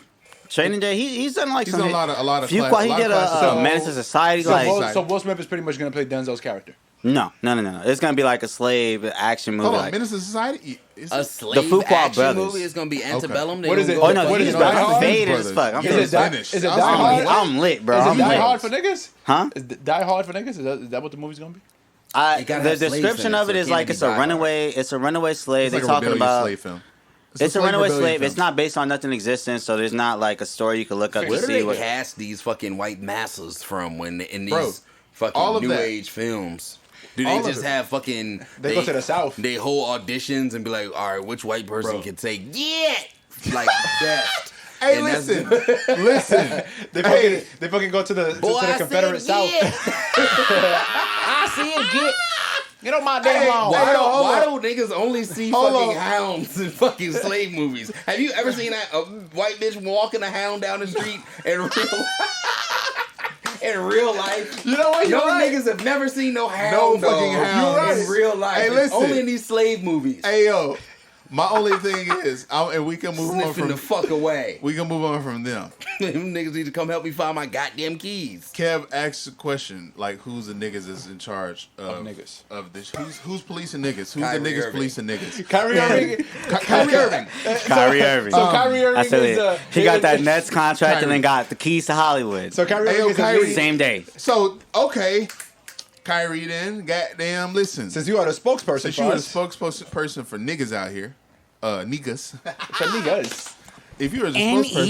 Training Day. He's done like He's some done a lot of Fuqua. class- He lot did of classic- Menace to Society. So Like Will- So Will Smith is pretty much going to play Denzel's character. No. It's gonna be like a slave action movie. Hold on, like, Menace to Society. A slave Fuqua action Brothers. movie is gonna be antebellum. What is it? Oh no, What these is it, bro, Die I'm Hard? faded as fuck. I'm Is faded. finished. Is it I was Die like, Hard? what? I'm lit, bro. Is I'm it Die lit. Hard for niggas? Huh? Is Die Hard for niggas? Is that what the movie's gonna be? It gotta The have slaves description in it, of so it it is can't like be it's a Die Hard. runaway. It's a runaway slave. It's like They're a talking rebellious about. slave film. It's a runaway slave. film. It's not based on nothing existent, so there's not like a story you can look up Where to do see they what. cast these fucking white masses from when in these Bro, all fucking of new that. age films? Do All they of just it. have fucking? They go to the South. They hold auditions and be like, all right, which white person Bro. can say yeah, like that? Hey, And that's- listen. They fucking go to the Boy, I Confederate said, South. yeah. I see it. Get on my damn Hey, lawn. Why do niggas only see Hold fucking on. hounds in fucking slave movies? Have you ever seen a white bitch walking a hound down the street in real life? You know what? You're No right. niggas have never seen no hound. No dog fucking hound. in real life. Hey, It's listen. only in these slave movies. Hey yo, my only thing is, and we can move on Sniffing from the fuck away. we can move on from them. Them niggas need to come help me find my goddamn keys. Kev asked a question like, "Who's the niggas is in charge of niggas? Of this? Who's policing niggas? Who's Kyrie the niggas Irving. policing niggas? Kyrie Irving. Kyrie Irving. Kyrie Irving. So Kyrie Irving I said is it. He got that Nets contract and Kyrie. then got the keys to Hollywood. So Kyrie Hey, yo, Irving is a Kyrie. lead. Same day. So okay, Kyrie, then goddamn, listen. Since you are the spokesperson Since for you are the us. spokesperson for niggas out here, niggas. For niggas. If you're a spokesperson, can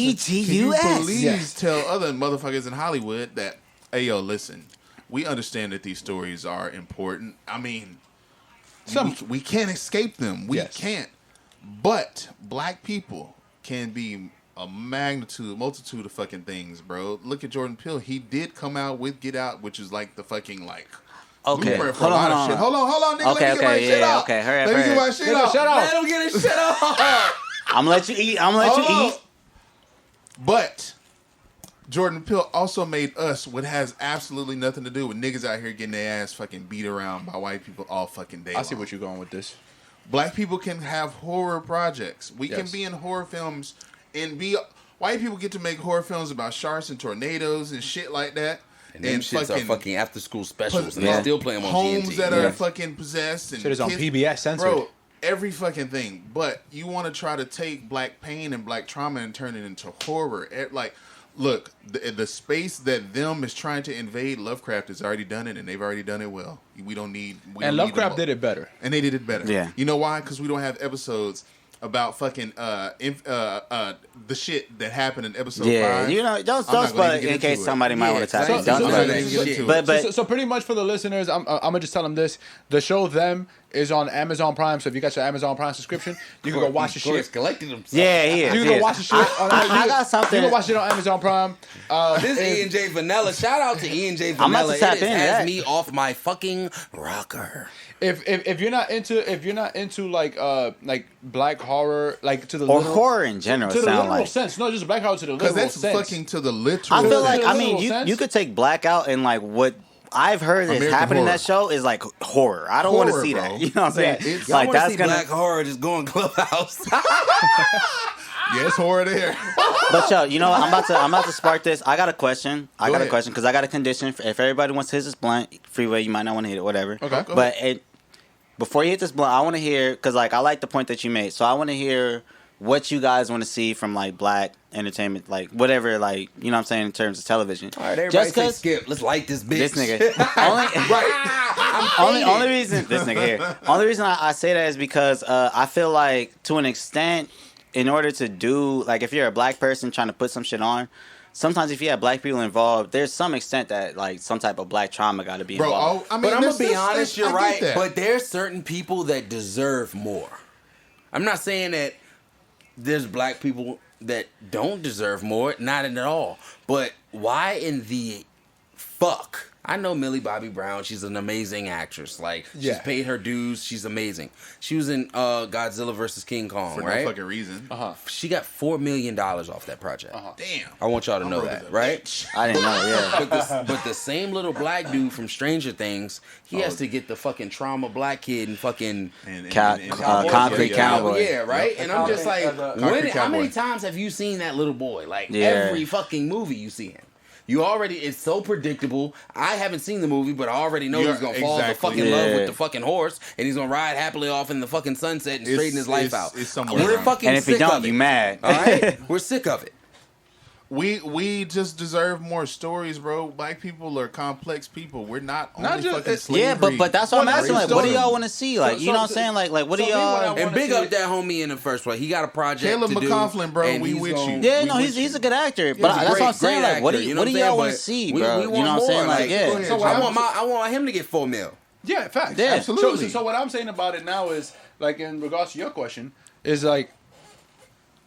you N-E-G-U-S. please Yes. tell other motherfuckers in Hollywood that, hey yo, listen, we understand that these stories are important. I mean, we can't escape them. We Yes. can't. But black people can be a multitude of fucking things, bro. Look at Jordan Peele. He did come out with Get Out, which is like the fucking like Okay. blueprint for a lot of shit. Hold on, nigga. Okay, let me get my okay, shit yeah, out. okay. Hurry up, Let me hurry get up. my shit out. Shut up. Let him get his shit off. I'm gonna let you eat. I'm gonna let Hold you on. eat. But Jordan Peele also made Us, what has absolutely nothing to do with niggas out here getting their ass fucking beat around by white people all fucking day. I see long. what you're going with this. Black people can have horror projects. We can Yes. be in horror films and be. White people get to make horror films about sharks and tornadoes and shit like that. And them shits are fucking after school specials, and Yeah. they still play them on homes TNT. that are Yeah. fucking possessed. And Shit is on kids- PBS censored. Bro, every fucking thing. But you want to try to take black pain and black trauma and turn it into horror. Like, look, the space that them is trying to invade, Lovecraft has already done it, and they've already done it well. We don't need. And Lovecraft did it better. and they did it better. Yeah. You know why? Because we don't have episodes about fucking the shit that happened in episode 5. Yeah, you know, don't I'm not spoil gonna it even in get case into it. somebody might Yeah, want to tap exactly. in. Don't So- spoil so- it. get into But it. So pretty much for the listeners, I'm gonna just tell them this: the show Them is on Amazon Prime. So if you got your Amazon Prime subscription, you can go watch the Corey's shit. collecting them. Yeah, he is. You he can go is. watch the shit. I got something. You can watch it on Amazon Prime. This is E&J Vanilla. Shout out to E&J I'm about Vanilla. to tap It into has that. me off my fucking rocker. If you're not into like black horror, like to the Or literal, horror in general, to the sound literal like. sense, not just black horror to the Because literal that's sense. fucking to the literal. I feel like, To the I mean, literal sense. you could take Black out and like what I've heard is American happening in horror. that show is like horror. I don't want to Horror, see bro. that. You know what I'm saying? Yeah, it's- Y'all like want to that's see gonna. black horror? Just go in Clubhouse. Yeah, it's horror there. But yo, you know what? I'm about to spark this. I got a question. I Go got a ahead. question because I got a condition. If everybody wants to hit this blunt, freeway, you might not want to hit it, whatever. Okay. Go But before you hit this blunt, I want to hear because like I like the point that you made. So I want to hear what you guys want to see from like black entertainment, like whatever, like you know what I'm saying in terms of television. All right, everybody Just say 'cause skip. Let's light this bitch. this nigga only reason this nigga here. Only reason I say that is because I feel like to an extent, in order to do like if you're a black person trying to put some shit on, sometimes if you have black people involved, there's some extent that like some type of black trauma got to be Bro, involved. I mean, But I'm gonna this- be this- honest. I You're get right. that. But there's certain people that deserve more. I'm not saying that there's black people that don't deserve more. Not at all. But why in the fuck? I know Millie Bobby Brown. She's an amazing actress. Like Yeah. she's paid her dues. She's amazing. She was in Godzilla versus King Kong, for right? no fucking reason. She got $4 million off that project. Damn. I want y'all to know brother's that, a right? bitch. I didn't know. Yeah. But the same little black dude from Stranger Things, he has to get the fucking trauma black kid and fucking Concrete Cowboy. Yeah, right. And I'm just like, Concrete how many Cowboy. times have you seen that little boy? Like Yeah. every fucking movie you see him. You already, it's so predictable. I haven't seen the movie, but I already know he's gonna fall in the fucking love with the fucking horse, and he's gonna ride happily off in the fucking sunset and straighten his life out. We're fucking and if sick you don't, of it. you mad. All right, we're sick of it. We just deserve more stories, bro. Black people are complex people. We're not only just- fucking slavery. Yeah, but that's what I'm asking. Like, what do y'all want to see? Like, So- you know what I'm saying? Like what do y'all? And big up that homie in the first place. He got a project Caleb to do. McCaughlin, bro, and we he's with gonna- you. Yeah, We no, with he's you. a good actor. He's But a that's what I'm saying. great Like, what do actor, you you know what do what y'all I'm want to saying? see, But bro? we You know what I'm want saying? more. Like, Like, yeah. go ahead. So I want him to get 4 mil. Yeah, facts. Yeah. Absolutely. So what I'm saying about it now is, like, in regards to your question, is like,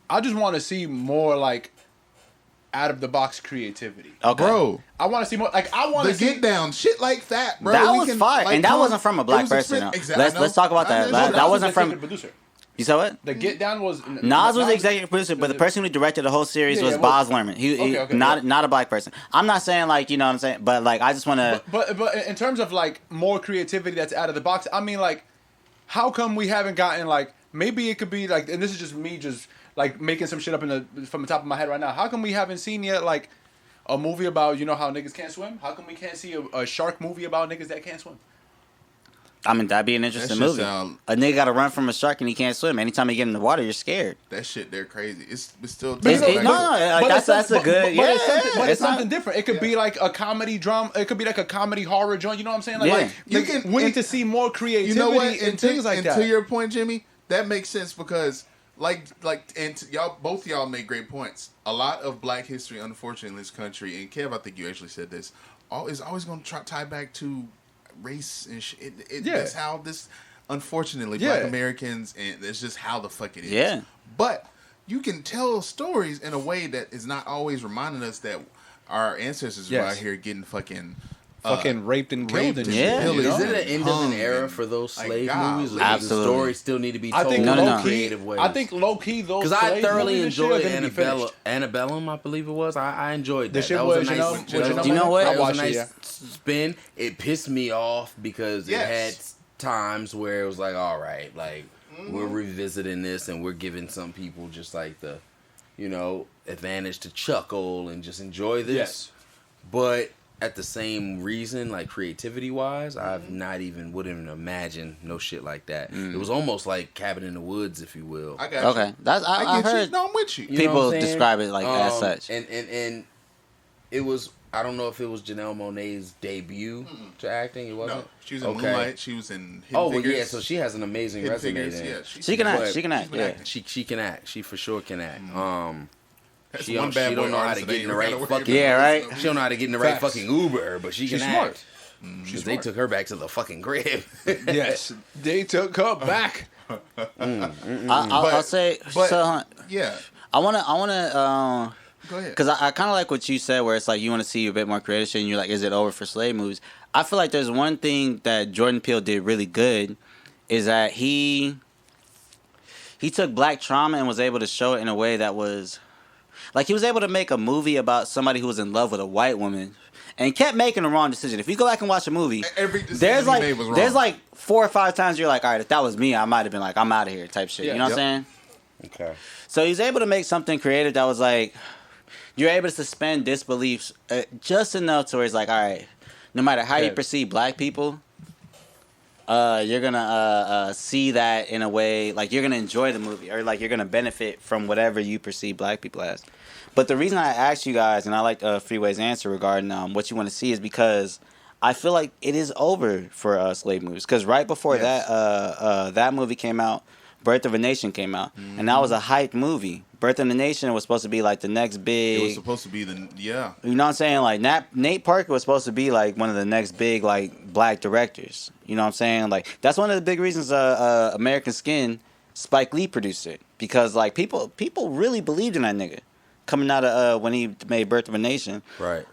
I just want to see more like out of the box creativity. Okay. Bro, I want to see more. Like, I want the to see. get down shit like that, bro. That We was can, fire, like, and that come- wasn't from a it black was person. expen- though. Exactly. Let's talk about that. I know. That wasn't the from. executive producer. You said what? The Get Down was Nas was the executive producer, but the person who directed the whole series Yeah, was yeah, well- Boz Lerman. He Okay, not a black person. I'm not saying like, you know what I'm saying, but like I just want to. But in terms of like more creativity that's out of the box, I mean, like, how come we haven't gotten like, maybe it could be like, and this is just me just like making some shit up from the top of my head right now. How come we haven't seen yet like a movie about, you know, how niggas can't swim? How come we can't see a shark movie about niggas that can't swim? I mean, that'd be an interesting That shit movie. sound- A nigga got to run from a shark and he can't swim. Anytime you get in the water, you're scared. That shit, they're crazy. It's still. No, like, that's a good. But Yeah, it's something not- different. It could be like a comedy drama. It could be like a comedy horror joint. You know what I'm saying? Like, Yeah. like You like, can- we need and- to see more creativity You know what? and things like that. To your point, Jimmy, that makes sense because, y'all, both y'all make great points. A lot of Black history, unfortunately, in this country, and Kev, I think you actually said this, is always going to tie back to race and shit. That's how this, unfortunately, Black Americans, and it's just how the fuck it is. Yeah. But you can tell stories in a way that is not always reminding us that our ancestors were out here getting fucking raped and killed and and Yeah. pillaged Is it and an end of an hung era and- for those like, slave golly. movies? Like, Absolutely. the stories still need to be I told think No, in no, no. creative ways. I think low key those because I slave thoroughly movies and shit enjoyed are gonna be finished. Antebellum, I believe it was. I enjoyed that. The shit That was with a nice, Janelle- with Janelle Do you know what? That I was a watched nice it, spin. It pissed me off because Yes. it had times where it was like, all right, like we're revisiting this and we're giving some people just like the, you know, advantage to chuckle and just enjoy this. Yes. But at the same reason, like creativity wise, I've not even wouldn't even imagine no shit like that. It was almost like Cabin in the Woods, if you will. I got you. Okay, that's I get heard you. No, I'm with you. You know people what I'm saying? describe it like as such. And it was, I don't know if it was Janelle Monáe's debut to acting. It wasn't. No, she was in Moonlight. She was in Hidden Oh well, Figures. yeah. So she has an amazing Hidden resume. Figures, Then. yeah. She can act. But She can act. been Yeah. acting. She can act. She for sure can act. That's She one don't, bad she boy don't know how artist to that get in the ain't right gotta worry fucking. about Yeah, right. this. She don't know how to get in the right Facts. fucking Uber, but she She's can smart. act. Because they took her back to the fucking grave. Yes, they took her back. I'll say. but- So Yeah. I wanna Go ahead. because I kind of like what you said, where it's like you want to see a bit more creative shit, and you're like, is it over for slave movies? I feel like there's one thing that Jordan Peele did really good, is that he took black trauma and was able to show it in a way that was, like, he was able to make a movie about somebody who was in love with a white woman and kept making the wrong decision. If you go back and watch a movie, Every decision there's he like made was wrong. there's like 4 or 5 times you're like, all right, if that was me, I might have been like, I'm out of here type shit. Yeah. You know what I'm Yep. saying? Okay. So he's able to make something creative that was like, you're able to suspend disbelief just enough to where it's like, all right, no matter how you Yeah. perceive black people, you're gonna see that in a way, like you're gonna enjoy the movie, or like you're gonna benefit from whatever you perceive black people as. But the reason I asked you guys, and I like Freeway's answer regarding what you want to see, is because I feel like it is over for slave movies. Because right before Yes. that movie came out, Birth of a Nation came out, and that was a hyped movie. Birth of a Nation was supposed to be like the next big. It was supposed to be You know what I'm saying? Like Nate Parker was supposed to be like one of the next big like black directors. You know what I'm saying? Like that's one of the big reasons American Skin, Spike Lee produced it, because like people really believed in that nigga coming out of when he made Birth of a Nation. Right.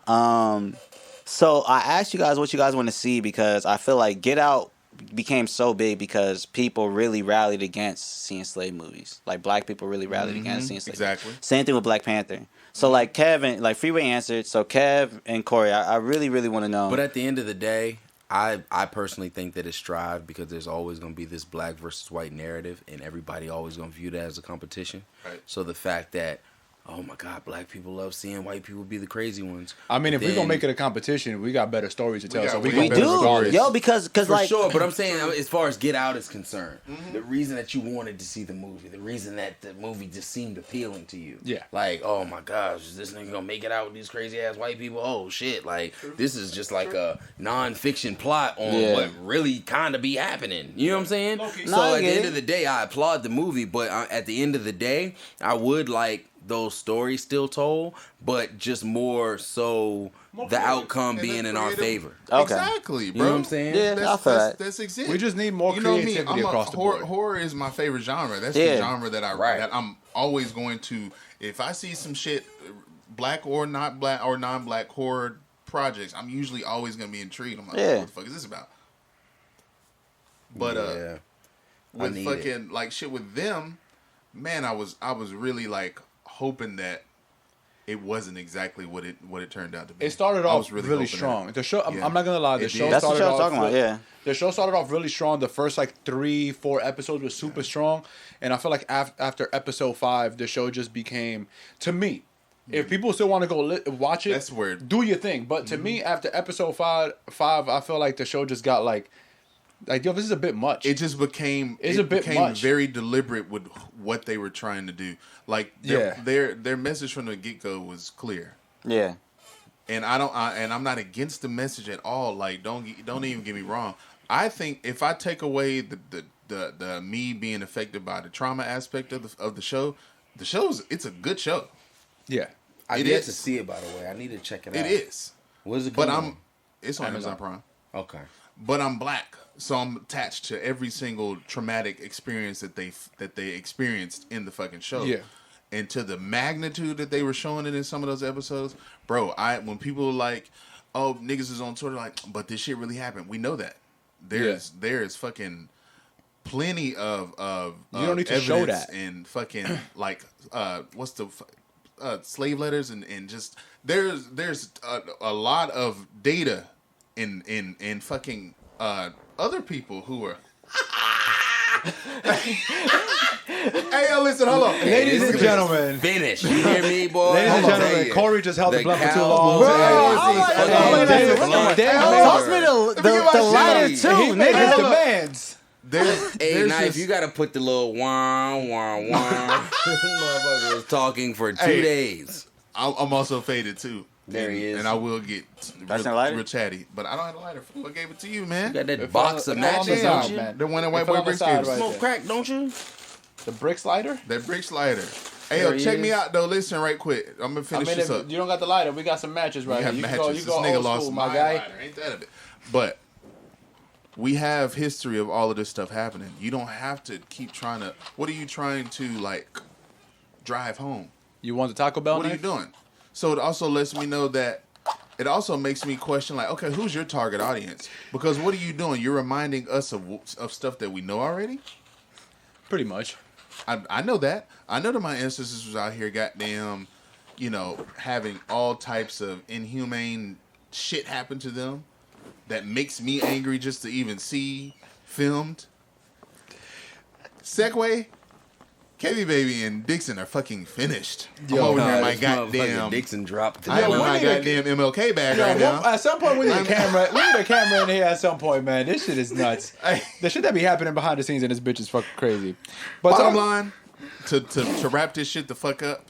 So I asked you guys what you guys want to see, because I feel like Get Out became so big because people really rallied against seeing slave movies. Like black people really rallied against seeing slave Exactly. movies. Same thing with Black Panther. So like Kevin, like Freeway answered. So Kev and Corey, I really want to know. But at the end of the day, I personally think that it's strive, because there's always going to be this black versus white narrative, and everybody always going to view that as a competition. Right. So the fact that oh my God, black people love seeing white people be the crazy ones. I mean, if we're gonna Then- make it a competition, we got better stories to tell. So we We can do, yo, because For like sure, but I'm saying as far as Get Out is concerned, the reason that you wanted to see the movie, the reason that the movie just seemed appealing to you, Yeah. like, oh my gosh, is this nigga gonna make it out with these crazy ass white people? Oh shit, like this is just like a non-fiction plot on what really kind of be happening. You know what I'm saying? So at the end of the day, I applaud the movie, but at the end of the day, I would like those stories still told, but just more so the outcome being in our favor. Okay. Exactly, bro. You know what I'm saying? Yeah, I feel that. That's exact. We just need more creativity across the board. Horror is my favorite genre. That's Yeah. the genre that that I'm always going to. If I see some shit, black or not black or non-black horror projects, I'm usually always gonna be intrigued. I'm like, what the fuck is this about? But with fucking like shit with them, man, I was really like hoping that it wasn't exactly what it turned out to be. It started off really strong. The show, I'm not gonna lie, the show That's what started y'all off. talking about, yeah. The show started off really strong. The first like 3-4 episodes was super strong, and I feel like after episode 5, the show just became, to me, if people still want to go watch it, That's where do your thing. But to me, after episode 5, I feel like the show just got like, yo, this is a bit much. It just became much. very deliberate with what they were trying to do. Like their message from the get-go was clear. Yeah. And I'm not against the message at all. Like don't even get me wrong. I think if I take away the me being affected by the trauma aspect of the show, it's a good show. Yeah. I've yet to see it, by the way. I need to check it out. It is. What is it But called? it's on Amazon Prime. Okay. But I'm black, so I'm attached to every single traumatic experience that they experienced in the fucking show. Yeah. And to the magnitude that they were showing it in some of those episodes, bro. When people are like, "Oh, niggas is on Twitter," like, but this shit really happened. We know that. There's fucking plenty of you don't need to show that. And fucking like what's the slave letters and just there's a lot of data in fucking other people who are hey, yo, listen, hold on. Ladies and gentlemen. Finish. You hear me, boy? Ladies and gentlemen, Corey just held the blunt for too long. Toss me the lighter too, nigga. Demands. Hey, now if you gotta put the little wah. Motherfucker was talking for 2 days. I'm also faded too. There he is. And I will get real chatty. But I don't have a lighter. I gave it to you, man. You got that box of matches, don't you? The one that white boy bricks gave us. Smoke crack, don't you? The bricks lighter? That bricks lighter. Hey, yo, check me out, though. Listen right quick. I'm going to finish this up. You don't got the lighter. We got some matches right here. You go this old nigga school, lost my guy. Lighter. Ain't that a bit? But we have history of all of this stuff happening. You don't have to keep trying to... What are you trying to, like, drive home? You want the Taco Bell What are you doing? So it also lets me know that... It also makes me question, like, okay, who's your target audience? Because what are you doing? You're reminding us of stuff that we know already? Pretty much. I know that. I know that my ancestors was out here goddamn, having all types of inhumane shit happen to them that makes me angry just to even see filmed. Segue. KB Baby and Dixon are fucking finished. I'm over here in my goddamn Dixon dropped. I'm in my goddamn MLK bag right now. At some point, we need a camera. We need a camera in here at some point, man. This shit is nuts. The shit that be happening behind the scenes in this bitch is fucking crazy. But bottom line, to wrap this shit the fuck up,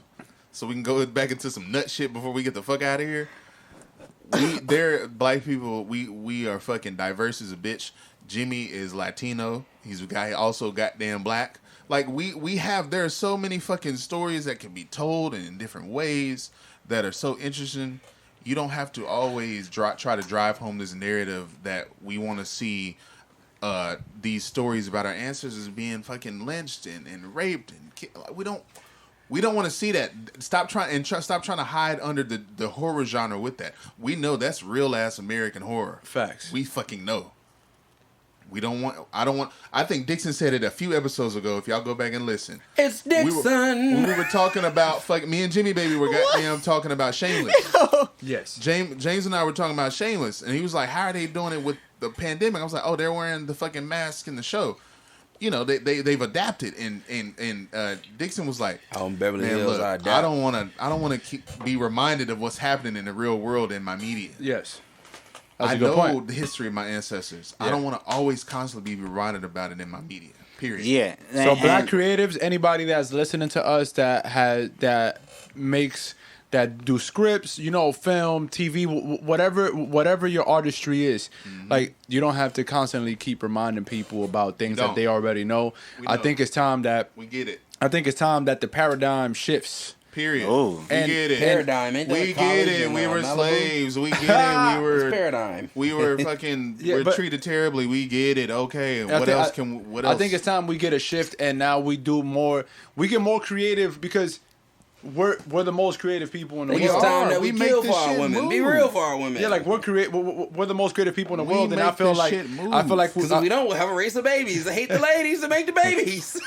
so we can go back into some nut shit before we get the fuck out of here. They're black people. We are fucking diverse as a bitch. Jimmy is Latino. He's a guy also goddamn black. Like there are so many fucking stories that can be told in different ways that are so interesting. You don't have to always try to drive home this narrative that we want to see these stories about our ancestors being fucking lynched and raped and killed. We don't want to see that. Stop trying to hide under the horror genre with that. We know that's real ass American horror. Facts. We fucking know. I think Dixon said it a few episodes ago. If y'all go back and listen, it's Dixon. When we were talking about me and Jimmy Baby were goddamn talking about Shameless. Yes. James and I were talking about Shameless, and he was like, "How are they doing it with the pandemic?" I was like, "Oh, they're wearing the fucking mask in the show." you know, they've adapted, and Dixon was like, Beverly man, Hills, look, I don't want to be reminded of what's happening in the real world in my media. Yes. I know the history of my ancestors. Yeah. I don't want to always constantly be reminded about it in my media. Period. Yeah. So black creatives, anybody that's listening to us that do scripts, you know, film, TV, whatever your artistry is, like you don't have to constantly keep reminding people about things that they already know. I think it's time that we get it. I think it's time that the paradigm shifts. Period. Oh, we get it. Paradigm. Ain't we get it. We were slaves. We get it. We were paradigm. We were fucking. We're treated terribly. We get it. Okay. What else? I think it's time we get a shift, and now we do more. We get more creative because we're the most creative people in the world. It's time that we kill for our women. Move. Be real for our women. Yeah, like we're the most creative people in the world, and I feel like because if we don't, we'll have a race of babies. I hate the ladies that make the babies.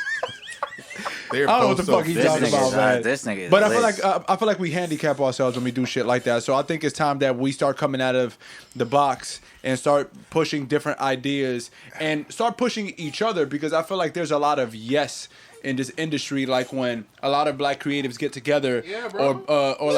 I don't know what the fuck he's talking about, man. This nigga. But I feel like we handicap ourselves when we do shit like that. So I think it's time that we start coming out of the box and start pushing different ideas and start pushing each other, because I feel like there's a lot of yes in this industry. Like when a lot of black creatives get together, or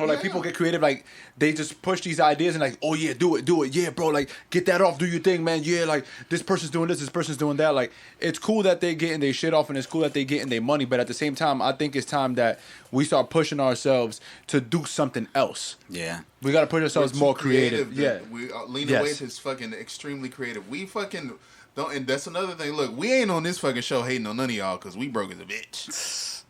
like people get creative, like they just push these ideas and like, oh yeah, do it, yeah, bro, like get that off, do your thing, man, yeah, like this person's doing this person's doing that. Like it's cool that they getting their shit off and it's cool that they getting their money, but at the same time, I think it's time that we start pushing ourselves to do something else. Yeah, we got to push ourselves more creative. Yeah, we lean away to fucking extremely creative. We fucking don't, and that's another thing. Look, we ain't on this fucking show hating on none of y'all because we broke as a bitch.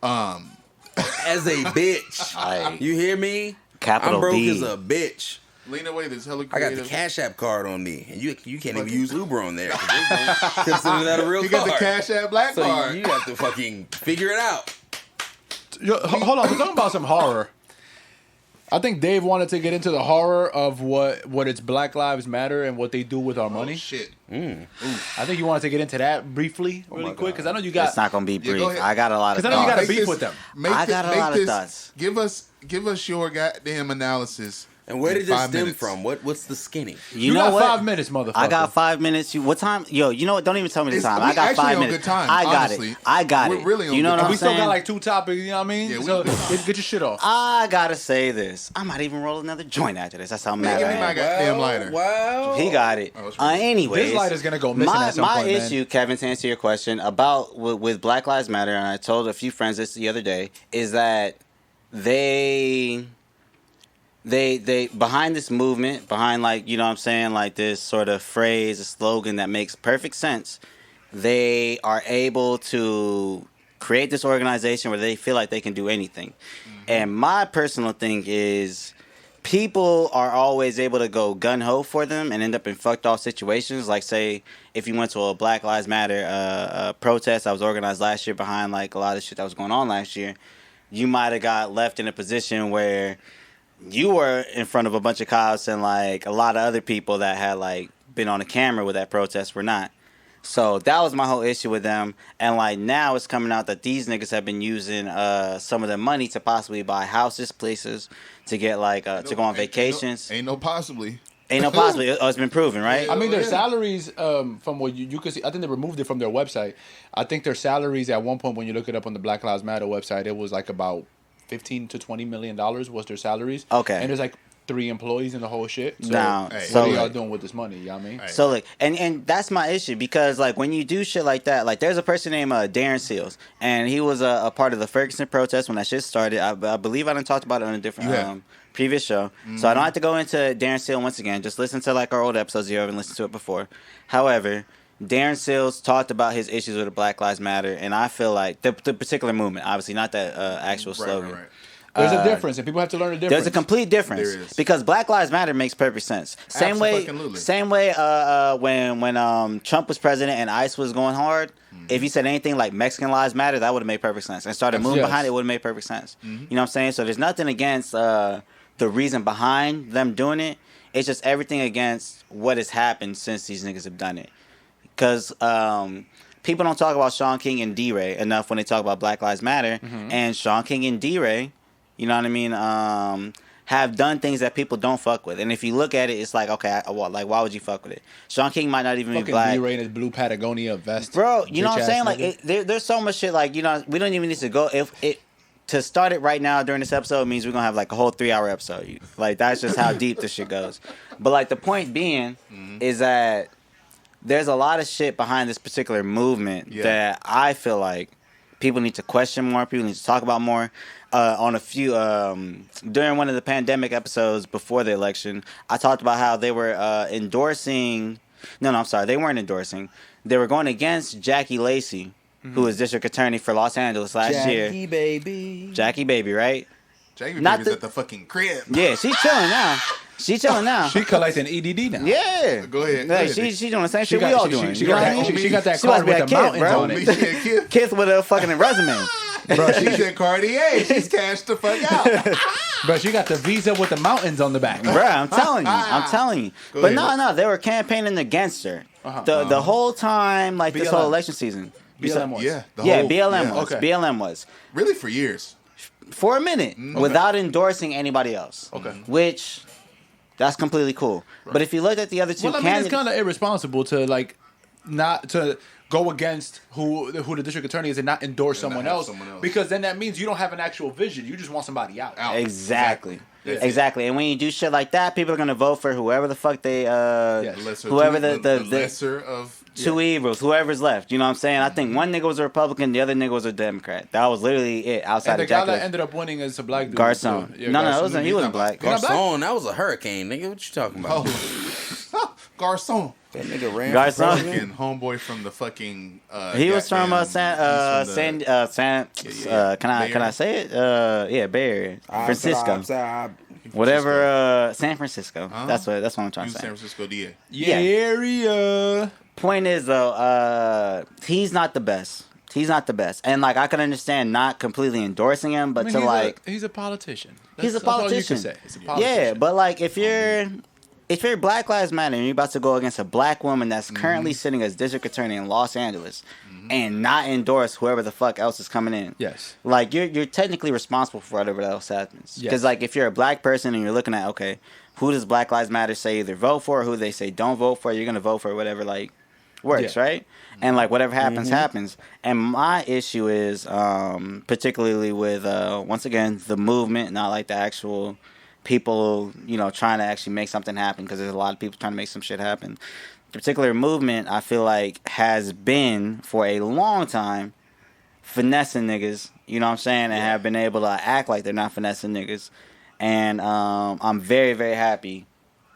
As a bitch. You hear me? Capital I'm broke B. as a bitch. Lean away, this hella I creative. got the Cash App card on me, and you can't even use Uber on there. Consider that a real card. You got the Cash App black card. So you have to fucking figure it out. Yo, hold on, we're talking about some horror. I think Dave wanted to get into the horror of what it's Black Lives Matter and what they do with our money. Shit. I think you wanted to get into that briefly, really quick, because I know you got. It's not gonna be brief. Yeah, I got a lot of. Because I know you got a beef with them. I got a lot of thoughts. Give us your goddamn analysis. And where did this stem from? What's the skinny? You know got what? 5 minutes, motherfucker. I got 5 minutes. What time? Yo, you know what? Don't even tell me the time. I got 5 actually on minutes. good time, I got honestly. it. I got We're it. really on you know good what time. I'm We still saying? got like 2 topics, you know what I mean? Yeah, so get your shit off. I gotta say this. I might even roll another joint after this. That's how mad Give I me my am. goddamn lighter. Wow. He got it. Anyways, This lighter's gonna go missing at some my point, man. issue, Kevin, to answer your question about with Black Lives Matter, and I told a few friends this the other day, is that they behind this movement, behind, like, you know what I'm saying, like this sort of phrase, a slogan that makes perfect sense, they are able to create this organization where they feel like they can do anything. And my personal thing is, people are always able to go gun-ho for them and end up in fucked off situations. Like, say, if you went to a Black Lives Matter protest that was organized last year behind, like, a lot of shit that was going on last year, you might have got left in a position where you were in front of a bunch of cops and, like, a lot of other people that had, like, been on the camera with that protest were not. So that was my whole issue with them. And, like, now it's coming out that these niggas have been using some of their money to possibly buy houses, places, to get, like, to go on vacations. Ain't no possibly. Ain't no possibly. It's been proven, right? I mean, their salaries, from what you could see, I think they removed it from their website. I think their salaries at one point, when you look it up on the Black Lives Matter website, it was like about $15 to $20 million was their salaries. Okay. And there's like 3 employees in the whole shit. So Now, what are y'all doing with this money? You know what I mean? So, like, and that's my issue, because, like, when you do shit like that, like, there's a person named Darren Seals, and he was a part of the Ferguson protest when that shit started. I believe I done talked about it on a different previous show. So I don't have to go into Darren Seals once again. Just listen to, like, our old episodes if you haven't listened to it before. However, Darren Seals talked about his issues with the Black Lives Matter, and I feel like the particular movement, obviously, not that actual slogan. Right. There's a difference, and people have to learn the difference. There's a complete difference. There is. Because Black Lives Matter makes perfect sense. Same way when Trump was president and ICE was going hard, if you said anything like Mexican Lives Matter, that would have made perfect sense. And started moving behind it would have made perfect sense. You know what I'm saying? So there's nothing against the reason behind them doing it. It's just everything against what has happened since these niggas have done it. Because people don't talk about Sean King and D-Ray enough when they talk about Black Lives Matter. And Sean King and D-Ray, you know what I mean, have done things that people don't fuck with. And if you look at it, it's like, okay, why would you fuck with it? Sean King might not even be black. B-Ray in his blue Patagonia vest. Bro, you know what I'm saying? Like, there's so much shit, like, you know, we don't even need to go. To start it right now during this episode means we're going to have, like, a whole 3-hour episode. Like, that's just how deep this shit goes. But, like, the point being is that there's a lot of shit behind this particular movement that I feel like people need to question more. People need to talk about more. On a few during one of the pandemic episodes before the election, I talked about how they were endorsing. No, I'm sorry, they weren't endorsing. They were going against Jackie Lacey, who was district attorney for Los Angeles last year. Jackie baby, right? Jackie baby's at the fucking crib. Yeah, she's chilling now. She collecting EDD now. Yeah. Go ahead. Like, she's doing the same shit we all doing. She got that card with the mountains on it. Kith with a fucking resume. Bro, she said Cartier. She's cashed the fuck out. Bro, she got the visa with the mountains on the back. Bro, I'm telling you. But no, they were campaigning against her. The whole time, like, this whole election season. BLM was. BLM was. Okay. BLM was. Really, for years. For a minute, without endorsing anybody else. Okay. Which, that's completely cool. Right. But if you look at the other two candidates... it's kind of irresponsible to, like, not to go against who the district attorney is and not endorse someone else, because then that means you don't have an actual vision. You just want somebody out. Exactly. Exactly. And when you do shit like that, people are gonna vote for whoever the fuck they whoever the lesser of two evils, whoever's left. You know what I'm saying? I think one nigga was a Republican, the other nigga was a Democrat. That was literally it. Outside and of Jackie, the guy that ended up winning is a black dude. Garcon. He wasn't black. Garcon, that was a hurricane, nigga. What you talking about? Garcon. That nigga ran. Fucking homeboy from the fucking. He was from San. Can I say it? Bay Area, Francisco. Whatever. San Francisco. That's what I'm trying to say. San Francisco DA. Yeah. Area. Point is though, he's not the best. And like I can understand not completely endorsing him, but he's a politician. He's a politician. All you can say. He's a politician. Yeah, but like if you're Black Lives Matter and you're about to go against a black woman that's currently sitting as district attorney in Los Angeles and not endorse whoever the fuck else is coming in. Yes. Like you're technically responsible for whatever else happens. Because like if you're a black person and you're looking at, okay, who does Black Lives Matter say either vote for or who they say don't vote for, you're going to vote for whatever like works, right? And like whatever happens, happens. And my issue is particularly with, once again, the movement, not like the actual people, trying to actually make something happen, because there's a lot of people trying to make some shit happen. The particular movement, I feel like, has been for a long time finessing niggas, you know what I'm saying, and have been able to act like they're not finessing niggas. And I'm very, very happy,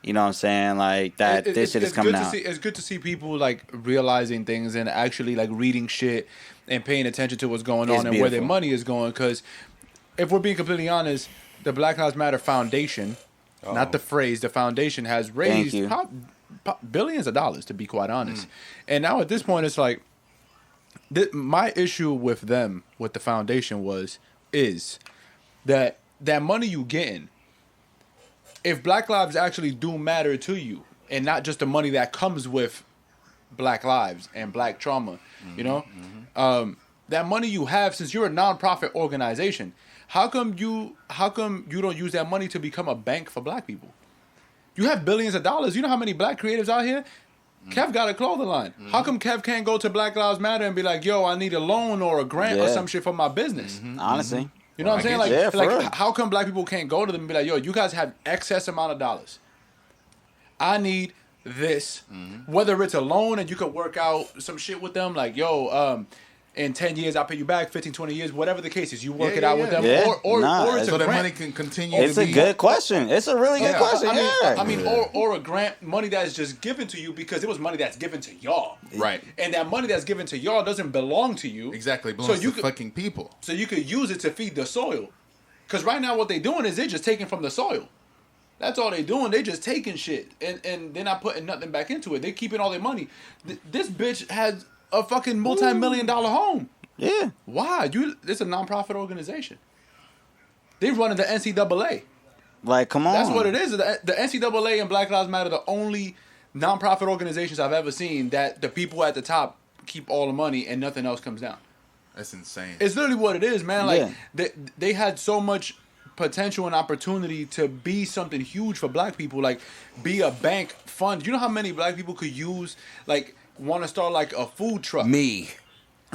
you know what I'm saying, like that this shit is coming out. It's good to see people like realizing things and actually like reading shit and paying attention to what's going on and where their money is going, because if we're being completely honest, the Black Lives Matter Foundation, not the phrase, the foundation has raised billions of dollars, to be quite honest. And now at this point, it's like, my issue with them, with the foundation is that money you getting, if Black lives actually do matter to you, and not just the money that comes with Black lives and Black trauma, that money you have, since you're a nonprofit organization, how come you don't use that money to become a bank for Black people? You have billions of dollars. You know how many Black creatives out here? Kev got a clothing line. How come Kev can't go to Black Lives Matter and be like, yo, I need a loan or a grant or some shit for my business? Honestly. You know what I'm saying? Like how come Black people can't go to them and be like, yo, you guys have excess amount of dollars. I need this. Whether it's a loan and you could work out some shit with them, like, yo, in 10 years, I'll pay you back, 15, 20 years, whatever the case is. You work it out with them. Or it's so a that grant. money can continue It's a good question. It's a really good question. I mean, or a grant, money that is just given to you because it was money that's given to y'all. Right. And that money that's given to y'all doesn't belong to you. Exactly. It belongs to fucking people. So you could use it to feed the soil. Because right now what they're doing is they're just taking from the soil. That's all they're doing. They just taking shit. And they're not putting nothing back into it. They're keeping all their money. This bitch has a fucking multi-million-dollar home. Yeah. Why? It's a non-profit organization. They running the NCAA. Like, come on. That's what it is. The NCAA and Black Lives Matter are the only non-profit organizations I've ever seen that the people at the top keep all the money and nothing else comes down. That's insane. It's literally what it is, man. Like they had so much potential and opportunity to be something huge for black people, like be a bank fund. You know how many black people could use, like, want to start like a food truck? Me.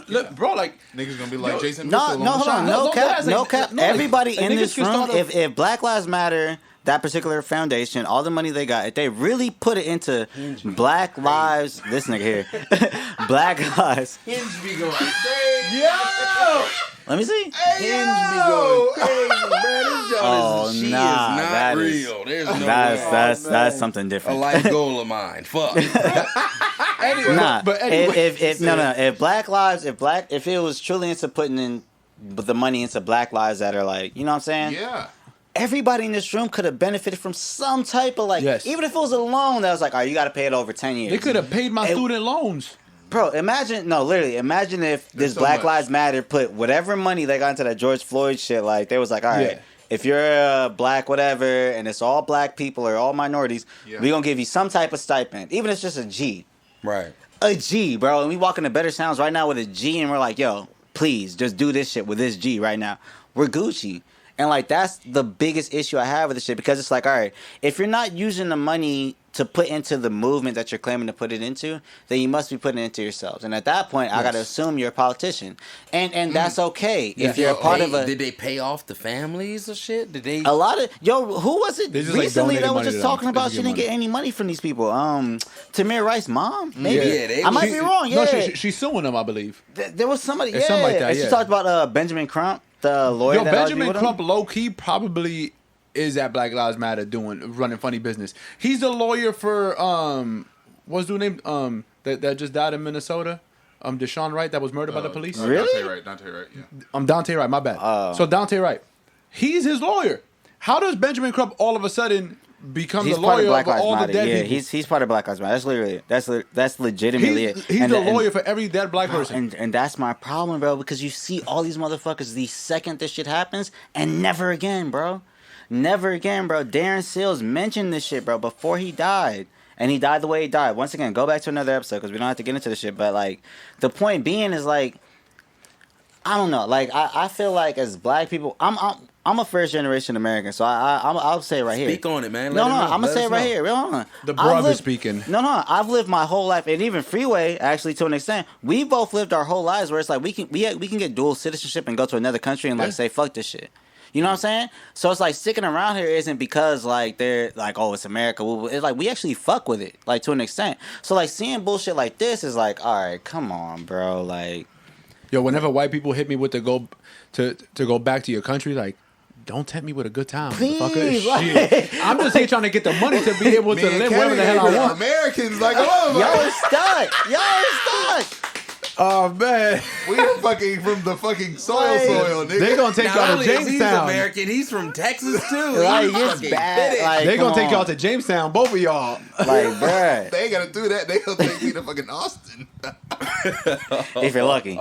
Look, bro, like Niggas gonna be like Jason. No, hold on, no cap. Everybody in this room, if Black Lives Matter, that particular foundation, all the money they got, if they really put it into Black Lives, this nigga here, Black Lives. Hinge be going yo. Let me see. Hinge be going crazy, bro. Oh, She nah, is not that is- real. There's no way. That's something A different. life goal of mine. Fuck. Anyway, Nah, but anyway, if Black Lives, if it was truly into putting in the money into Black Lives that are like, you know what I'm saying? Yeah. Everybody in this room could have benefited from some type of like, Yes. even if it was a loan that was like, all right, you got to pay it over 10 years. they could have paid my student loans. Bro, imagine if this so Black much. Lives Matter put whatever money they got into that George Floyd shit, like they was like, all right, Yeah. if you're a black whatever and it's all black people or all minorities, Yeah. we gonna give you some type of stipend, even if it's just a G. Right. A G, bro. And we walk into Better Sounds right now with a G and we're like, yo, please just do this shit with this G right now. We're Gucci. And like that's the biggest issue I have with this shit because it's like, all right, if you're not using the money to put into the movement that you're claiming to put it into, then you must be putting it into yourselves. And at that point, I gotta assume you're a politician. And that's okay. If you're a part of a Did they pay off the families or shit? Did they? a lot of who was it They just, like, recently donated that was money just to talking them. about Just she give didn't money. get any money from these people? Tamir Rice's mom, maybe. Yeah, they I might was- be wrong. Yeah, No, she's suing them, I believe. There was somebody. It's Yeah, something like that, and she yeah. talked about Benjamin Crump, the lawyer. Yo, that Benjamin argued with Crump, him. low key, probably is at Black Lives Matter running funny business. He's the lawyer for what's the name that just died in Minnesota. Deshaun Wright that was murdered by the police. Really? Dante Wright, yeah. Dante Wright, my bad. So Dante Wright, he's his lawyer. How does Benjamin Crump all of a sudden become He's the part of lawyer Black of Lives all the Matter. dead Yeah, people? he's part of Black Lives Matter. That's legitimately it. He's And- the and- lawyer for every dead black person. And that's my problem, bro, because you see all these motherfuckers the second this shit happens, and never again, bro. Never again, bro. Darren Sills mentioned this shit, bro, before he died. And he died the way he died. Once again, go back to another episode because we don't have to get into this shit. But, like, the point being is, like, I don't know. Like, I feel like as black people, I'm a first generation American, so I'll say it right here. Speak on it, man. No, Let no, us know. I'm gonna Let say us it right know. here. Hold on. The I've brother lived- speaking. No, I've lived my whole life, and even Freeway, actually, to an extent, we both lived our whole lives where it's like we can get dual citizenship and go to another country and like say fuck this shit. You know what I'm saying? So it's like sticking around here isn't because like they're like, oh, it's America. It's like we actually fuck with it, like to an extent. So like seeing bullshit like this is like, all right, come on, bro. Like, Yo, whenever white people hit me with the go back to your country, like, don't tempt me with a good time, Please, motherfucker. like- Shit. I'm just here trying to get the money to be able to live wherever the hell I want. Americans like, oh, y'all are stuck. Y'all are stuck. Oh man, we are fucking from the fucking soil, nigga. they gonna take Not y'all to only is he Jamestown. American, he's from Texas too. Like, He's it's fucking bad. fit it. Like, They gonna come take y'all on. to Jamestown, both of y'all. Like, bruh, They ain't gotta do that. They gonna take me to fucking Austin. if you're lucky.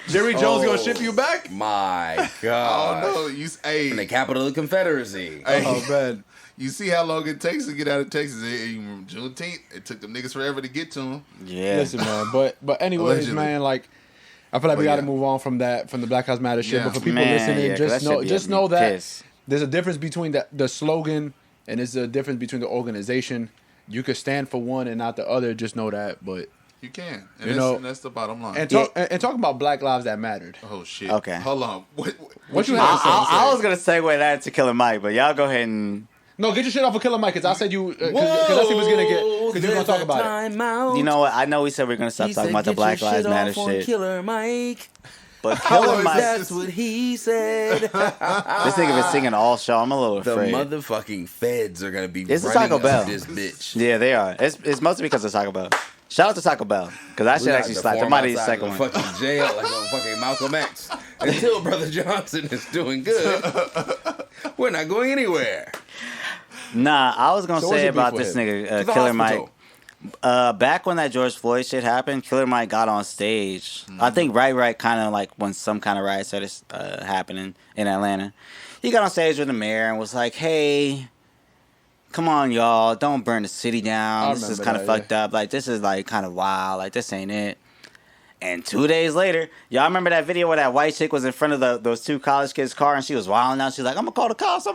Jerry Jones gonna ship you back? My Oh God. no, In the capital of the Confederacy. Oh man. You see how long it takes to get out of Texas? Juneteenth, it took them niggas forever to get to them. Yeah. Listen, man. But anyways, Allegedly. man, like I feel like we But got to yeah. move on from the Black Lives Matter shit. Yeah. But for people Man, listening, yeah, 'cause that shit be just having know me that pissed. there's a difference between the slogan and there's a difference between the organization. You could stand for one and not the other. Just know that. But You can, and You that's, know, and that's the bottom line. and talking about Black Lives that mattered. Oh shit! Okay. Hold on. What you have to say? I was gonna segue that to Killer Mike, but y'all go ahead and No, get your shit off of Killer Mike because I said you because that's what was gonna get because you were gonna talk about it. you know what? I know we said we are gonna stop talking about the Black Lives Matter shit, Killer Mike. but Killer Mike, That's what he said. this nigga been singing all show. I'm a little The afraid. motherfucking feds are gonna be It's the running Taco Bell. up this bitch. Yeah, they are. It's mostly because of Taco Bell. Shout out to Taco Bell because that We shit got actually to slapped. form Somebody's outside second of one. the fucking jail like on fucking Malcolm X. Until Brother Johnson is doing good, we're not going anywhere. Nah, I was gonna So what's say your beef about with this him? nigga To the Killer Mike. hospital. Back when that George Floyd shit happened, Killer Mike got on stage. I think right kind of like when some kind of riot started happening in Atlanta. He got on stage with the mayor and was like, "Hey, come on, y'all, don't burn the city down. I This is remember kind of that, fucked up. Like, this is like kind of wild. Like, this ain't it." And 2 days later, y'all remember that video where that white chick was in front of those two college kids' car and she was wilding out. She's like, I'm gonna call the cops.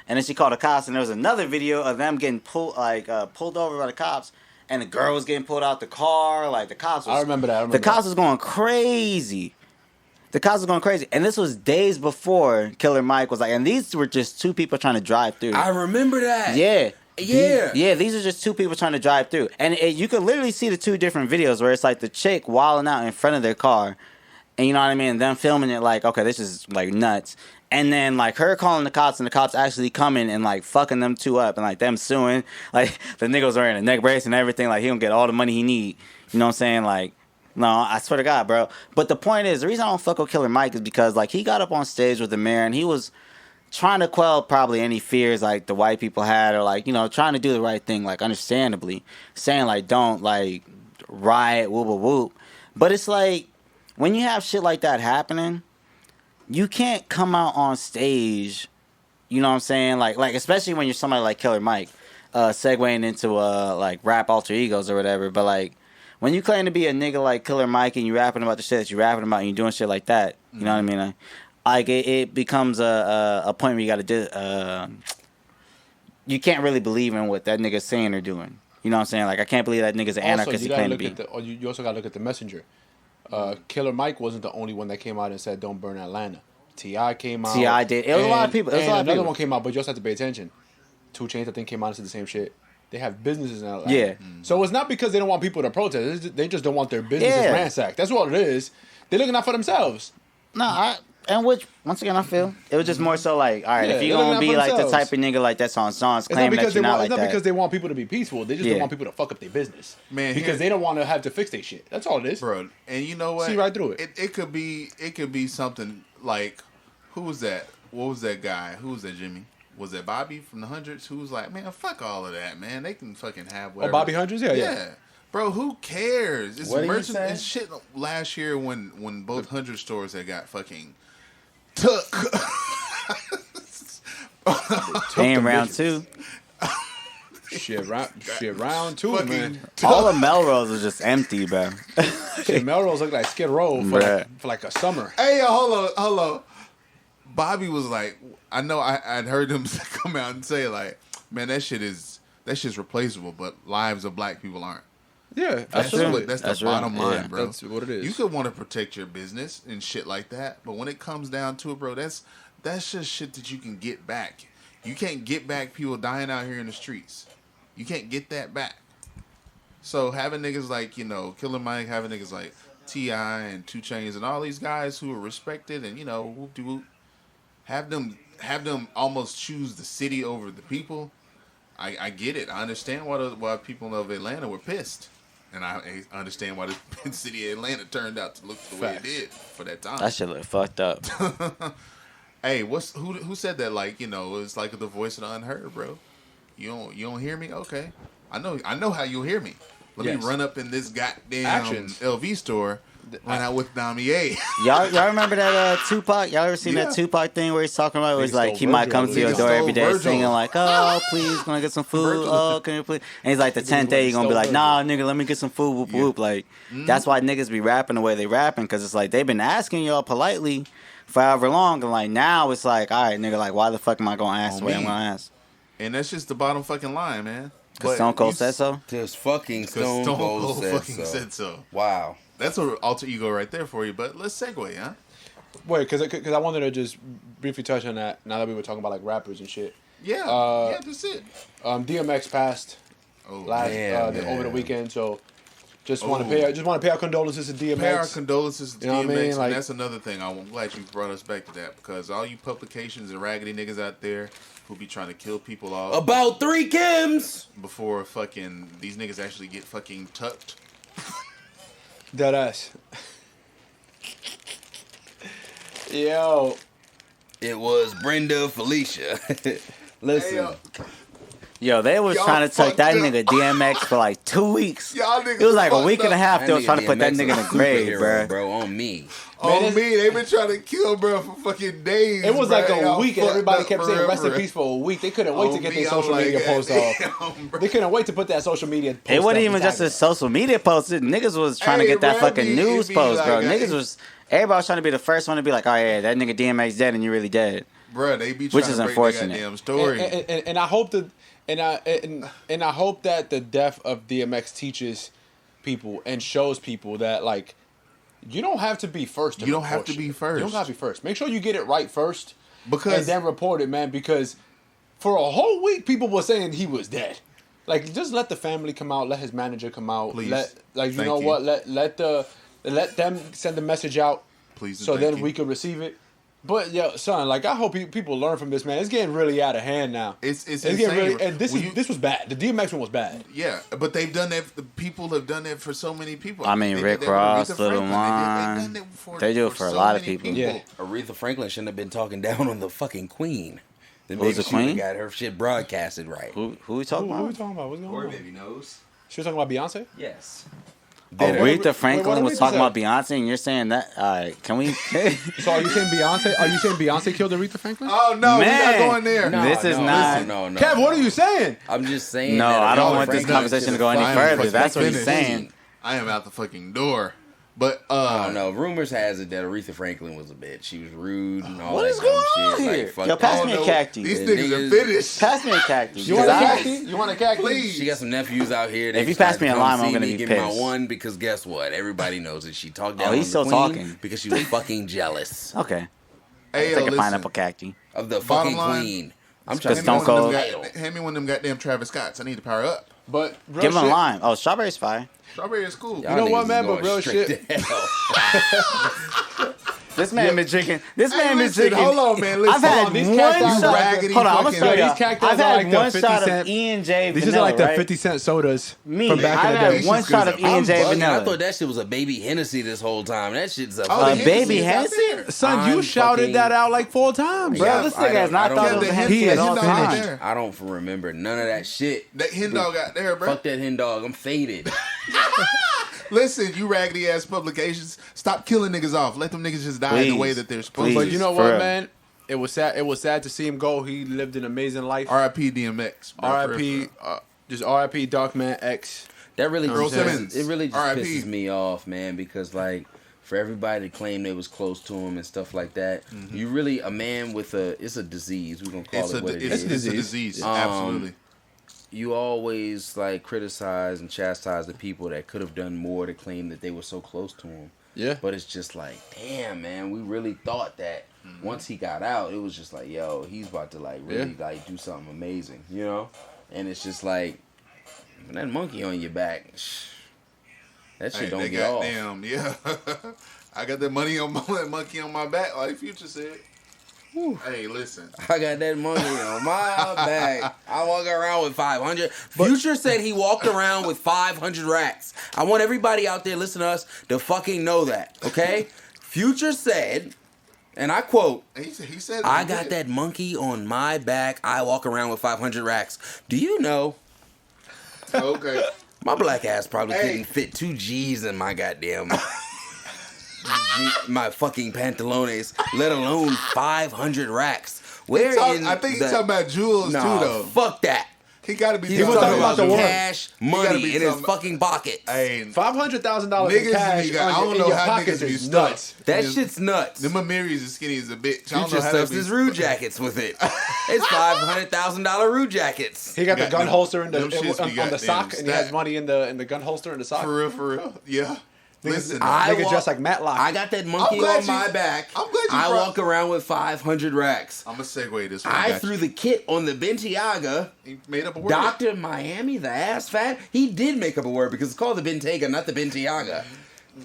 And then she called the cops, and there was another video of them getting pulled over by the cops, and the girl was getting pulled out the car. Like the cops was, I remember that. The cops was going crazy. And this was days before Killer Mike was like, and these were just two people trying to drive through. I remember that. Yeah. Yeah. These are just two people trying to drive through. And you could literally see the two different videos where it's like the chick wilding out in front of their car. And you know what I mean? Them filming it like, okay, this is like nuts. And then like her calling the cops and the cops actually coming and like fucking them two up and like them suing. Like the nigga was wearing a neck brace and everything. Like he don't get all the money he need. You know what I'm saying? Like, no, I swear to God, bro. But the point is, the reason I don't fuck with Killer Mike is because like he got up on stage with the mayor and he was trying to quell probably any fears like the white people had, or like, you know, trying to do the right thing, like understandably saying like don't like riot, whoop whoop whoop. But it's like when you have shit like that happening, you can't come out on stage, you know what I'm saying, like especially when you're somebody like Killer Mike, segueing into like rap alter egos or whatever. But like when you claim to be a nigga like Killer Mike and you rapping about the shit that you rapping about and you doing shit like that, you know what I mean? Like it becomes a point where you got to you can't really believe in what that nigga's saying or doing. You know what I'm saying? Like I can't believe that nigga's an anarchist. You also got to look at the messenger. Killer Mike wasn't the only one that came out and said don't burn Atlanta. T.I. came out. T.I. did. It was a lot of people. Another one came out, but you also have to pay attention. 2 Chainz, I think, came out and said the same shit. They have businesses in Atlanta. Yeah. So it's not because they don't want people to protest. They just don't want their businesses ransacked. That's what it is. They're looking out for themselves. And which, once again, I feel it was just more so like, all right, if you're gonna be like the type of nigga like that's on songs claiming that you're not like that. It's not because they want people to be peaceful. They just don't want people to fuck up their business, man. Because they don't want to have to fix their shit. That's all it is, bro. And you know what? See right through it. It could be something like, who was that? What was that guy? Who was that? Jimmy? Was that Bobby from the Hundreds? Who was like, man, fuck all of that, man. They can fucking have whatever. Oh, Bobby Hundreds, yeah. Bro, who cares? It's what merchant and shit. Last year when both 100 stores had got fucking took. Ain't round 2. Shit, round 2, fucking man. All of Melrose was just empty, bro. Shit, Melrose looked like Skid Row for like a summer. Hey, yo, hold on. Bobby was like, I know I'd heard him come out and say like, man, that shit's replaceable, but lives of black people aren't. Yeah, absolutely. That's the bottom line, bro. That's what it is. You could want to protect your business and shit like that, but when it comes down to it, bro, that's just shit that you can get back. You can't get back people dying out here in the streets. You can't get that back. So having niggas like, you know, Killer Mike, having niggas like T.I. and 2 Chainz and all these guys who are respected and, you know, whoop-de-whoop, have them almost choose the city over the people. I get it. I understand why people of Atlanta were pissed. And I understand why the city of Atlanta turned out to look the way it did for that time. That shit look fucked up. Hey, who said that? Like, you know, it's like the voice of the unheard, bro. You don't hear me? Okay, I know how you'll hear me. Let me run up in this goddamn LV store. Run out with Dami A. Y'all remember that Tupac? Y'all ever seen that Tupac thing where he's talking about where he's like he might come to your door every day singing like, oh please, can I get some food? Oh, can you please? And he's like the 10th day, he's gonna be like, nah, nigga, let me get some food. Whoop whoop. Like that's why niggas be rapping the way they rapping, because it's like they've been asking y'all politely for however long, and like now it's like, all right, nigga, like why the fuck am I gonna ask the way I'm gonna ask? And that's just the bottom fucking line, man. Because Stone Cold said so. Just fucking Stone Cold said so. Wow. That's an alter ego right there for you, but let's segue, huh? Wait, because I wanted to just briefly touch on that now that we were talking about like rappers and shit. Yeah, that's it. DMX passed over the weekend, so just want to pay our condolences to DMX. Pay our condolences to DMX, I mean? Like, and that's another thing. I'm glad you brought us back to that, because all you publications and raggedy niggas out there who be trying to kill people off about 3 Kims before fucking these niggas actually get fucking tucked. Dead ass. Yo. It was Brenda Felicia. Listen. Hey, Yo, they was Y'all trying to tuck that fucked up. nigga DMX for like 2 weeks. Y'all niggas It was like a fucked week and a up. half. They was That trying to nigga put that DMX nigga in a the grave, superhero, bro. On me. On Man, me, they been trying to kill bro for fucking days. It was bro. like a Y'all week, and fucked everybody up kept saying "rest in forever. peace" for a week. They couldn't wait to On get me, their I'm social like, media post off. goddamn, bro. They couldn't wait to put that social media post. It wasn't up even and just tag a it. social media post. Niggas was trying to Hey, get that bro, fucking it news be post, like bro. that. Niggas was everybody was trying to be the first one to be like, oh yeah, that nigga DMX dead and you really dead. Bro, they be trying Which to is break unfortunate. the goddamn story. And I hope that and I hope that the death of DMX teaches people and shows people that like you don't have to be first. To You don't report have to shit. be first. You don't have to be first. Make sure you get it right first, Because- and then report it, man. Because for a whole week, people were saying he was dead. Like, just let the family come out. Let his manager come out. Please. Let you Thank know you. what? Let them send the message out. Please and So thank then you. we can receive it. But yo, son, like I hope people learn from this, man. It's getting really out of hand now. It's getting insane. really, and this When this was bad. The DMX one was bad. Yeah, but they've done that. The people have done that for so many people. I mean, They Rick did that with Ross, Aretha Lil Franklin. Wayne. They've done that They do it for a so lot of many people. Yeah. Aretha Franklin shouldn't have been talking down on the fucking queen. Then Who's maybe the she would've queen? got her shit broadcasted right. Who we talking What are we about? talking about? What's going Or on? baby knows. She was talking about Beyonce. Yes. Aretha Franklin what was Aretha talking say? about Beyonce, and you're saying that? All right, can we? So are you saying Beyonce? Are you saying Beyonce killed Aretha Franklin? Oh no, we're Man. not going there. No. This is not- No. Kev, what are you saying? I'm just saying. No, that I don't Aretha want this Franklin conversation to should've go any fine. further. Fucking That's what he's finished. saying. I am out the fucking door. But I don't know. Rumors has it that Aretha Franklin was a bitch. She was rude and all What that is dumb going on shit. here? Like, fuck Yo, pass that. me a no, cacti. these The niggas are niggas- finished. Pass me a cactus. You want a 'cause I- cacti? You want a cacti? Please. She got some nephews out here. If you pass me a lime, I'm gonna be give me my pissed. one because guess what? Everybody knows that she talked down Oh, on he's the still queen talking. because she was fucking jealous Okay, Hey, yo, take a listen. pineapple cacti. of the Bottom fucking line, queen. I'm Because trying to Stone get Cold- the title. Hand me one of them goddamn Travis Scotts. I need to power up. But real Give him a shit, lime. Oh, strawberry's fire. Strawberry is cool. Y'all know what, niggas man, is but going real straight shit- to hell. This man been drinking. This Hey, man been listen, drinking. hold on, man. Listen, I've had hold on. these one cacti are shot. raggedy Hold on, I'm gonna fucking- show These you. cacti I've are had like the one 50 shot of cent E&J These vanilla, are like the right? 50-cent sodas Me, from back in I've the had day. one shot of I'm E&J Bugging. I vanilla. thought that shit was a baby Hennessy this whole time. That shit's a Oh, fucking the baby Hennessy's out Hennessy? there. Son, you I'm shouted fucking- that out like 4 times, Bro, Yeah, this I nigga has don't- I not don't thought get of the the hint- Hennessy He at is all Hen dog out times. there. I don't remember none of that shit. That hen dog out there, bro. Fuck that hen dog. I'm faded. Listen, you raggedy ass publications, stop killing niggas off. Let them niggas just die in the Please. way that they're supposed But to. you know For what, real. man? It was sad. It was sad to see him go. He lived an amazing life. R.I.P. DMX. bro, for R.I.P. real. Just R.I.P. Darkman X. That really Earl just Simmons. it really just R.I.P. pisses me off, man, because like for everybody to claim they was close to him and stuff like that, you really a man with it's a disease. We're gonna call It's it what it it's is. a disease. Um, Absolutely. You always like criticize and chastise the people that could have done more to claim that they were so close to him. Yeah. But it's just like, damn, man, we really thought that once he got out, it was just like, yo, he's about to like really like do something amazing, you know? And it's just like, when that monkey on your back, that shit Hey, don't they get off. goddamn, yeah. I got that money on that monkey on my back, like Future said. Hey, listen. I got that monkey on my back. I walk around with 500. Future said he walked around with 500 racks. I want everybody out there listening to us to fucking know that, okay? Future said, and I quote, He said, I got that monkey on my back. I walk around with 500 racks. Do you know Okay. my black ass probably Hey. couldn't fit 2 G's in my goddamn my fucking pantalones, let alone 500 racks. Where in I think he's the- talking about jewels Nah, too, though. fuck that. He got to be He was talking talking about the the world. cash gotta money be in his talking- fucking pocket. Hey, $500,000 in niggas, cash nigga, I on don't your, in know your how pockets niggas be is stuck. nuts. That shit's nuts. Them Amiris is skinny as a bitch. I don't Future know how that stuffs be his Rue jackets with it. It's $500,000 Rue jackets. He got the Got gun them- holster in the, them shits be on the goddamn sock, and he has stacked. money in the gun holster in the sock. For real, yeah. Listen, Nigga dressed like Matlock. I got that monkey glad on my you- back. I'm glad you I brought- walk around with 500 racks. I'm gonna segue this one. I Got threw you. the kit on the Bentiaga. He made up a word. Dr. Miami, the ass fat, he did make up a word because it's called the Bentayga, not the Bentiaga.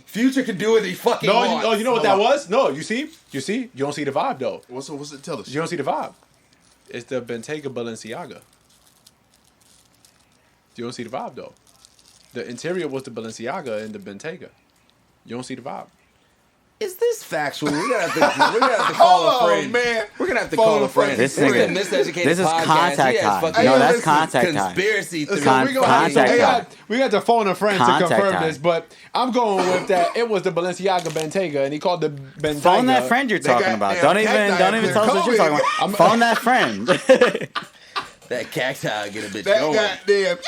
Future could do what he fucking No, wants. you know what that was? No, you see? You don't see the vibe though. What's it? Tell us. You don't see the vibe. It's the Bentayga Balenciaga. You don't see the vibe though. The interior was the Balenciaga and the Bentayga. You don't see the vibe. Is this factual? We're gonna have to call a friend. Man. We're gonna have to call a friend. This nigga, miseducated this is podcast. contact time. No, that's contact time. Conspiracy theory. Contact time. We got to phone a friend to Contact confirm time. this, but I'm going with that. It was the Balenciaga Bentayga, and he called the Bentayga. Phone that friend you're talking about. Don't even tell us what you're talking about. Phone that friend. That cacti get a bitch That going. goddamn.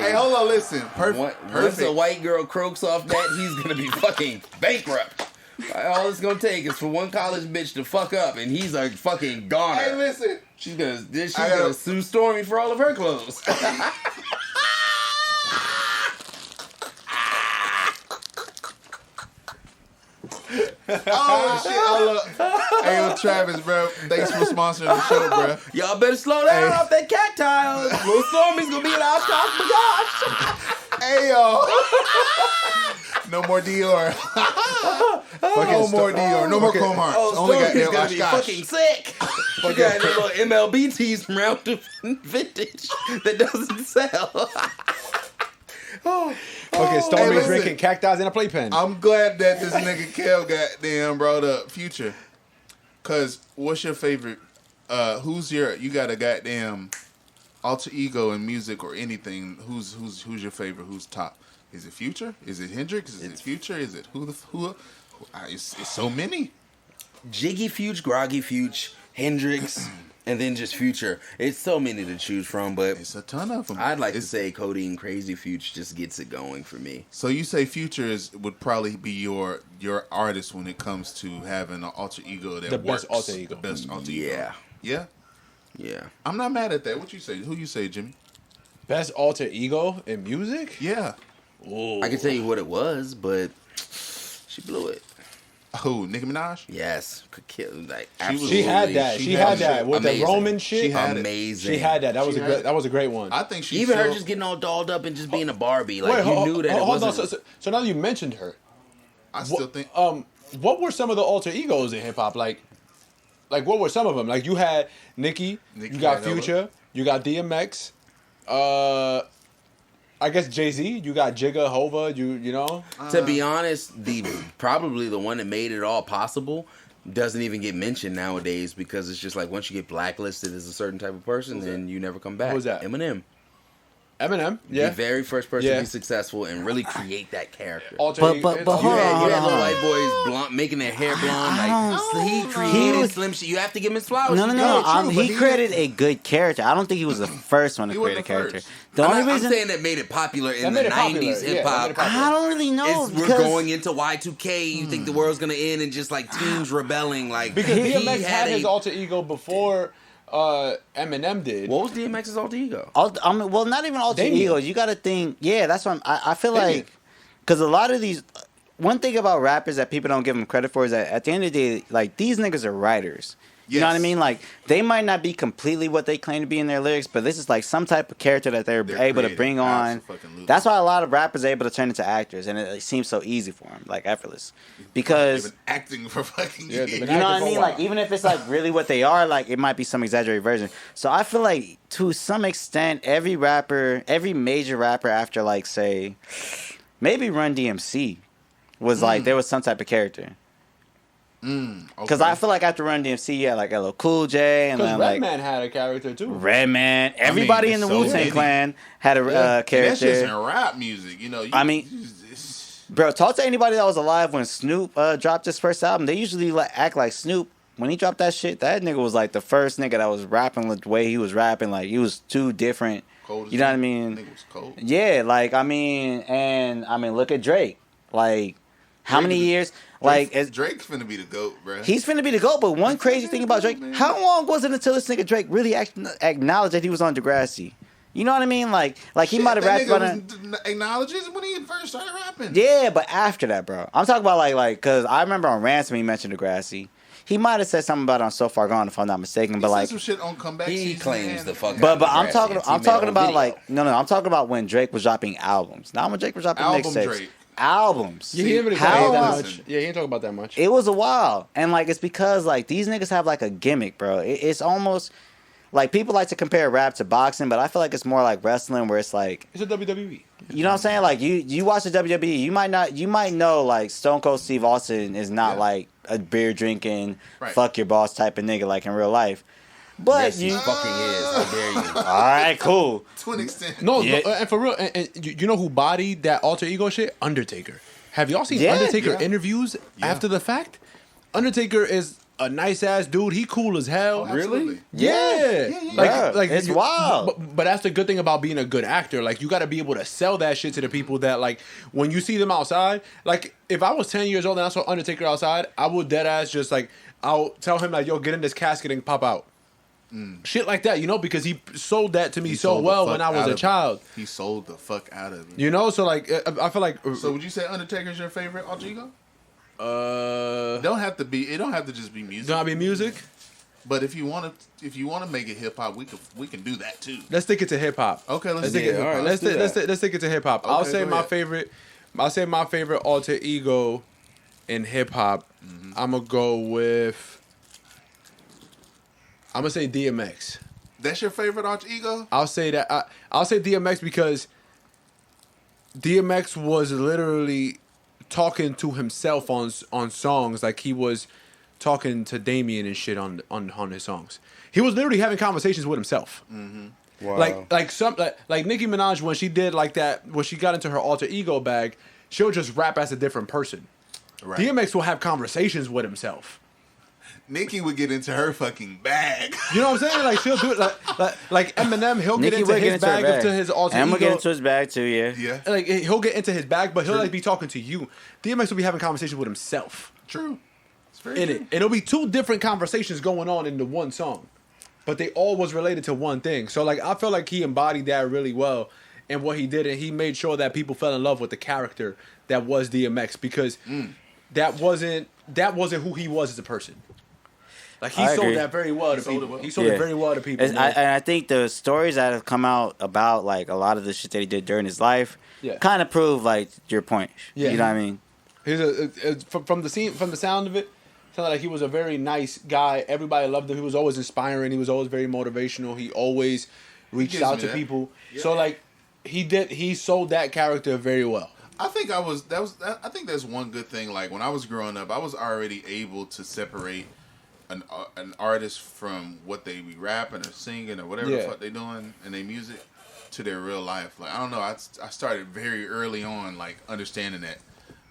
Hey, hold on, listen. Once a white girl croaks off that, he's gonna be fucking bankrupt. All it's gonna take is for one college bitch to fuck up, and he's a fucking goner. Hey, listen. She's gonna sue Stormy for all of her clothes. Oh shit! Hold up. Hey, yo, Travis, bro. Thanks for sponsoring the show, bro. Y'all better slow down off that cacti. Little Stormy's gonna be in our gosh. Hey, yo. No more Dior. No more Dior. No more Chrome Hearts. Only got Stormy's gonna Oshkosh. be fucking sick. You got a little MLB tees from Round of Vintage that doesn't sell. Okay, Stormy Hey, listen. drinking cacti in a playpen. I'm glad that this nigga Kel goddamn brought up Future. Cause what's your favorite? You got a goddamn alter ego in music or anything? Who's your favorite? Who's top? Is it Future? Is it Hendrix? Is it Future? Is it who? It's so many. Jiggy Fuge, Groggy Fuge, Hendrix, and then just Future. It's so many to choose from, but It's a ton of them. I'd like to say Codeine Crazy Fuge just gets it going for me. So you say Future would probably be your artist when it comes to having an alter ego that The works. best alter ego. The best alter Yeah. ego. Yeah. Yeah. I'm not mad at that. What you say? Who you say, Jimmy? Best alter ego in music? Yeah. Ooh. I can tell you what it was, but she blew it. Who? Nicki Minaj? Yes. Could kill, like, She had that. She had that with Amazing. the Roman shit. She had it. Amazing. She had that. That was a great one. I think she Even her still- just getting all dolled up and just being a Barbie. Like, Wait, you knew that it hold on. wasn't. So now you mentioned her. I still think. What were some of the alter egos in hip hop? Like what were some of them? Like you had Nicki, you got Hanover. Future, you got DMX, I guess Jay-Z, you got Jigga, Hova, you know. To be honest, probably the one that made it all possible doesn't even get mentioned nowadays because it's just like once you get blacklisted as a certain type of person, then you never come back. Who's that? Eminem. Eminem, yeah. The very first person Yeah. to be successful and really create that character. But hold You on, had hold little on. white boys blonde, making their hair blonde. Like he created Slim Shady. You have to give him his flowers. No. true, but He created a good character. I don't think he was the first one to He create a wasn't the character. first. The only I'm reason saying that made it popular in That the made it popular, 90s yeah, hip that made hop. it popular. I don't really know We're because going into Y2K. You think the world's gonna end and just like teens rebelling? Like Because he DMX had his a- alter ego before Eminem did. What was DMX's alter ego? I mean, well, not even alter Damien. egos. You got to think. Yeah, that's what I feel Damien. like. Because a lot of these, one thing about rappers that people don't give them credit for is that at the end of the day, like these niggas are writers. You know what I Yes. mean? Like they might not be completely what they claim to be in their lyrics, but this is like some type of character that they're able to creative. bring on. Abso-fucking-lutely. That's why a lot of rappers are able to turn into actors, and it seems so easy for them, like effortless. Because They've been acting for fucking Yeah, they've years. been you know what I acting for a mean? while. Like, even if it's like really what they are, like it might be some exaggerated version. So I feel like to some extent, every major rapper after like say, maybe Run DMC was like there was some type of character. Because I feel like after Run DMC, you had like LL Cool J and Because then like Redman had a character too. Redman. Everybody in the so Wu Tang many. Clan had a And that's just in character. rap music, you know. I mean- Bro, talk to anybody that was alive when Snoop dropped his first album. They usually act like Snoop. When he dropped that shit, that nigga was like the first nigga that was rapping the way he was rapping. Like, he was too different. Cold as You know what I hell. mean? Nigga was cold. Yeah, like, I mean, look at Drake. Like, how many years? Like, Drake's finna be the GOAT, bro. he's finna be the GOAT, but one crazy thing about Drake, how long was it until this nigga Drake really acknowledged that he was on Degrassi? You know what I mean? Like he might have rapped about it. Acknowledges when he first started rapping. Yeah, but after that, bro. I'm talking about like, cause I remember on Ransom he mentioned Degrassi. He might have said something about it on So Far Gone if I'm not mistaken. He But said like, some shit on comeback. He season, claims man. the fuck. but out I'm of talking Degrassi. He made a about whole like video. I'm talking about when Drake was dropping albums. Not when Drake was dropping Album mixtapes. Drake. Albums. Yeah, he didn't really How talk about that long- much. Yeah, he didn't talk about that much. It was a while, and like it's because like these niggas have like a gimmick, bro. It's almost like people like to compare rap to boxing, but I feel like it's more like wrestling, where it's like It's a WWE. You know what I'm saying? Like you watch the WWE, you might know like Stone Cold Steve Austin is not like a beer drinking, fuck your boss type of nigga like in real life. But yes, he fucking is. How dare you? All right, cool. To an extent. No, and for real, and you know who bodied that alter ego shit? Undertaker. Have y'all seen Undertaker interviews after the fact? Undertaker is a nice ass dude. He cool as hell. Really? Yeah. Like it's wild. But that's the good thing about being a good actor. Like you got to be able to sell that shit to the people that like when you see them outside. Like if I was 10 years old and I saw Undertaker outside, I would dead ass just like I'll tell him like, yo, get in this casket and pop out. Shit like that, you know, because he sold that to me so well when I was a child. He sold the fuck out of it. You know, so like I feel like. So would you say Undertaker's your favorite alter ego? It don't have to be. It don't have to just be music. Don't have to be music. But if you want to make it hip hop, we can do that too. Let's stick it to hip hop. Okay, let's stick it. All right, let's stick it to hip hop. Okay, I'll say my favorite. I'll say my favorite alter ego in hip hop. I'm gonna go with. I'm gonna say DMX. That's your favorite alter ego? I'll say that. I'll say DMX because DMX was literally talking to himself on songs, like he was talking to Damien and shit on his songs. He was literally having conversations with himself. Wow. Like Nicki Minaj when she did like that, when she got into her alter ego bag, she'll just rap as a different person. Right. DMX will have conversations with himself. Nikki would get into her fucking bag. You know what I'm saying? Like she'll do it like Eminem. He'll get into his bag to his alter ego. Eminem will get into his bag too. Yeah. Like he'll get into his bag, but he'll like be talking to you. DMX will be having conversations with himself. True. It's very true. It'll be two different conversations going on in the one song, but they all was related to one thing. So like I feel like he embodied that really well in what he did, and he made sure that people fell in love with the character that was DMX because that wasn't who he was as a person. Like he sold that very well to people. He sold it very well to people. And I think the stories that have come out about like a lot of the shit that he did during his life kind of prove like your point. Yeah. You know what I mean? He's from the sound of it, sounded like he was a very nice guy. Everybody loved him. He was always inspiring. He was always very motivational. He always reached out to people. Yeah. So like he sold that character very well. I think I think that's one good thing. Like when I was growing up, I was already able to separate an artist from what they be rapping or singing or whatever the fuck they doing in their music to their real life. Like I don't know, I started very early on like understanding that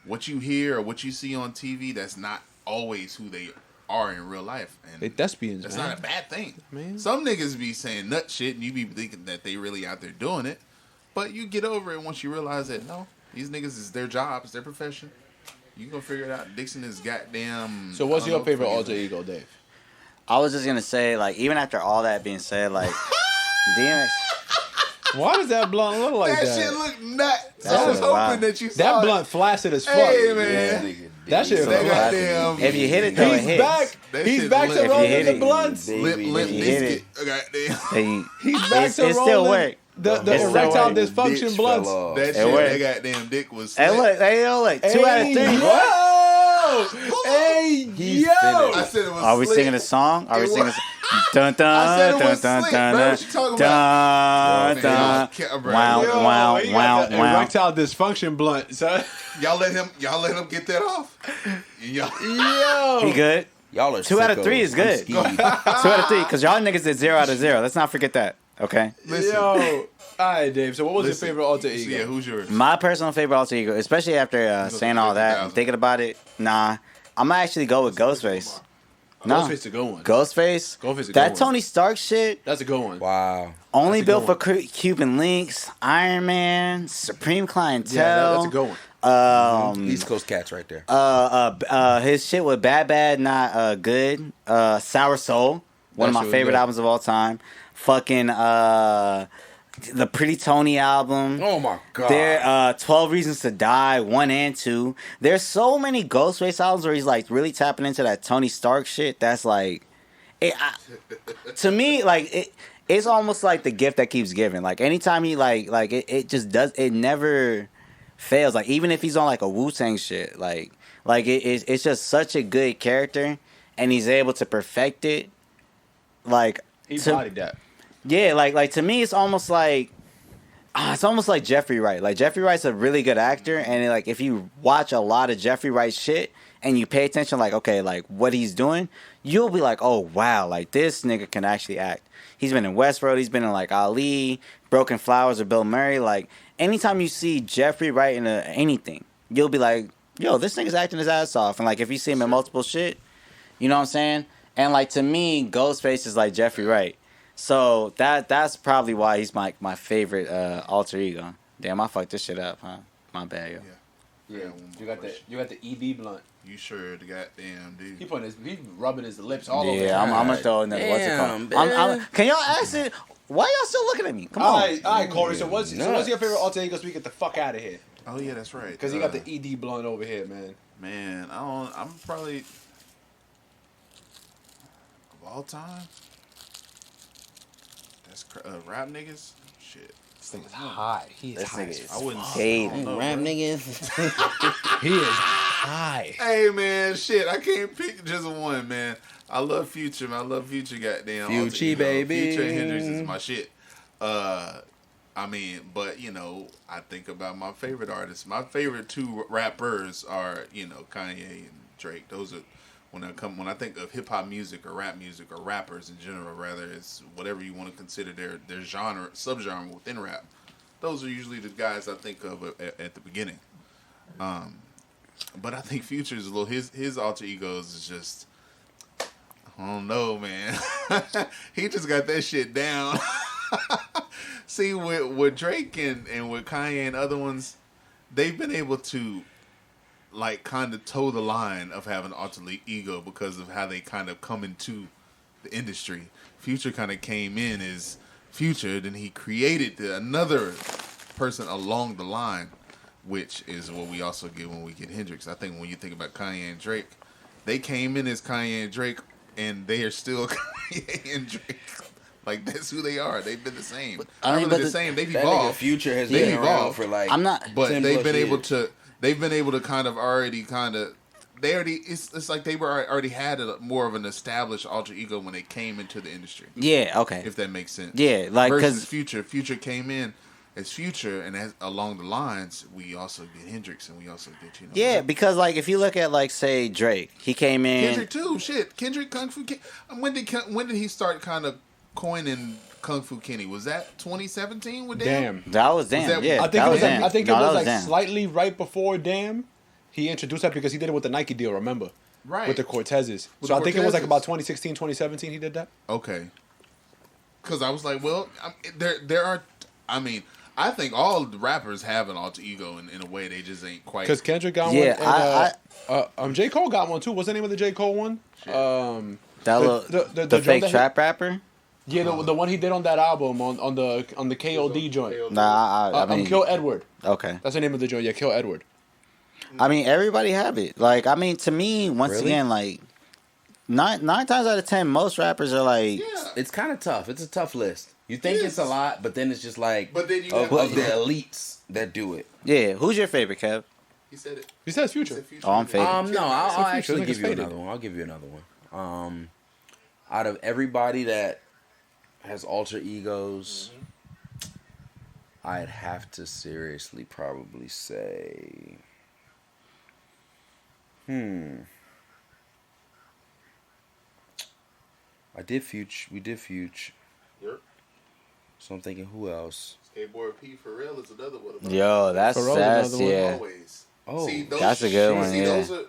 what you hear or what you see on TV, that's not always who they are in real life. And they thespians, that's man. not a bad thing. Man. Some niggas be saying nut shit and you be thinking that they really out there doing it, but you get over it once you realize that no, these niggas is their job, it's their profession. You gonna figure it out. Dixon is goddamn. So what's your favorite alter ego, Dave? I was just gonna say, like, even after all that being said, like, DMX. Why does that blunt look like that? That shit look nuts. I was hoping that you saw that blunt flaccid as fuck. Hey man, that shit. Goddamn. If you hit it, though, it hits. He's back to rolling the blunts. Limp biscuit. Goddamn. He's back to rolling. It still work. The erectile dysfunction blunts. That shit, that goddamn dick was. Hey, look, 2 out of 3. Hey, yo! I said it was. Are we singing a song? Are we singing a song? Dun dun I said it dun was dun slick, dun bro. dun What you talking about? dun dun. Wow. Erectile dysfunction blunt, son. Y'all let him get that off. Yo, he good. Y'all are 2 out of 3 is good. 2 out of 3, because y'all niggas did 0 out of 0. Let's not forget that. Okay. Listen. Yo. All right, Dave. So, what was your favorite alter ego? Yeah, who's yours? My personal favorite alter ego, especially after saying all that and thinking about it, I'm gonna actually go with Ghostface. Ghostface is a good one. Ghostface. That Tony Stark shit. That's a good one. Wow. Only built for Cuban Links, Iron Man, Supreme Clientele. Yeah, that's a good one. East Coast cats right there. His shit with Bad Not Good. Sour Soul, one of my favorite albums of all time. Fucking the Pretty Tony album. Oh my god. There 12 Reasons to Die 1 and 2. There's so many Ghostface albums where he's like really tapping into that Tony Stark shit. That's like to me, like it's almost like the gift that keeps giving. Like anytime he like it just does, it never fails. Like even if he's on like a Wu-Tang shit, like it's just such a good character and he's able to perfect it. Like He bodied that. Yeah, like to me, it's almost like Jeffrey Wright. Like Jeffrey Wright's a really good actor, and like if you watch a lot of Jeffrey Wright shit and you pay attention, like okay, like what he's doing, you'll be like, oh wow, like this nigga can actually act. He's been in Westworld. He's been in like Ali, Broken Flowers, or Bill Murray. Like anytime you see Jeffrey Wright in anything, you'll be like, yo, this nigga's acting his ass off. And like if you see him in multiple shit, you know what I'm saying? And like to me, Ghostface is like Jeffrey Wright. So that's probably why he's my favorite alter ego. Damn, I fucked this shit up, huh? My bad, yo. Yeah. You got the ED blunt. You sure the goddamn dude. He rubbing his lips all over. Yeah, I'm gonna throw in there. What's it called? Can y'all ask it? Why y'all still looking at me? Come on. All right, Corey. So what's your favorite alter ego so we get the fuck out of here? Oh yeah, that's right. Because he got the ED blunt over here, man. Man, I'm probably of all time. That's rap niggas. Shit. This thing is high. He is high. I wouldn't say rap niggas. He is high. Hey man, shit. I can't pick just one, man. I love Future, man. I love Future, goddamn. Future, baby. Future and Hendrix is my shit. I mean, but you know, I think about my favorite artists. My favorite two rappers are, you know, Kanye and Drake. Those are when I think of hip hop music or rap music or rappers in general, rather it's whatever you want to consider their genre, subgenre within rap. Those are usually the guys I think of at the beginning. But I think Future's a little his alter egos is just, I don't know, man. He just got that shit down. See, with Drake and with Kanye and other ones, they've been able to like kind of toe the line of having alter ego because of how they kind of come into the industry. Future kind of came in as Future, then he created another person along the line, which is what we also get when we get Hendrix. I think when you think about Kanye and Drake, they came in as Kanye and Drake, and they are still Kanye and Drake. Like that's who they are. They've been the same. I mean, but the same. They've That evolved. nigga Future has been around for like. I'm not. But 10 they've plus been able years. to. They've been able to kind of already kind of. They already. It's like they were already had more of an established alter ego when they came into the industry. Yeah. Okay. If that makes sense. Yeah, like versus because Future came in as Future, and as along the lines, we also get Hendrix, and we also get yeah, because like if you look at like say Drake, he came in. Kendrick too. Shit, Kendrick Kung Fu. When did he start kind of coining Kung Fu Kenny? Was that 2017 with Damn? That was Damn. that- Yeah, I think that it was Damn. like, I think No, it that was like Damn. slightly right before Damn. He introduced that because he did it with the Nike deal, remember? Right. With the Cortezes. With So the I think it was like Cortezes. about 2016, 2017 he did that. Okay. Because I was like, well, there are. I mean, I think all the rappers have an alter ego in a way. They just ain't quite. Because Kendrick got Yeah, one. And, J. Cole got one too. What's the name of the J. Cole one? That the- little the the joint fake that trap rapper. Yeah, the one he did on that album on the KOD joint. Nah, I mean, Kill Edward. okay. That's the name of the joint. Yeah, Kill Edward. I mean, everybody have it. Like, I mean, to me, once Really? again, like nine times out of 10, most rappers are like, It's kind of tough. It's a tough list. You think It it's a is. lot, but then it's just like But then you of have- the elites that do it. yeah. Who's your favorite, Kev? He said it. He says Future. Future. Oh, I'm faded. No, I'll Future, actually niggas give you faded. another one. I'll give you another one. Out of everybody that has alter egos, I'd have to seriously probably say, we did Future. Yep. So I'm thinking, who else? Skateboard P for real is another one. Yo, that's Pharrell's another one. yeah. Always. Oh, that's a good one, yeah. Those are,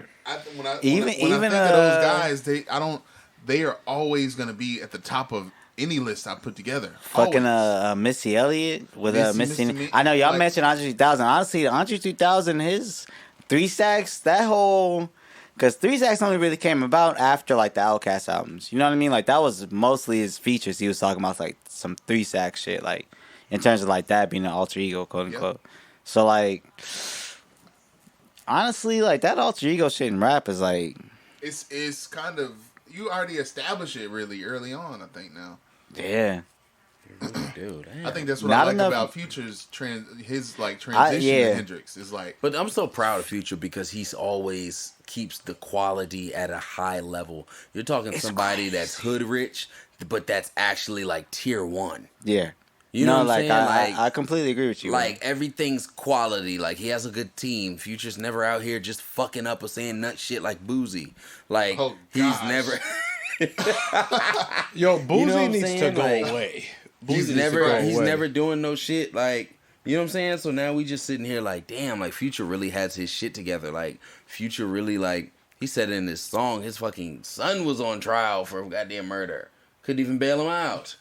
when I Even- think of even, those guys, they are always going to be at the top of any list I put together. Fucking Always. Missy Elliott with Missy Missy. I know y'all like- mentioned Andre 3000. Honestly, Andre 3000, his 3 Stacks, that whole. Because 3 Stacks only really came about after like the Outkast albums. You know what I mean? Like that was mostly his features. He was talking about like some 3 Stacks shit, like in terms of like that being an alter ego, quote unquote. So like, honestly, like that alter ego shit in rap is like, It's kind of, you already established it really early on, I think now. yeah. Dude, I think that's what I like about Future's transition to Hendrix is like. But I'm so proud of Future because he's always keeps the quality at a high level. You're talking somebody that's hood rich, but that's actually like tier 1. Yeah. You know what I'm saying? I completely agree with you. Like, everything's quality. Like, he has a good team. Future's never out here just fucking up or saying nut shit like Boozy. Like, he's never... Yo, Boozy needs to go away. He's never doing no shit. Like, you know what I'm saying? So now we just sitting here like, damn, like, Future really has his shit together. Like, Future really, like, he said in this song, his fucking son was on trial for goddamn murder. Couldn't even bail him out.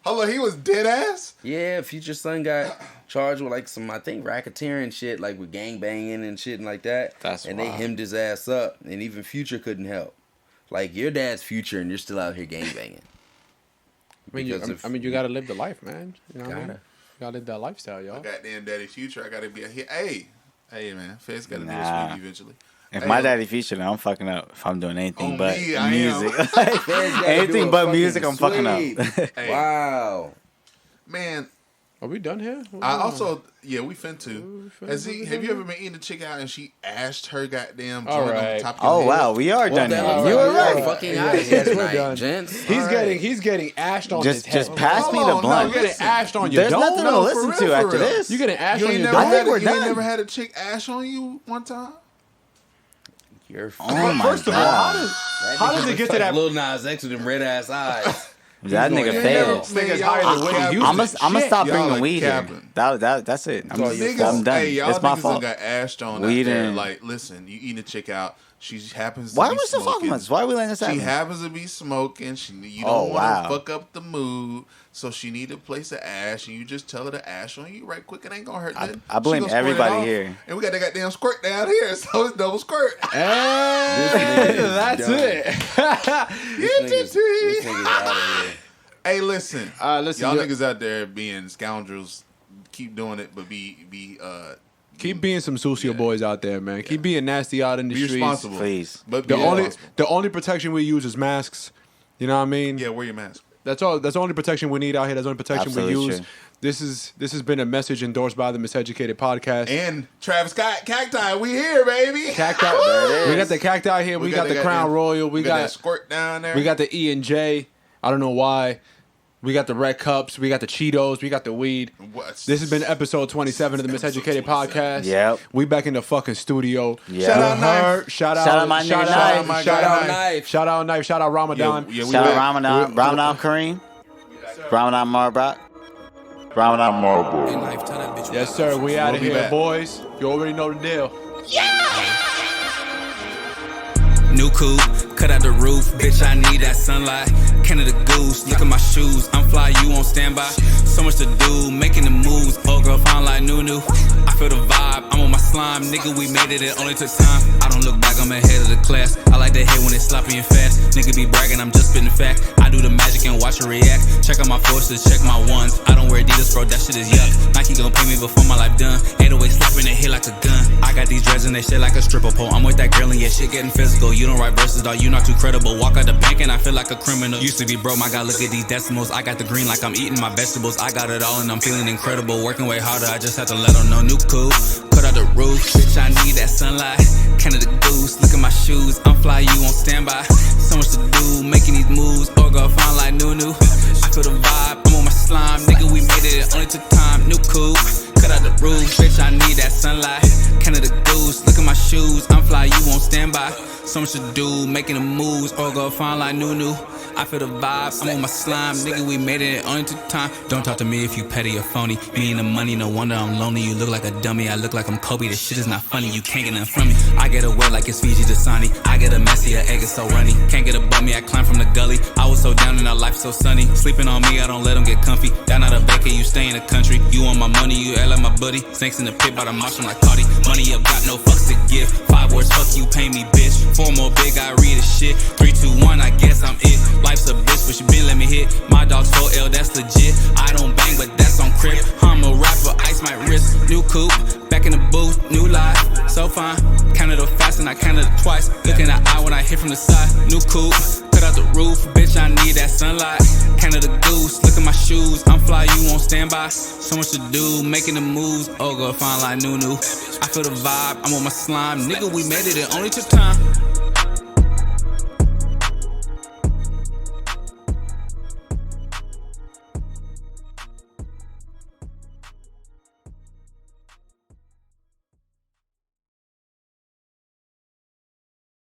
Hold on, he was dead ass? Yeah, Future's son got charged with like some, I think, racketeering shit, like with gang banging and shit and like that. And they hemmed his ass up, and even Future couldn't help. Like, your dad's Future, and you're still out here gang banging. I mean, you gotta live the life, man. You know what I mean? You gotta live that lifestyle, y'all. Goddamn daddy Future, I gotta be here. Hey, man, Feds gotta do a sweetie eventually. If my daddy Future, then I'm fucking up. If I'm doing anything but music, anything but music, I'm fucking up. Hey. Wow, man. Are we done here? We finna. Have you ever been eating a chick out and she ashed her goddamn joint on the top of your head? Wow, we are done here. You were right. Fucking out here we're done. Gents. He's getting ashed on his head. Just pass me the blunt. You're getting ashed on your dome. There's nothing to listen to after this. You're getting ashed on your dome. I think we're You done. ain't never had a chick ash on you one time? Oh my God. How does it get to that? Lil Nas X with them red ass eyes. That nigga failed. Nigga's higher than Whitney Houston. I'm gonna stop bringing like weed here. That's it. I'm done. Hey, y'all it's my niggas fault. got ashed on out there. Like, listen, you eating a chick out. She happens to Why be are we still smoking. fucking with this? Why are we letting this happen? She happens to be smoking. You don't want to fuck up the mood, so she need a place to ash, and you just tell her to ash on you right quick. It ain't gonna hurt nothing. I blame everybody here. And we got that goddamn squirt down here, so it's double squirt. That's it. This nigga's out of here. Hey, listen, y'all niggas out there being scoundrels, keep doing it, but keep being some sucio boys out there, man. Keep being nasty out in the streets. Be responsible, please. But the only protection we use is masks. You know what I mean? Yeah, wear your mask. That's all. That's the only protection we need out here. That's the only protection we use. True. This has been a message endorsed by the Miseducated Podcast and Travis Scott Cacti. We here, baby. Cacti. We got the Cacti here. We got the Crown Royal. We got that squirt down there. We got the E&J. I don't know why. We got the Red Cups. We got the Cheetos. We got the weed. This has been episode 27 of the Miseducated Podcast. Yep. We back in the fucking studio. Yep. Shout out Knife. Shout out my nigga Knife. Shout out Knife. Shout out Knife. Shout out Ramadan. Shout out Ramadan. Ramadan Kareem. Ramadan Marbach. Ramadan Marbach. Yes, sir. We out of here, back. boys. You already know the deal. New coupe, cut out the roof, bitch, I need that sunlight. Canada Goose, look at my shoes, I'm fly, you on standby. So much to do, making the moves, old girl fine like Nunu. I feel the vibe, I'm on my slime, nigga, we made it only took time. I don't look back, I'm ahead of the class. I like that hit when it's sloppy and fast. Nigga be bragging, I'm just spitting fact. I do the magic and watch her react. Check out my forces, check my ones. I don't wear Adidas, bro, that shit is yuck. Nike gon' pay me before my life done. 808 slapping that hit like a gun. I got these dreads and they shit like a stripper pole. I'm with that girl and yeah, shit getting physical. You don't write verses, dog, you not too credible. Walk out the bank and I feel like a criminal. Used to be broke, my God, look at these decimals. I got the green like I'm eating my vegetables. I got it all and I'm feeling incredible. Working way harder, I just have to let them know. New coupe, cut out the roof, bitch, I need that sunlight. Canada Goose, look at my shoes, I'm fly, you on standby. So much to do, making these moves, or go fine like Nunu. I feel the vibe, I'm on my slime, nigga, we made it only took time. New coupe, cut out the roof, bitch, I need that sunlight. Canada Goose, look at my shoes, I'm fly, you on standby. So much to do, making the moves, or go fine like Nunu. I feel the vibe, I'm on my slime, nigga, we made it only took time. Don't talk to me if you petty or phony. Me and the money, no wonder I'm lonely. You look like a dummy, I look like I'm Kobe. This shit is not funny, you can't get nothing from me. I get a wet like it's Fiji Dasani. I get a messy, her egg is so runny. Can't get above me, I climb from the gully. I was so down and our life so sunny. Sleeping on me, I don't let them get comfy. Down out of Baker, you stay in the country. You want my money, you act like my buddy. Snakes in the pit, by the mushroom like Cardi. Money up, got no fucks to give. 5 words, fuck you, pay me, bitch. 4 more big, I read a shit. 3, 2, 1, I guess I'm it. Life's a bitch, but she been let me hit. My dog's 4L, that's legit. I don't bang, but that's on crib. I'm a rapper, ice my wrist. New coupe, back in the booth, new life. So fine, counted up fast and I counted up twice. Look in the eye when I hit from the side. New coupe, cut out the roof, bitch, I need that sunlight. Canada Goose, look at my shoes. I'm fly, you on standby. So much to do, making the moves. Oh, girl, fine like Nunu. I feel the vibe, I'm on my slime. Nigga, we made it only took time.